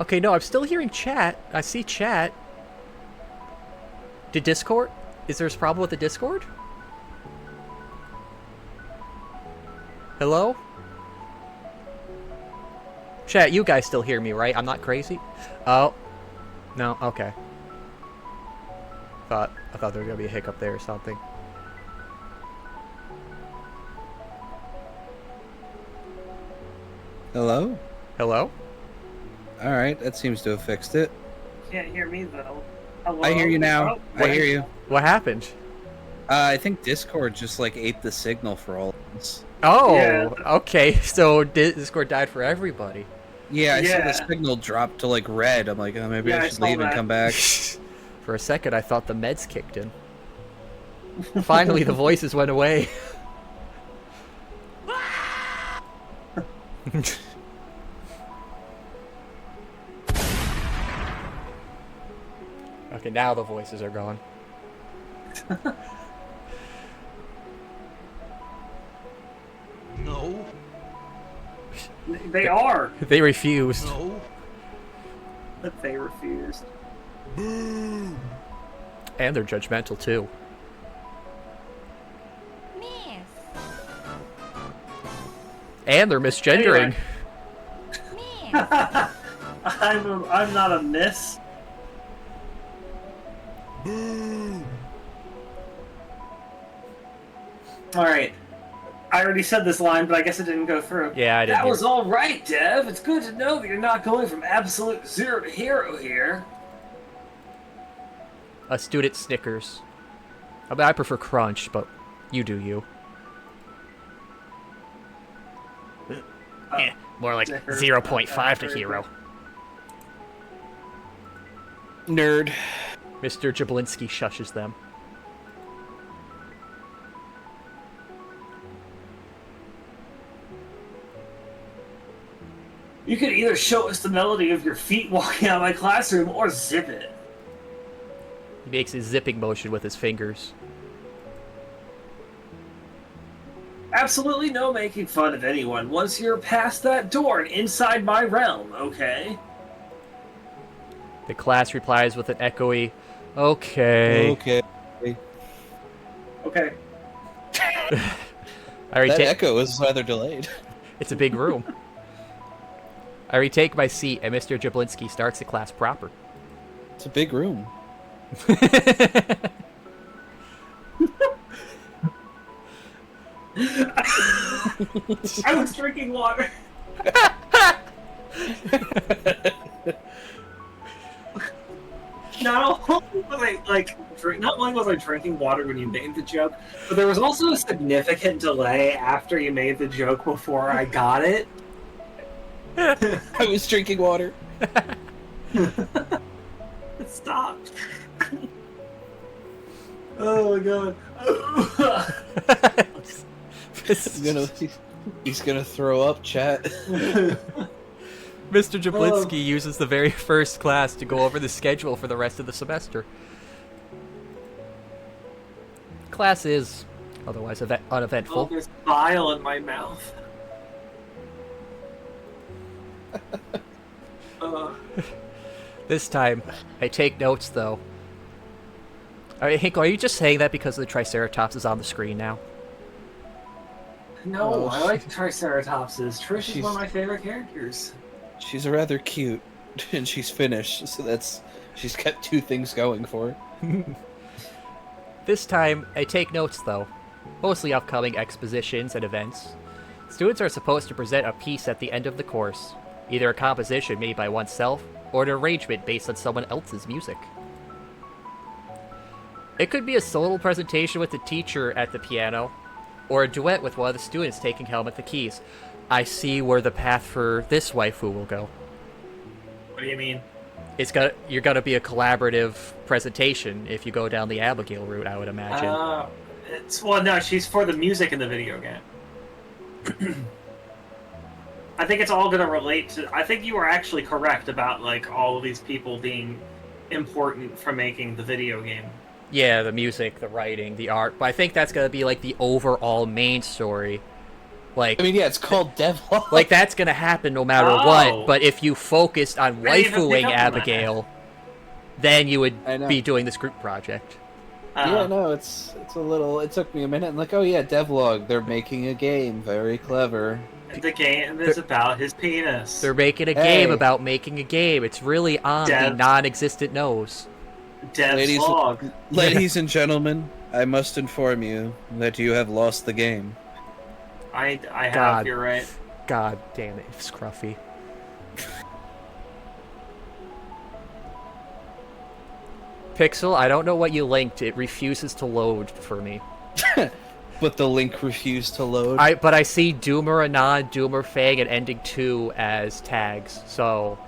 Okay, no, I'm still hearing chat. I see chat. Did Discord? Is there a problem with the Discord? Hello? Chat, you guys still hear me, right? I'm not crazy? Oh. No, okay. I thought there was gonna be a hiccup there or something. Hello? Hello? Alright, that seems to have fixed it. Can't hear me though. Hello? I hear you now. Oh, I hear you. What happened? I think Discord just like ate the signal for all of us. Oh, Yeah. okay. So Discord died for everybody. Yeah, I saw Yeah. the signal drop to like red. I'm like, oh, maybe Yeah, I I should saw leave and that. come back. For a second, I thought the meds kicked in. Finally, the voices went away. Okay, now the voices are gone. No, They are. They refused. no. But they refused. Boo! And they're judgmental, too. Miss. And they're misgendering. Anyway. Miss. I'm not a miss. Boo! Alright. I already said this line, but I guess it didn't go through. Yeah, I didn't That hear was it. all right, Dev. It's good to know that you're not going from absolute zero to hero here. A student snickers. I mean, I prefer crunch, but you do you. More like Snickers, 0.5 to hero. Nerd. Mr. Jablinski shushes them. You could either show us the melody of your feet walking out of my classroom or zip it. He makes a zipping motion with his fingers. Absolutely no making fun of anyone once you're past that door and inside my realm, okay? The class replies with an echoey, okay. Okay. Okay. I already That take. echo is rather delayed. It's a big room. I retake my seat, and Mr. Jablinski starts the class proper. It's a big room. I was drinking water. Not only was not only was I drinking water when you made the joke, but there was also a significant delay after you made the joke before I got it. I was drinking water. Stop. Oh my god. He's gonna throw up, chat. Mr. Jablinski uses the very first class to go over the schedule for the rest of the semester. Class is otherwise Oh, uneventful. there's bile in my mouth. This time, I take notes, though. Hinkle, are you just saying that because the Triceratops is on the screen now? No, Oh, I like Triceratopses. Trish is she's- one of my favorite characters. She's rather cute, and she's Finnish, so she's got two things going for her. This time, I take notes though, mostly upcoming expositions and events. Students are supposed to present a piece at the end of the course, either a composition made by oneself or an arrangement based on someone else's music. It could be a solo presentation with the teacher at the piano, or a duet with one of the students taking helm at the keys. I see where the path for this waifu will go. What do you mean? You're gonna be a collaborative presentation if you go down the Abigail route, I would imagine. Well, no, she's for the music in the video game. I think it's all gonna relate to. I think you were actually correct about like all of these people being important for making the video game. Yeah, the music, the writing, the art, but I think that's gonna be like the overall main story. Like, I mean, yeah, it's called Devlog. like that's gonna happen no matter Oh. what. But if you focused on I didn't even waifuing pick up on that. Abigail, then you would I know. be doing this group project. Yeah, no, it's a little. It took me a minute. And like, oh yeah, Devlog. They're making a game. Very clever. The game is about his penis. They're making a Hey. game about making a game. It's really on the Dev- non-existent nose. Ladies- Devlog. Ladies and gentlemen, I must inform you that you have lost the game. I have. God. You're right. God damn it, Scruffy. Pixel, I don't know what you linked. It refuses to load for me. But the link refused to load. But I see Doomer Anon, Doomer Fang, and Ending 2 as tags. So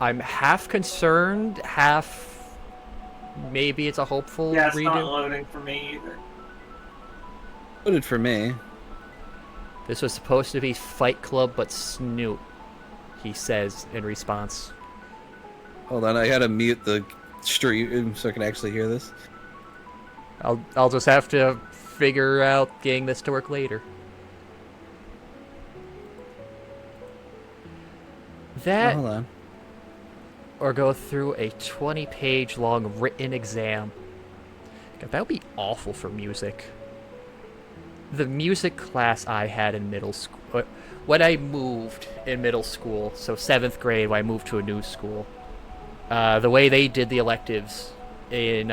I'm half concerned, half maybe it's a hopeful Yeah, it's not redo. loading for me either. Loaded for me. This was supposed to be Fight Club, but Snoot, he says in response. Hold on, I gotta mute the stream so I can actually hear this. I'll just have to figure out getting this to work later. That, Hold on. or go through a 20-page long written exam. God, that would be awful for music. The music class I had in middle school, when I moved in middle school, so 7th grade when I moved to a new school, the way they did the electives in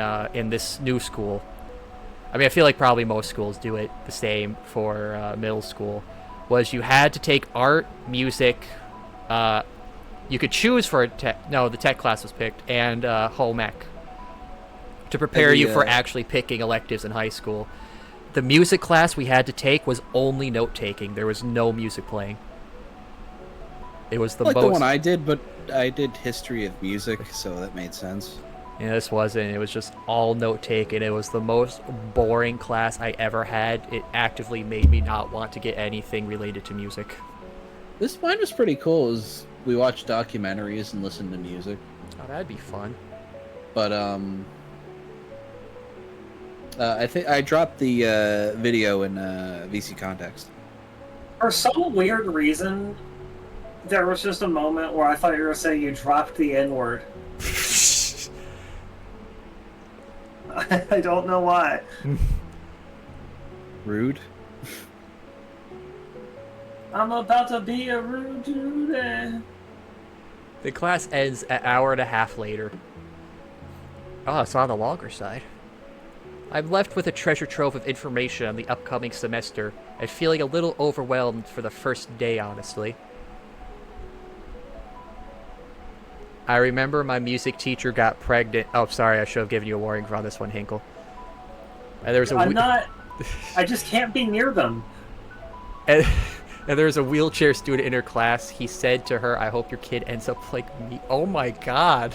this new school, I mean, I feel like probably most schools do it the same for middle school, was you had to take art, music, you could choose for a tech, no, the tech class was picked, and home ec, to prepare you for actually picking electives in high school. The music class we had to take was only note-taking. There was no music playing. It was the Like most... the one I did, but I did history of music, so that made sense. Yeah, this wasn't. It was just all note-taking. It was the most boring class I ever had. It actively made me not want to get anything related to music. This mine was pretty cool. Is we watched documentaries and listened to music, Oh, that'd be fun. but I think I dropped the video in VC context. For some weird reason, there was just a moment where I thought you were going to say you dropped the N-word. I don't know why. Rude. I'm about to be a rude dude. The class ends an hour and a half later. Oh, it's on the longer side. I'm left with a treasure trove of information on the upcoming semester and feeling a little overwhelmed for the first day, honestly. I remember my music teacher got pregnant. Oh, sorry, I should have given you a warning on this one, Hinkle. And there was I'm not. I just can't be near them. and there was a wheelchair student in her class. He said to her, "I hope your kid ends up like me." Oh my god!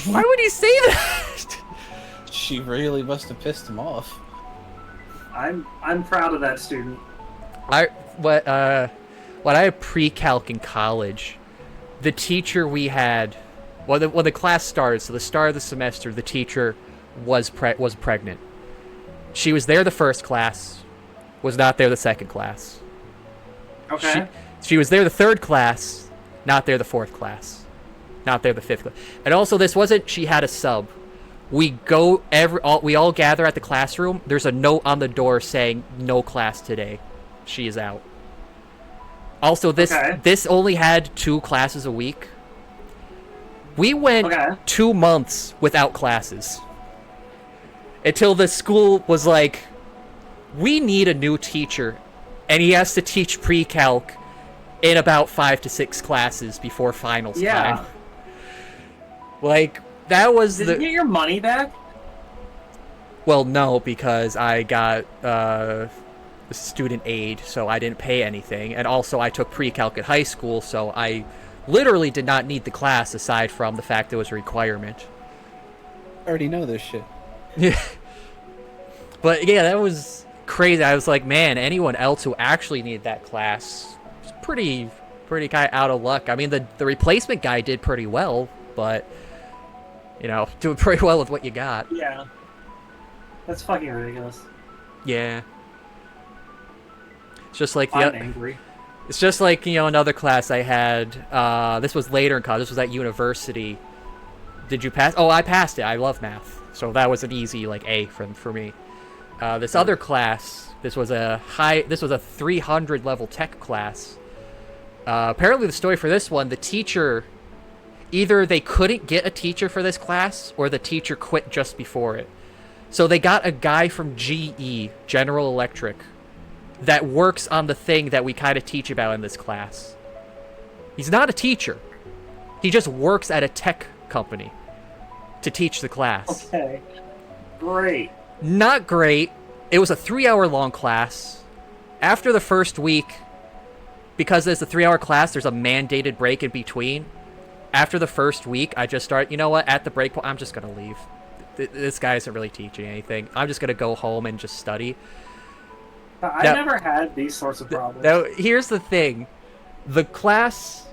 Why would he say that? She really must have pissed him off. I'm proud of that student. When I had pre-calc in college, the teacher we had, when the class started, so the start of the semester, the teacher was pregnant. She was there the first class, was not there the second class. Okay. She was there the third class, not there the fourth class, not there the fifth class. And also, this wasn't she had a sub. We all gather at the classroom. There's a note on the door saying no class today. she is out. Also, Okay. this only had 2 classes a week. We went Okay. 2 months without classes. Until the school was like, we need a new teacher, and he has to teach pre-calc in about 5 to 6 classes before finals Yeah. time. Like, that was Did you get your money back? Well, no, because I got student aid, so I didn't pay anything. And also, I took pre-calc at high school, so I literally did not need the class aside from the fact it was a requirement. I already know this shit. Yeah. But yeah, that was crazy. I was like, man, anyone else who actually needed that class was pretty kind of out of luck. I mean, the replacement guy did pretty well, but, you know, doing pretty well with what you got. Yeah. That's fucking ridiculous. Yeah. It's just like I'm angry. It's just like, you know, another class I had. This was later in college. This was at university. Did you pass? Oh, I passed it. I love math, so that was an easy like A for me. This other class, this was a 300 level tech class. Apparently, the story for this one, the teacher, either they couldn't get a teacher for this class, or the teacher quit just before it. So they got a guy from GE, General Electric, that works on the thing that we kind of teach about in this class. He's not a teacher. He just works at a tech company to teach the class. Okay. Great. Not great. It was a 3-hour-long class. After the first week, because there's a 3-hour class, there's a mandated break in between. After the first week, I just started, you know what, at the break point, I'm just going to leave. This guy isn't really teaching anything. I'm just going to go home and just study. I Now- never had these sorts of problems. Now, here's the thing. The class,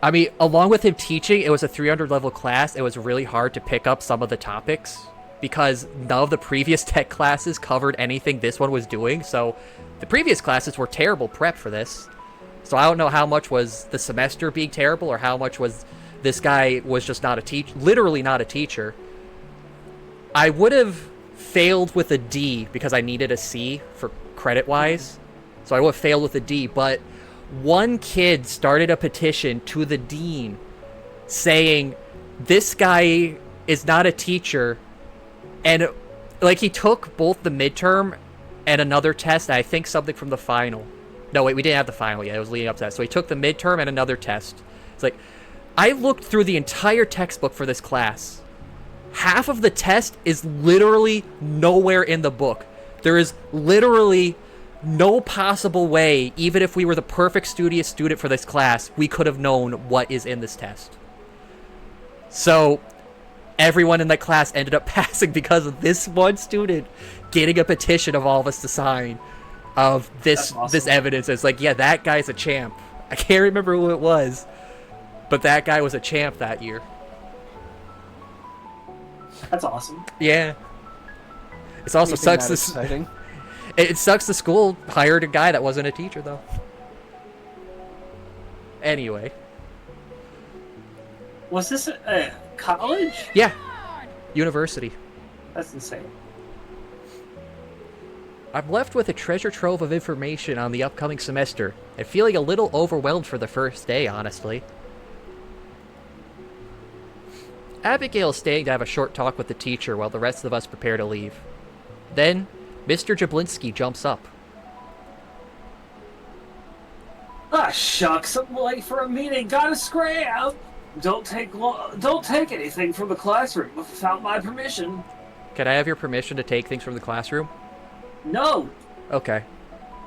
I mean, along with him teaching, it was a 300 level class. It was really hard to pick up some of the topics because none of the previous tech classes covered anything this one was doing. So the previous classes were terrible prep for this. So I don't know how much was the semester being terrible or how much was this guy was just not a teacher, literally not a teacher. I would have failed with a D because I needed a C for credit-wise. So I would have failed with a D, but one kid started a petition to the dean saying this guy is not a teacher, and like he took both the midterm and another test, and I think something from the final. No, wait, we didn't have the final yet. It was leading up to that. So he took the midterm and another test. It's like, I looked through the entire textbook for this class. Half of the test is literally nowhere in the book. There is literally no possible way, even if we were the perfect studious student for this class, we could have known what is in this test. So everyone in that class ended up passing because of this one student getting a petition of all of us to sign of this That's awesome. this evidence. It's like, yeah, that guy's a champ. I can't remember who it was, but that guy was a champ that year. That's awesome. Yeah. It also Anything sucks that this. exciting? It sucks the school hired a guy that wasn't a teacher, though. Anyway. Was this a college? Yeah. University. That's insane. I'm left with a treasure trove of information on the upcoming semester, and feeling a little overwhelmed for the first day, honestly. Abigail is staying to have a short talk with the teacher while the rest of us prepare to leave. Then, Mr. Jablinski jumps up. Ah, shucks! I'm late for a meeting. Gotta scram. Don't take anything from the classroom without my permission. Can I have your permission to take things from the classroom? No. Okay.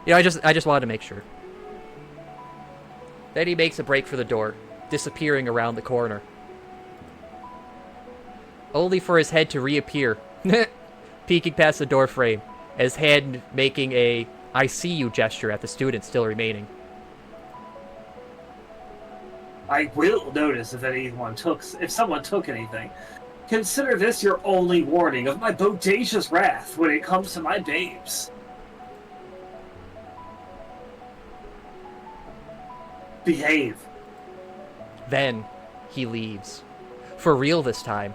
Yeah, I just wanted to make sure. Then he makes a break for the door, disappearing around the corner. Only for his head to reappear, peeking past the door frame, his hand making a "I see you" gesture at the student still remaining. I will notice if someone took anything. Consider this your only warning of my bodacious wrath when it comes to my babes. Behave. Then, he leaves. For real this time.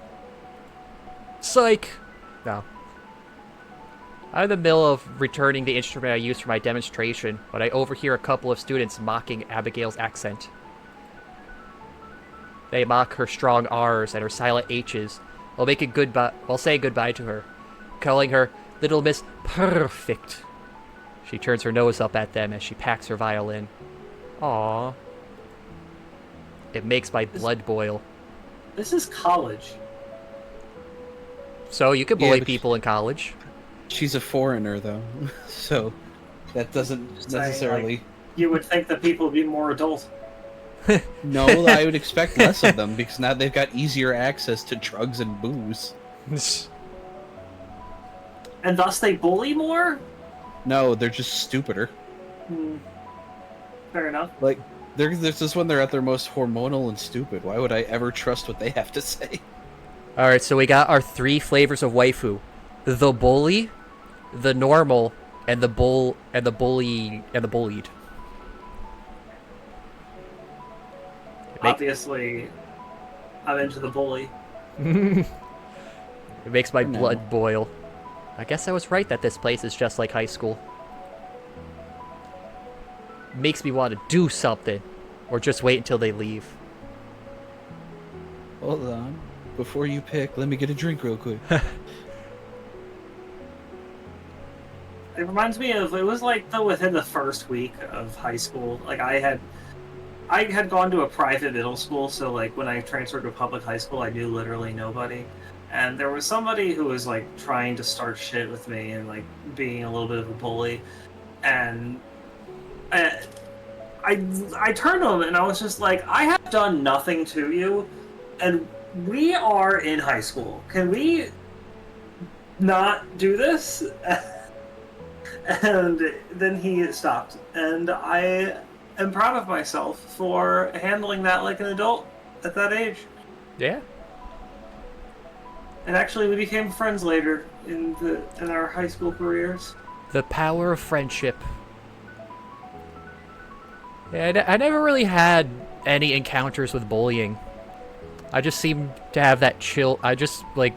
Psych! No. I'm in the middle of returning the instrument I used for my demonstration when I overhear a couple of students mocking Abigail's accent. They mock her strong R's and her silent H's while saying goodbye to her, calling her Little Miss Perfect. She turns her nose up at them as she packs her violin. Aww. It makes my blood boil. This is college. So you can bully but people in college. She's a foreigner, though, so that doesn't necessarily. You would think that people would be more adult. No, I would expect less of them because now they've got easier access to drugs and booze. And thus they bully more? No, they're just stupider. Fair enough. Like, this is when they're at their most hormonal and stupid. Why would I ever trust what they have to say? Alright, so we got our 3 flavors of waifu. The bully, the normal, and the bullied. Obviously, I'm into the bully. It makes my No. blood boil. I guess I was right that this place is just like high school. Makes me want to do something. Or just wait until they leave. Hold on. Before you pick, let me get a drink real quick. It reminds me of, it was like within the first week of high school. Like I had gone to a private middle school, so like when I transferred to public high school, I knew literally nobody. And there was somebody who was like trying to start shit with me and like being a little bit of a bully. And I turned to him and I was just like, I have done nothing to you, and we are in high school. Can we not do this? And then he stopped, and I am proud of myself for handling that like an adult at that age. Yeah. And actually, we became friends later in our high school careers. The power of friendship. Yeah, I never really had any encounters with bullying. I just seem to have that chill... I just, like,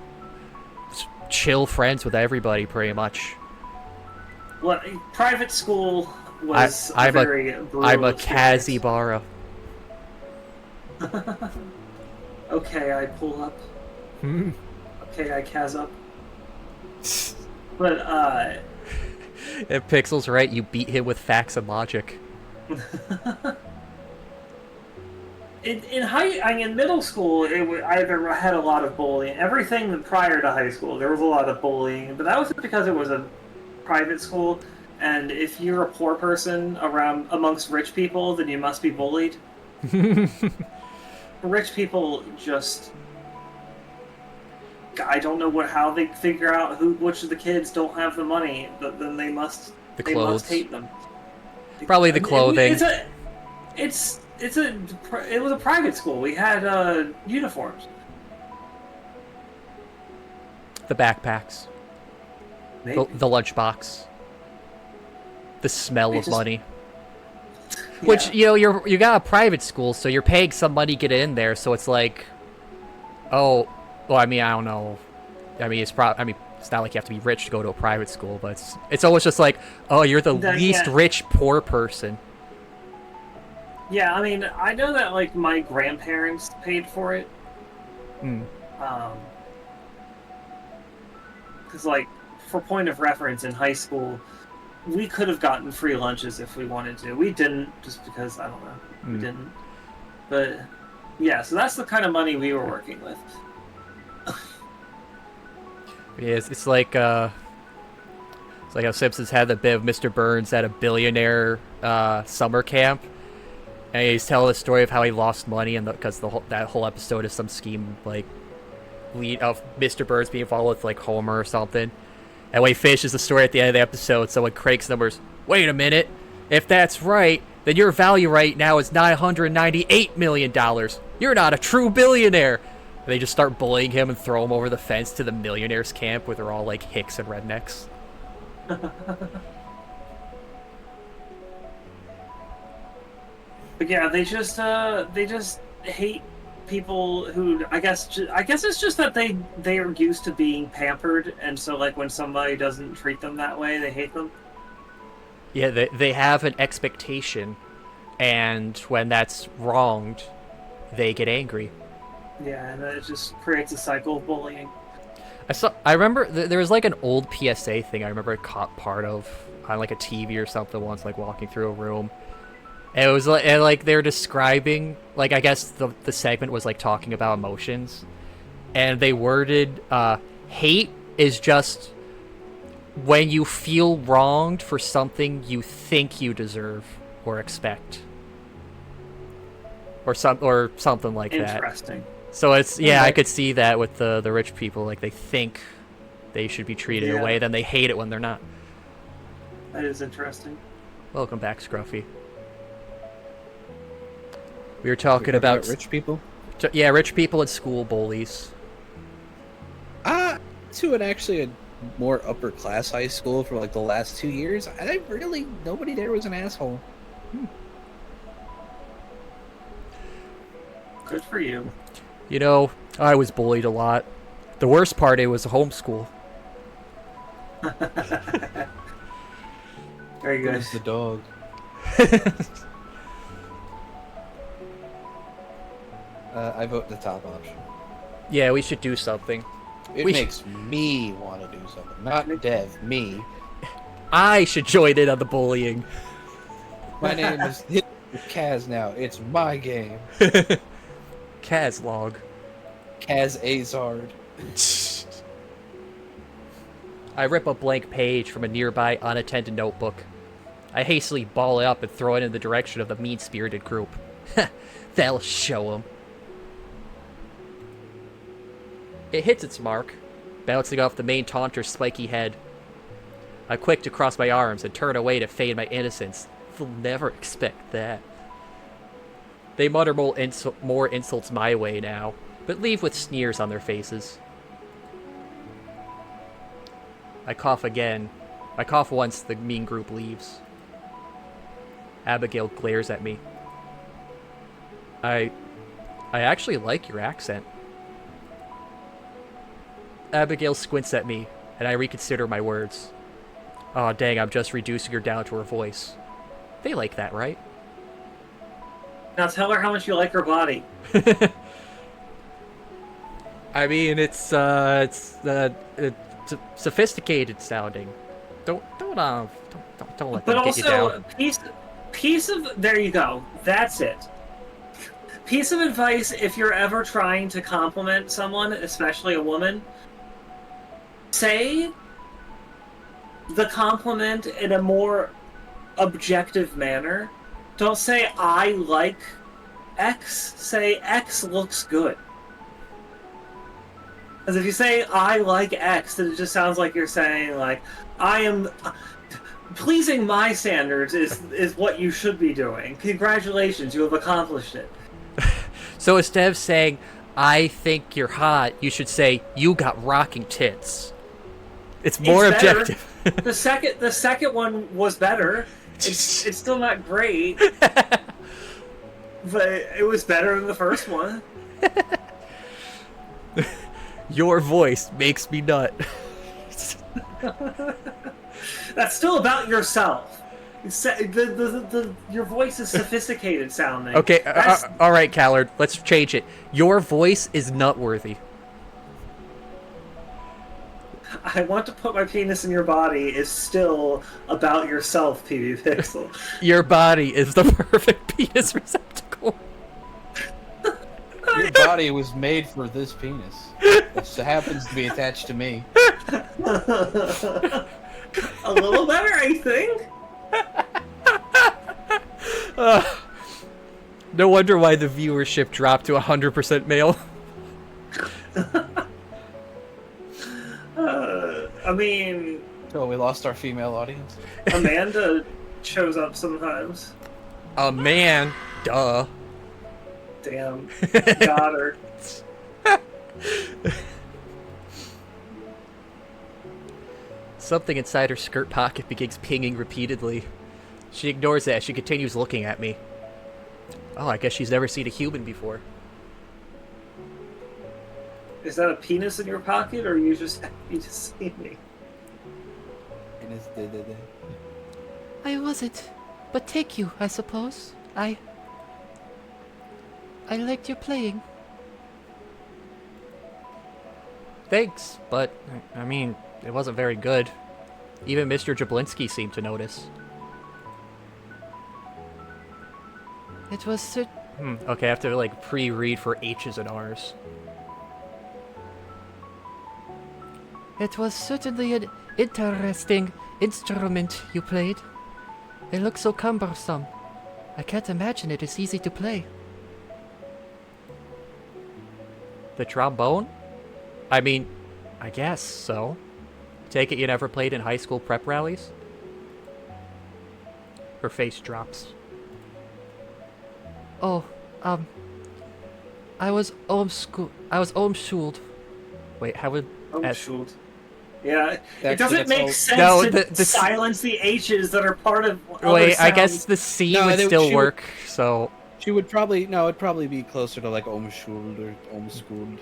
chill friends with everybody, pretty much. Well, private school was I'm a experience. Kazibara. Okay, I pull up. Okay, I Kaz up. But, If Pixel's right, you beat him with facts and logic. in middle school, I had a lot of bullying. Everything prior to high school, there was a lot of bullying, but that was because it was a private school, and if you're a poor person amongst rich people, then you must be bullied. Rich people just... I don't know how they figure out which of the kids don't have the money, but then they must clothes. hate them. Probably the clothing. It was a private school. We had uniforms. The backpacks. Maybe. The lunchbox. The smell of money. Yeah. Which, you got a private school, so you're paying some money to get in there, so it's like... Oh... Well, I mean, I don't know. I mean, it's not like you have to be rich to go to a private school, but it's always just like, oh, you're the least rich poor person. Yeah, I mean, I know that, like, my grandparents paid for it. Because, like, for point of reference, in high school, we could have gotten free lunches if we wanted to. We didn't, just because, I don't know, we didn't. But, yeah, so that's the kind of money we were working with. It's like how Simpsons had the bit of Mr. Burns at a billionaire summer camp, and he's telling the story of how he lost money, because that whole episode is some scheme of Mr. Burns being involved with like Homer or something. And when he finishes the story at the end of the episode, someone cranks numbers. Wait a minute, if that's right, then your value right now is $998 million. You're not a true billionaire. They just start bullying him and throw him over the fence to the millionaires camp where they're all like hicks and rednecks. But yeah, they just hate people who I guess it's just that they are used to being pampered, and so like when somebody doesn't treat them that way, they hate them. Yeah, they have an expectation, and when that's wronged, they get angry. Yeah, and it just creates a cycle of bullying. I remember there was like an old PSA thing I remember I caught part of on like a TV or something once, like walking through a room. And it was like they were describing, like, I guess the segment was like talking about emotions, and they worded hate is just when you feel wronged for something you think you deserve or expect, or something like that. Interesting. So it's, yeah, I could see that with the rich people, like they think they should be treated a way, then they hate it when they're not. That is interesting. Welcome back, Scruffy. We were talking about rich people. Yeah, rich people and school bullies. To an actually a more upper class high school for like the last 2 years, nobody there was an asshole. Good for you. You know, I was bullied a lot. The worst part, it was a homeschool. Very good. Where's the dog? I vote the top option. Yeah, we should do something. It makes me want to do something. Not Dev, me. I should join in on the bullying. My name is Kaz now. It's my game. Kazlog. Kaz Azard. I rip a blank page from a nearby unattended notebook. I hastily ball it up and throw it in the direction of the mean-spirited group. That'll show 'em. It hits its mark, bouncing off the main taunter's spiky head. I'm quick to cross my arms and turn away to feign my innocence. They'll never expect that. They mutter more insults my way now, but leave with sneers on their faces. I cough again. I cough once the mean group leaves. Abigail glares at me. I actually like your accent. Abigail squints at me, and I reconsider my words. Oh, dang, I'm just reducing her down to her voice. They like that, right? Now tell her how much you like her body. I mean, it's sophisticated sounding. Don't let them But get you down. also, piece of there you go. That's it. Piece of advice: if you're ever trying to compliment someone, especially a woman, say the compliment in a more objective manner. Don't say I like X. Say X looks good. Because if you say I like X, then it just sounds like you're saying like I am. Pleasing my standards is what you should be doing. Congratulations, you have accomplished it. So instead of saying, I think you're hot, you should say, you got rocking tits. It's more objective. The second one was better. It's still not great. But it was better than the first one. Your voice makes me nut. That's still about yourself. Your voice is sophisticated sounding. Okay, all right, Callard, let's change it. Your voice is nutworthy. I want to put my penis in your body is still about yourself, PB Pixel. Your body is the perfect penis receptacle. Your body was made for this penis. It just happens to be attached to me. A little better, I think. No wonder why the viewership dropped to 100% male. I mean... Oh, we lost our female audience. Amanda shows up sometimes. A man, duh. Damn. Got her. Something inside her skirt pocket begins pinging repeatedly. She ignores that as she continues looking at me. Oh, I guess she's never seen a human before. Is that a penis in your pocket, or are you just happy to see me? And it's da-da-da. I wasn't, but take you, I suppose. I liked your playing. Thanks, but, I mean, it wasn't very good. Even Mr. Jablinski seemed to notice. It was okay, I have to, like, pre-read for H's and R's. It was certainly an interesting instrument you played. It looks so cumbersome. I can't imagine it is easy to play. The trombone? I mean, I guess so. Take it you never played in high school prep rallies? Her face drops. Oh, I was homeschooled. Wait, how would... Oh, shoot. Yeah, it Actually, doesn't that's make all- sense No, to the silence the H's that are part of other Wait, I guess sounds. the C No, would they- still she would- work, so... She would probably it'd probably be closer to like homeschooled or homeschooled.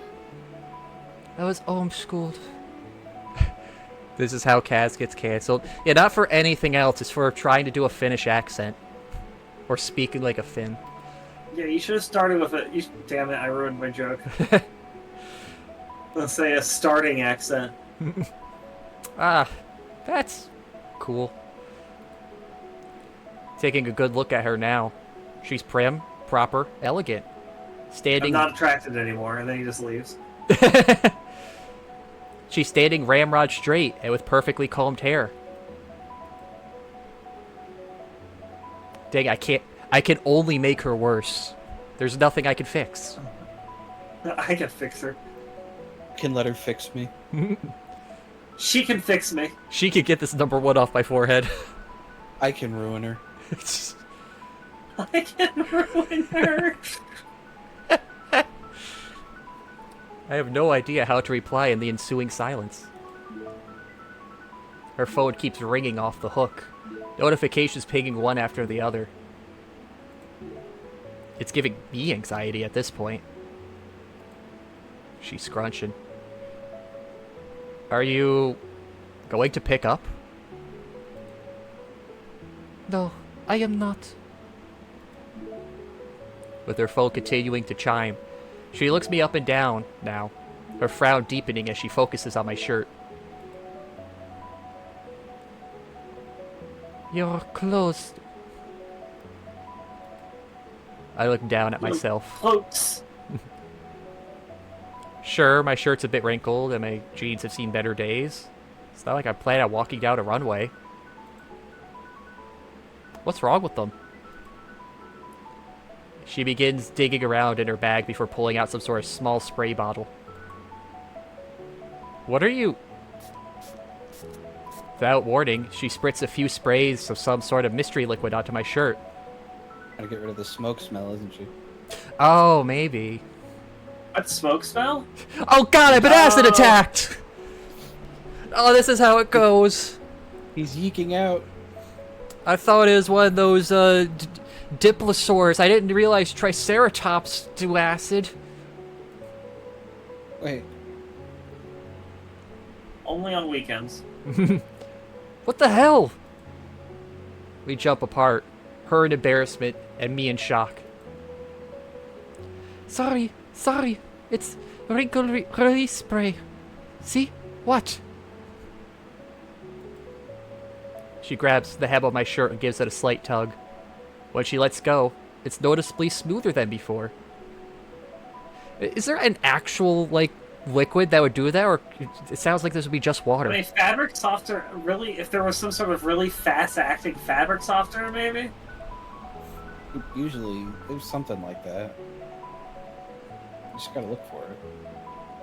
I was homeschooled. This is how Kaz gets cancelled. Yeah, not for anything else. It's for trying to do a Finnish accent. Or speaking like a Finn. Yeah, you should have started with a... Damn it, I ruined my joke. Let's say a starting accent. Ah, that's cool. Taking a good look at her now. She's prim, proper, elegant. I'm Standing... not attracted anymore, and then he just leaves. She's standing ramrod straight and with perfectly combed hair. Dang, I can only make her worse. There's nothing I can fix. I can fix her. Can let her fix me. She can fix me. She could get this #1 off my forehead. I can ruin her. I can ruin her. I have no idea how to reply in the ensuing silence. Her phone keeps ringing off the hook. Notifications pinging one after the other. It's giving me anxiety at this point. She's scrunching. Are you going to pick up? No, I am not. With her phone continuing to chime, she looks me up and down now, her frown deepening as she focuses on my shirt. Your clothes. I look down at myself. Floats. Sure, my shirt's a bit wrinkled and my jeans have seen better days. It's not like I plan on walking down a runway. What's wrong with them? She begins digging around in her bag before pulling out some sort of small spray bottle. What are you... Without warning, she spritz a few sprays of some sort of mystery liquid onto my shirt. Trying to get rid of the smoke smell, isn't she? Oh, maybe. What smoke smell? Oh god, I've been acid No. attacked! Oh, this is how it goes. He's yeeking out. I thought it was one of those, diplosaurs. I didn't realize Triceratops do acid. Wait, Only on weekends. What the hell? We jump apart. Her in embarrassment, and me in shock. Sorry. It's wrinkle release spray. See? What? She grabs the hem of my shirt and gives it a slight tug. When she lets go, it's noticeably smoother than before. Is there an actual, like, liquid that would do that, or it sounds like this would be just water? I mean, fabric softener, really, if there was some sort of really fast-acting fabric softener, maybe? usually there's something like that. You just gotta look for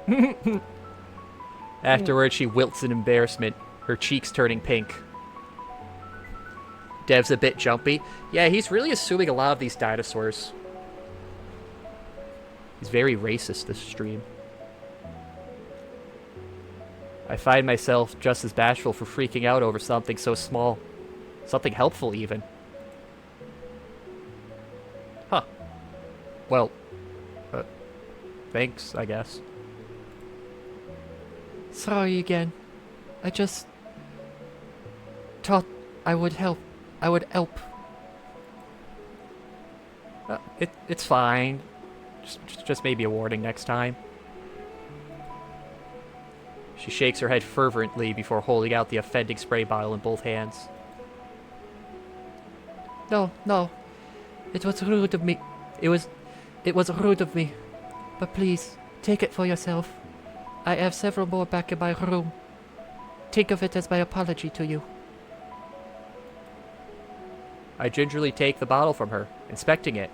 it. Afterwards, she wilts in embarrassment, her cheeks turning pink. Dev's a bit jumpy. Yeah, he's really assuming a lot of these dinosaurs. He's very racist this stream. I find myself just as bashful for freaking out over something so small. Something helpful, even. Huh. Well, thanks, I guess. sorry again. I just thought I would help. I would help. It's fine. Just maybe a warning next time. She shakes her head fervently before holding out the offending spray bottle in both hands. No, no. It was rude of me. It was rude of me. But please, take it for yourself. I have several more back in my room. Think of it as my apology to you. I gingerly take the bottle from her, inspecting it.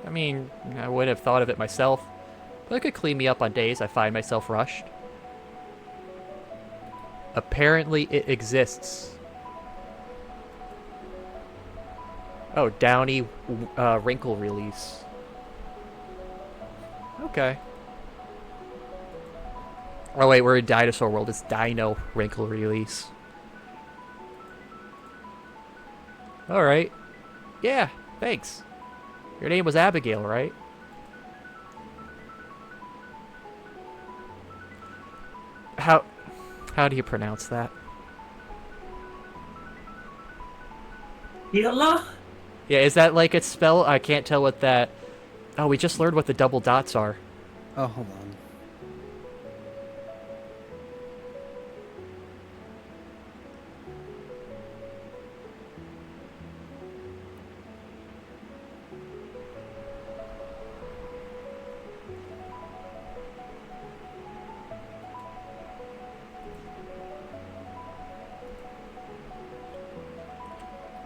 I mean, I wouldn't have thought of it myself, but it could clean me up on days I find myself rushed. Apparently it exists. Oh, Downy wrinkle release. Okay. Oh wait, we're in dinosaur world. It's dino wrinkle release. Alright. Yeah, thanks. Your name was Abigail, right? How do you pronounce that? Hila? Yeah, is that like it's spelled? I can't tell what that... Oh, we just learned what the double dots are. Oh, hold on.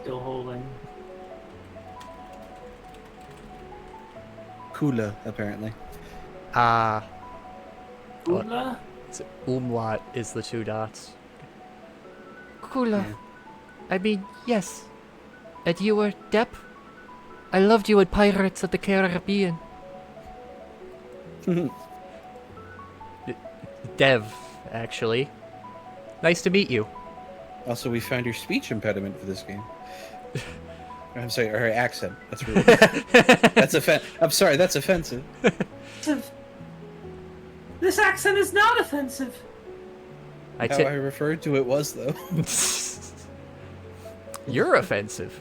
Still holding. Kula, apparently. Ah. Hula? Umlaut is the two dots. Kula. Yeah. I mean, yes. And you were Depp? I loved you in Pirates of the Caribbean. Dev, actually. Nice to meet you. Also, we found your speech impediment for this game. I'm sorry, her accent. That's rude. I'm sorry, that's offensive. This accent is not offensive. How I referred to it was, though. You're offensive.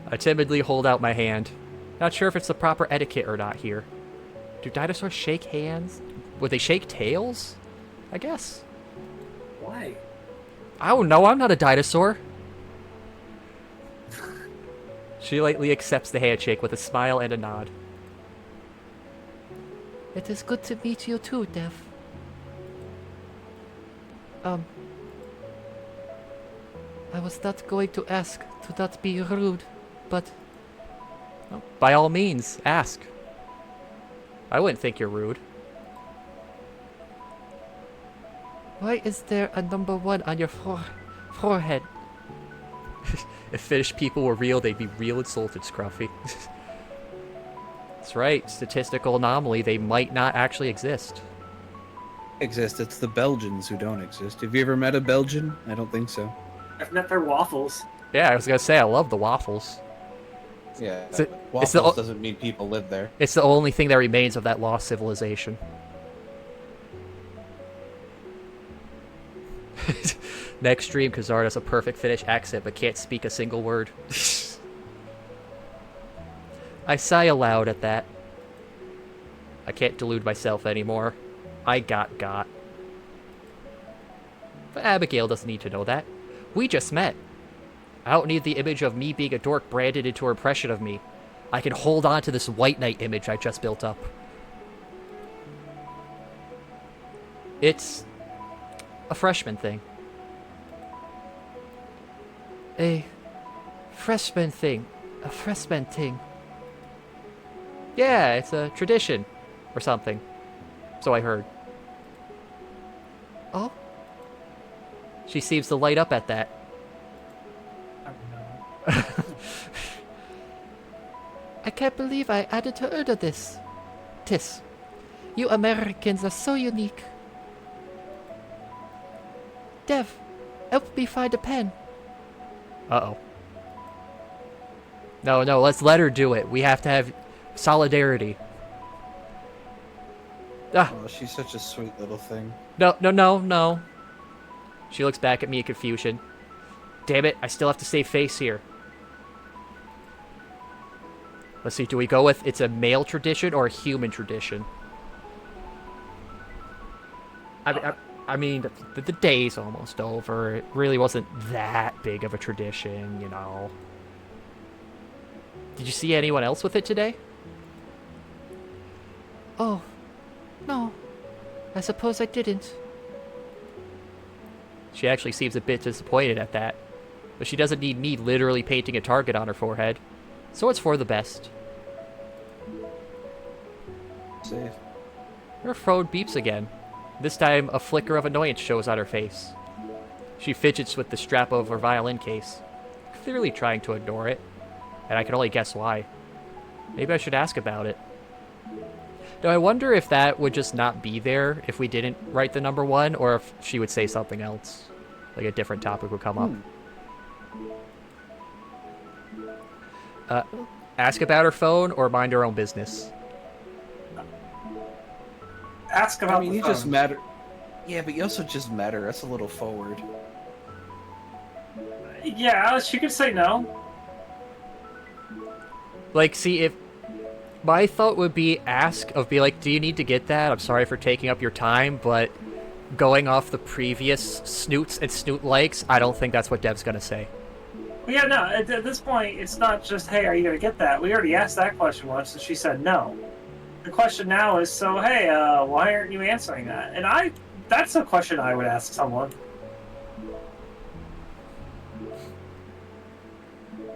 I timidly hold out my hand. Not sure if it's the proper etiquette or not here. Do dinosaurs shake hands? Would they shake tails? I guess. Why? I don't know, I'm not a dinosaur. She lightly accepts the handshake with a smile and a nod. It is good to meet you too, Dev. I was not going to ask to not be rude, but... Well, by all means, ask. I wouldn't think you're rude. Why is there a number 1 on your forehead? If Finnish people were real, they'd be real insulted, Scruffy. That's right, statistical anomaly, they might not actually exist. It's the Belgians who don't exist. Have you ever met a Belgian? I don't think so. I've met their waffles. Yeah, I was gonna say, I love the waffles. Yeah, It's the- waffles it's the- doesn't mean people live there. It's the only thing that remains of that lost civilization. Next stream, Kazard has a perfect Finnish accent but can't speak a single word. I sigh aloud at that. I can't delude myself anymore. I got. But Abigail doesn't need to know that. We just met. I don't need the image of me being a dork branded into her impression of me. I can hold on to this White Knight image I just built up. It's a freshman thing. A freshman thing. Yeah, it's a tradition. Or something. So I heard. Oh? She seems to light up at that. I can't believe I added to order this. You Americans are so unique. Dev, help me find a pen. Uh-oh. No, let's let her do it. We have to have solidarity. Ah, Oh, she's such a sweet little thing. no, no, no, no. She looks back at me in confusion. Damn it, I still have to save face here. Let's see, do we go with it's a male tradition or a human tradition? I mean, the day's almost over. It really wasn't that big of a tradition, you know. Did you see anyone else with it today? Oh, no. I suppose I didn't. She actually seems a bit disappointed at that. But she doesn't need me literally painting a target on her forehead. So it's for the best. Safe. Her phone beeps again. This time, a flicker of annoyance shows on her face. She fidgets with the strap of her violin case, clearly trying to ignore it, and I can only guess why. Maybe I should ask about it. Now, I wonder if that would just not be there if we didn't write the number 1, or if she would say something else. Like a different topic would come up. Ask about her phone or mind her own business? Ask about I mean, the you just phone. met her. Yeah, but you also just met her. That's a little forward. Yeah, she could say no. Like, see, if... My thought would be be like, do you need to get that? I'm sorry for taking up your time, but going off the previous snoots and snoot likes, I don't think that's what Dev's gonna say. Well, yeah, no, at this point, it's not just, hey, are you going to get that? We already asked that question once, and she said no. The question now is, so, hey, why aren't you answering that? And that's a question I would ask someone.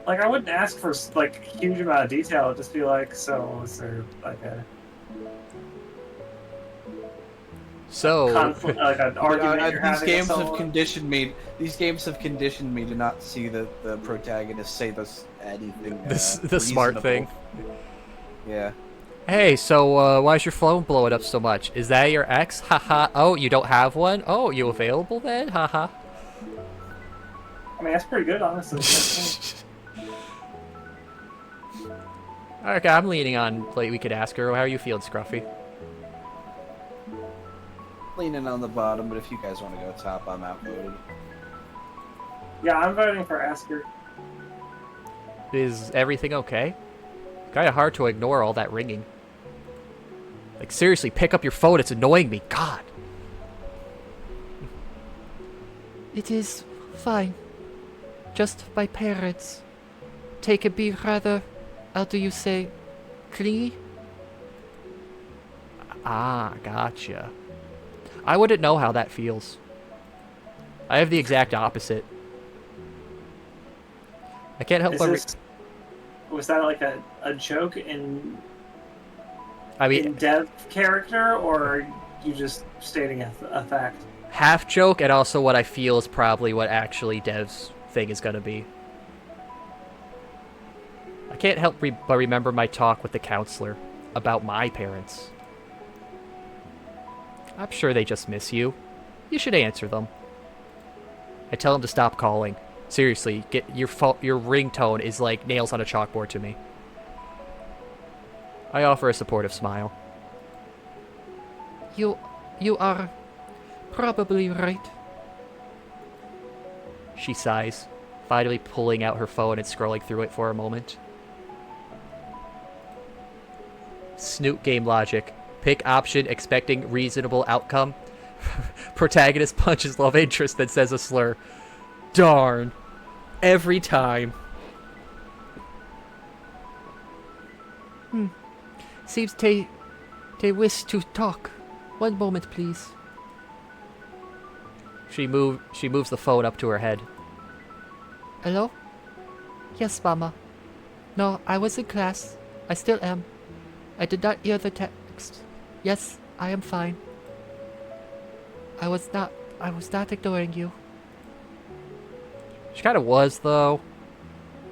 Like, I wouldn't ask for, like, a huge amount of detail. I'd just be like, so, is there, like, a So... conflict, like, an argument you're These having games with have someone? conditioned me. These games have conditioned me to not see the protagonist say this anything. the smart reasonable. thing. Yeah. Hey, so, why is your phone blowing up so much? Is that your ex? Haha. Oh, you don't have one? Oh, you available then? Haha. I mean, that's pretty good, honestly. Okay, I'm leaning on, like, we could ask her, how are you feeling, Scruffy? Leaning on the bottom, but if you guys want to go top, I'm outvoted. Yeah, I'm voting for Asker. Is everything okay? Kinda hard to ignore all that ringing. Like, seriously, pick up your phone, it's annoying me, God! It is fine. Just my parents. Take a be rather, how do you say, clingy? Ah, gotcha. I wouldn't know how that feels. I have the exact opposite. I can't help Is but this, was that like a joke in I mean, Dev character, or are you just stating a fact? half joke, and also what I feel is probably what actually Dev's thing is gonna be. I can't help but remember my talk with the counselor about my parents. I'm sure they just miss you. You should answer them. I tell them to stop calling. Seriously, get your ringtone is like nails on a chalkboard to me. I offer a supportive smile. You are probably right. She sighs, finally pulling out her phone and scrolling through it for a moment. Snoot game logic. Pick option expecting reasonable outcome. Protagonist punches love interest then says a slur. Darn. Every time. Seems they wish to talk. One moment, please. She moves the phone up to her head. Hello? Yes, Mama. No, I was in class. I still am. I did not hear the text. Yes, I am fine. I was not ignoring you. She kind of was, though.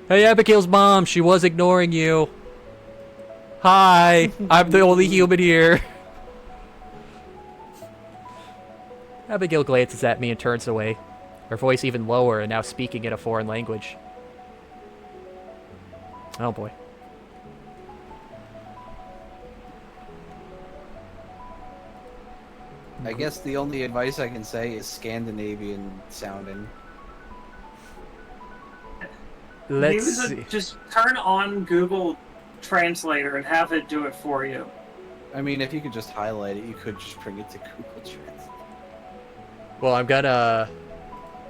Hey, Abigail's mom, she was ignoring you. Hi, I'm the only human here. Abigail glances at me and turns away, her voice even lower and now speaking in a foreign language. Oh boy. I guess the only advice I can say is Scandinavian sounding. Let's see. Just turn on Google Translator and have it do it for you. I mean, if you could just highlight it, you could just bring it to Google Translate. Well, I'm gonna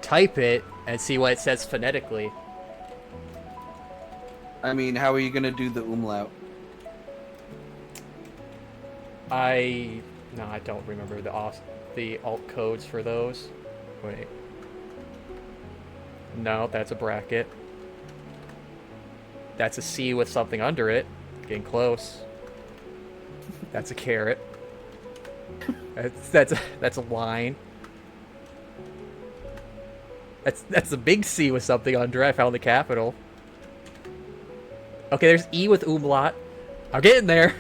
type it and see what it says phonetically. I mean, how are you gonna do the umlaut? No, I don't remember the alt codes for those. Wait. No, that's a bracket. That's a C with something under it. Getting close. That's a caret. That's a line. That's a big C with something under it. I found the capital. Okay, there's E with umlaut. I'm getting there.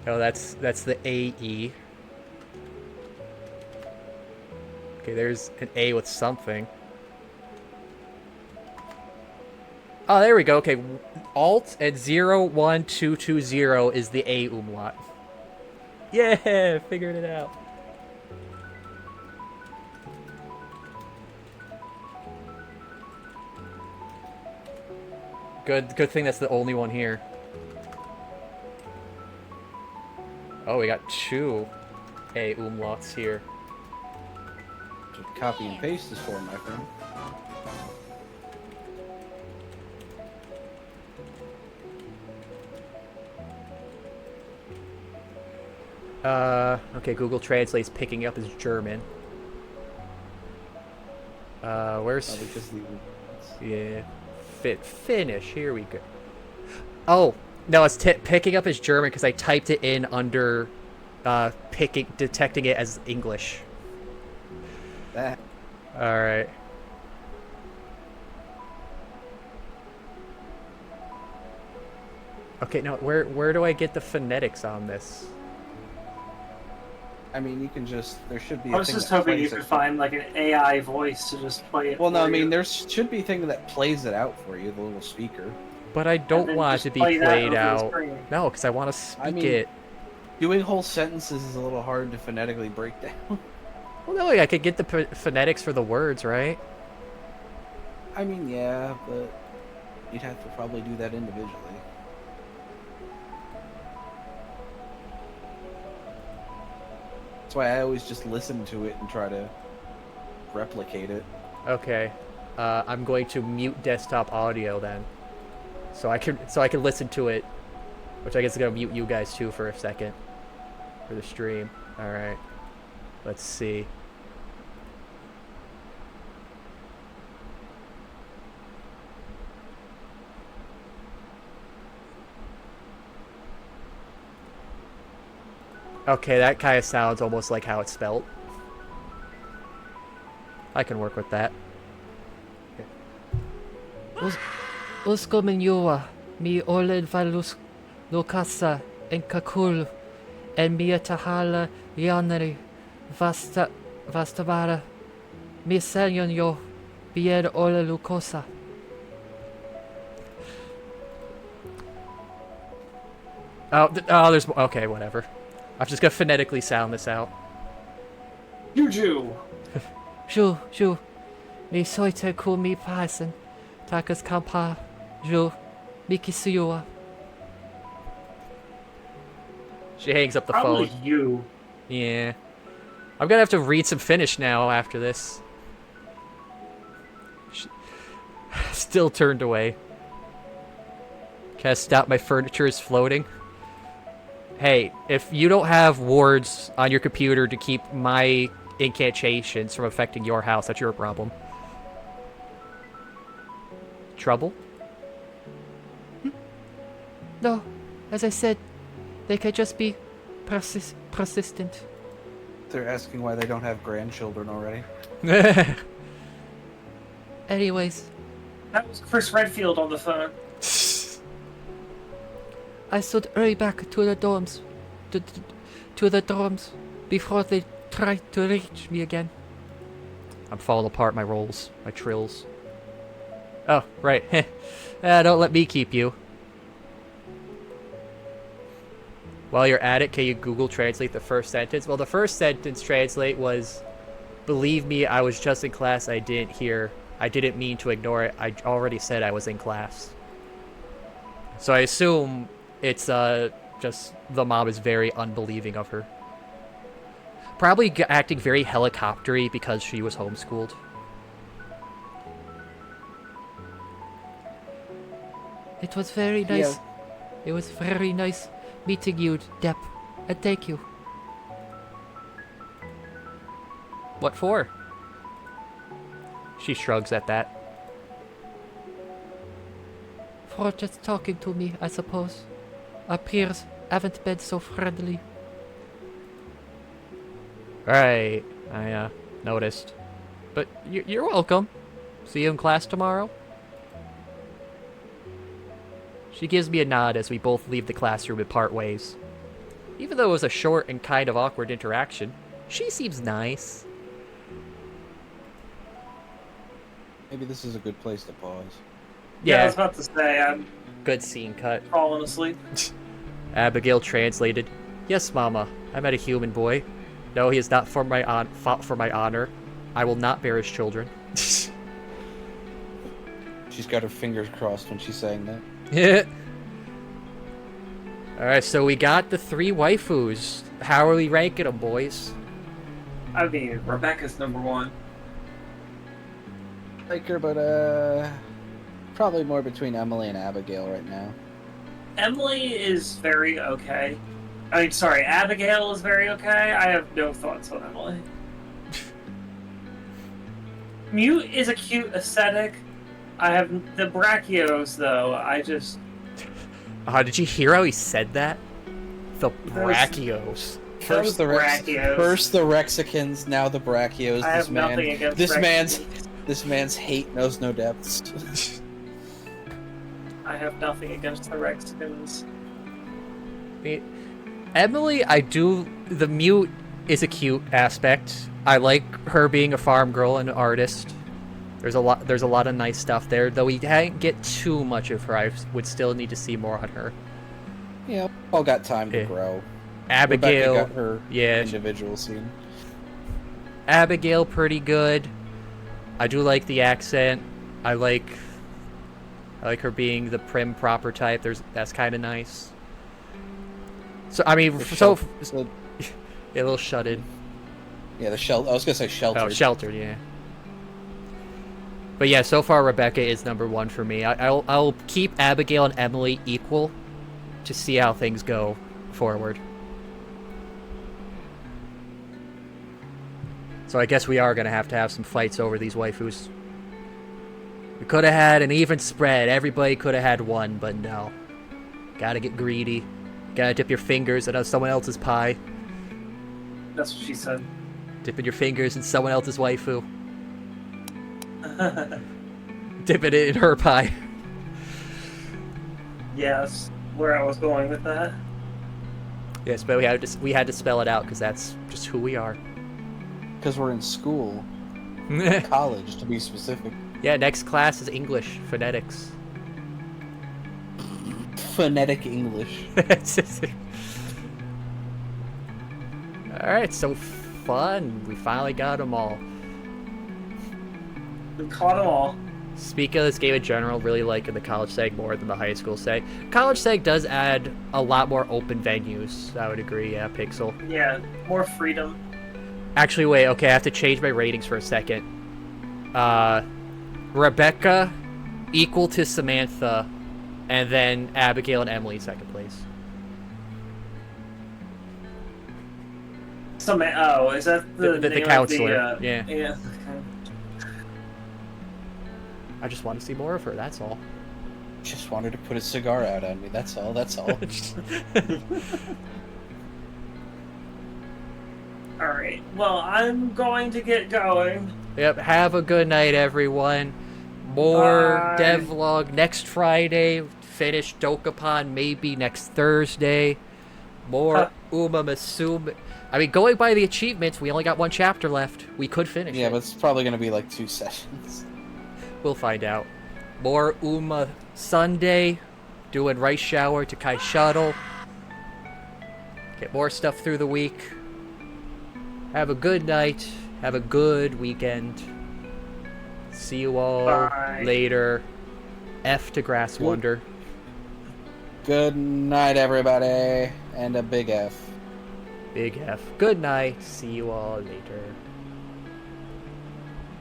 Oh, that's the AE. Okay, there's an A with something. Oh, there we go. Okay, Alt and 01220 is the A umlaut. Yeah, figured it out. Good thing that's the only one here. Oh, we got 2 A umlauts here. Just copy and paste this for, my friend. Okay, Google Translate's picking up as German. Where's... Probably just the... Yeah. Finish. Here we go. Oh, no, it's picking up as German because I typed it in under detecting it as English. That. Alright. Okay, now where do I get the phonetics on this? I mean, you can just... There should be I was just hoping you could find like an AI voice to just play it. Well, no, for I mean, you. there should be a thing that plays it out for you, the little speaker. But I don't then want it just to be play that played over the out. screen. No, because I want to speak I mean- it. Doing whole sentences is a little hard to phonetically break down. Well, no, I could get the phonetics for the words, right? I mean, yeah, but you'd have to probably do that individually. That's why I always just listen to it and try to replicate it. Okay. I'm going to mute desktop audio then. So I can listen to it, which I guess is gonna mute you guys too for a second. For the stream. Alright. Let's see. Okay, that kind of sounds almost like how it's spelled. I can work with that. Usko minua, mi oled valus lukasa en kakul, en mia tahala yanari vastavara, mi senyon yo, bied ole lukosa. Oh, there's more. Okay, whatever. I'm just gonna phonetically sound this out. Juju. Ju, mi soite ku mi paisen, takas kampa, ju, mi kisuyua. She hangs up the Probably phone. you. Yeah. I'm gonna have to read some Finnish now after this. Still turned away. Can I stop? My furniture is floating. Hey, if you don't have wards on your computer to keep my incantations from affecting your house, that's your problem. Trouble? No, as I said, they could just be persistent. They're asking why they don't have grandchildren already. Anyways, That was Chris Redfield on the phone. I should hurry back to the dorms, to the dorms, before they try to reach me again. I'm falling apart, my rolls, my trills. Oh, right. Don't let me keep you. While you're at it, can you Google Translate the first sentence? Well, the first sentence translate was, "Believe me, I was just in class. I didn't hear. I didn't mean to ignore it. I already said I was in class." So I assume it's just the mom is very unbelieving of her. Probably acting very helicoptery because she was homeschooled. It was very nice. Yeah. It was very nice meeting you, Depp. And thank you. What for? She shrugs at that. For just talking to me, I suppose. Our peers haven't been so friendly. Right, I noticed. But you're welcome. See you in class tomorrow. She gives me a nod as we both leave the classroom and part ways. Even though it was a short and kind of awkward interaction, she seems nice. Maybe this is a good place to pause. Yeah, I Yeah, was about to say, I'm good scene cut. falling asleep. Abigail translated, "Yes, Mama, I met a human boy. No, he is not for my fought for my honor. I will not bear his children." She's got her fingers crossed when she's saying that. Yeah. Alright, so we got the 3 waifus. How are we ranking them, boys? I mean, Rebecca's number 1. Like her, but probably more between Emily and Abigail right now. Emily is very okay. I mean, sorry, Abigail is very okay. I have no thoughts on Emily. Mute is a cute aesthetic. I have the brachios, though. I just... Did you hear how he said that? The Those- brachios. First the brachios. first the Rexicans, now the Brachios. I have nothing against This man's hate knows no depths. I have nothing against the Rexicans. Emily, the mute is a cute aspect. I like her being a farm girl and an artist. There's a lot of nice stuff there, though we didn't get too much of her. I would still need to see more on her. Yeah, all got time to Yeah. grow. Abigail, Rebecca got her yeah, individual scene. Abigail pretty good. I do like the accent. I like her being the prim proper type. That's kind of nice. So I mean, The a little shut-in. yeah, I was gonna say sheltered. Oh, sheltered, yeah. But yeah, so far Rebecca is number 1 for me. I'll keep Abigail and Emily equal to see how things go forward. So I guess we are gonna have to have some fights over these waifus. We could have had an even spread. Everybody could have had one, but no. Gotta get greedy. Gotta dip your fingers in someone else's pie. That's what she said. Dipping your fingers in someone else's waifu. Dipping it in her pie. Yes, where I was going with that. Yes, but we had to spell it out because that's just who we are. Because we're in school, college to be specific. Yeah, next class is English phonetics. Phonetic English. Alright, so fun. We finally got them all. We caught them all. Speaking of this game in general, really liking the college seg more than the high school seg. College seg does add a lot more open venues. I would agree, yeah, Pixel. Yeah, more freedom. Actually, wait, okay, I have to change my ratings for a second. Rebecca equal to Samantha, and then Abigail and Emily second place. Oh, is that the The name of counselor, yeah. Yeah. I just want to see more of her, that's all. Just wanted to put a cigar out on me. That's all. That's all. All right. Well, I'm going to get going. Yep, have a good night, everyone. More Bye. devlog next Friday. Finish Dokapon maybe next Thursday. More Uma Masum. I mean, going by the achievements, we only got 1 chapter left. We could finish Yeah, it. but it's probably gonna be like 2 sessions. We'll find out. More Uma Sunday. Doing Rice Shower to Kai Shuttle. Get more stuff through the week. Have a good night. Have a good weekend. See you all Bye. later. F to Grass Wonder. Good night, everybody, and a big F. Big F. Good night. See you all later.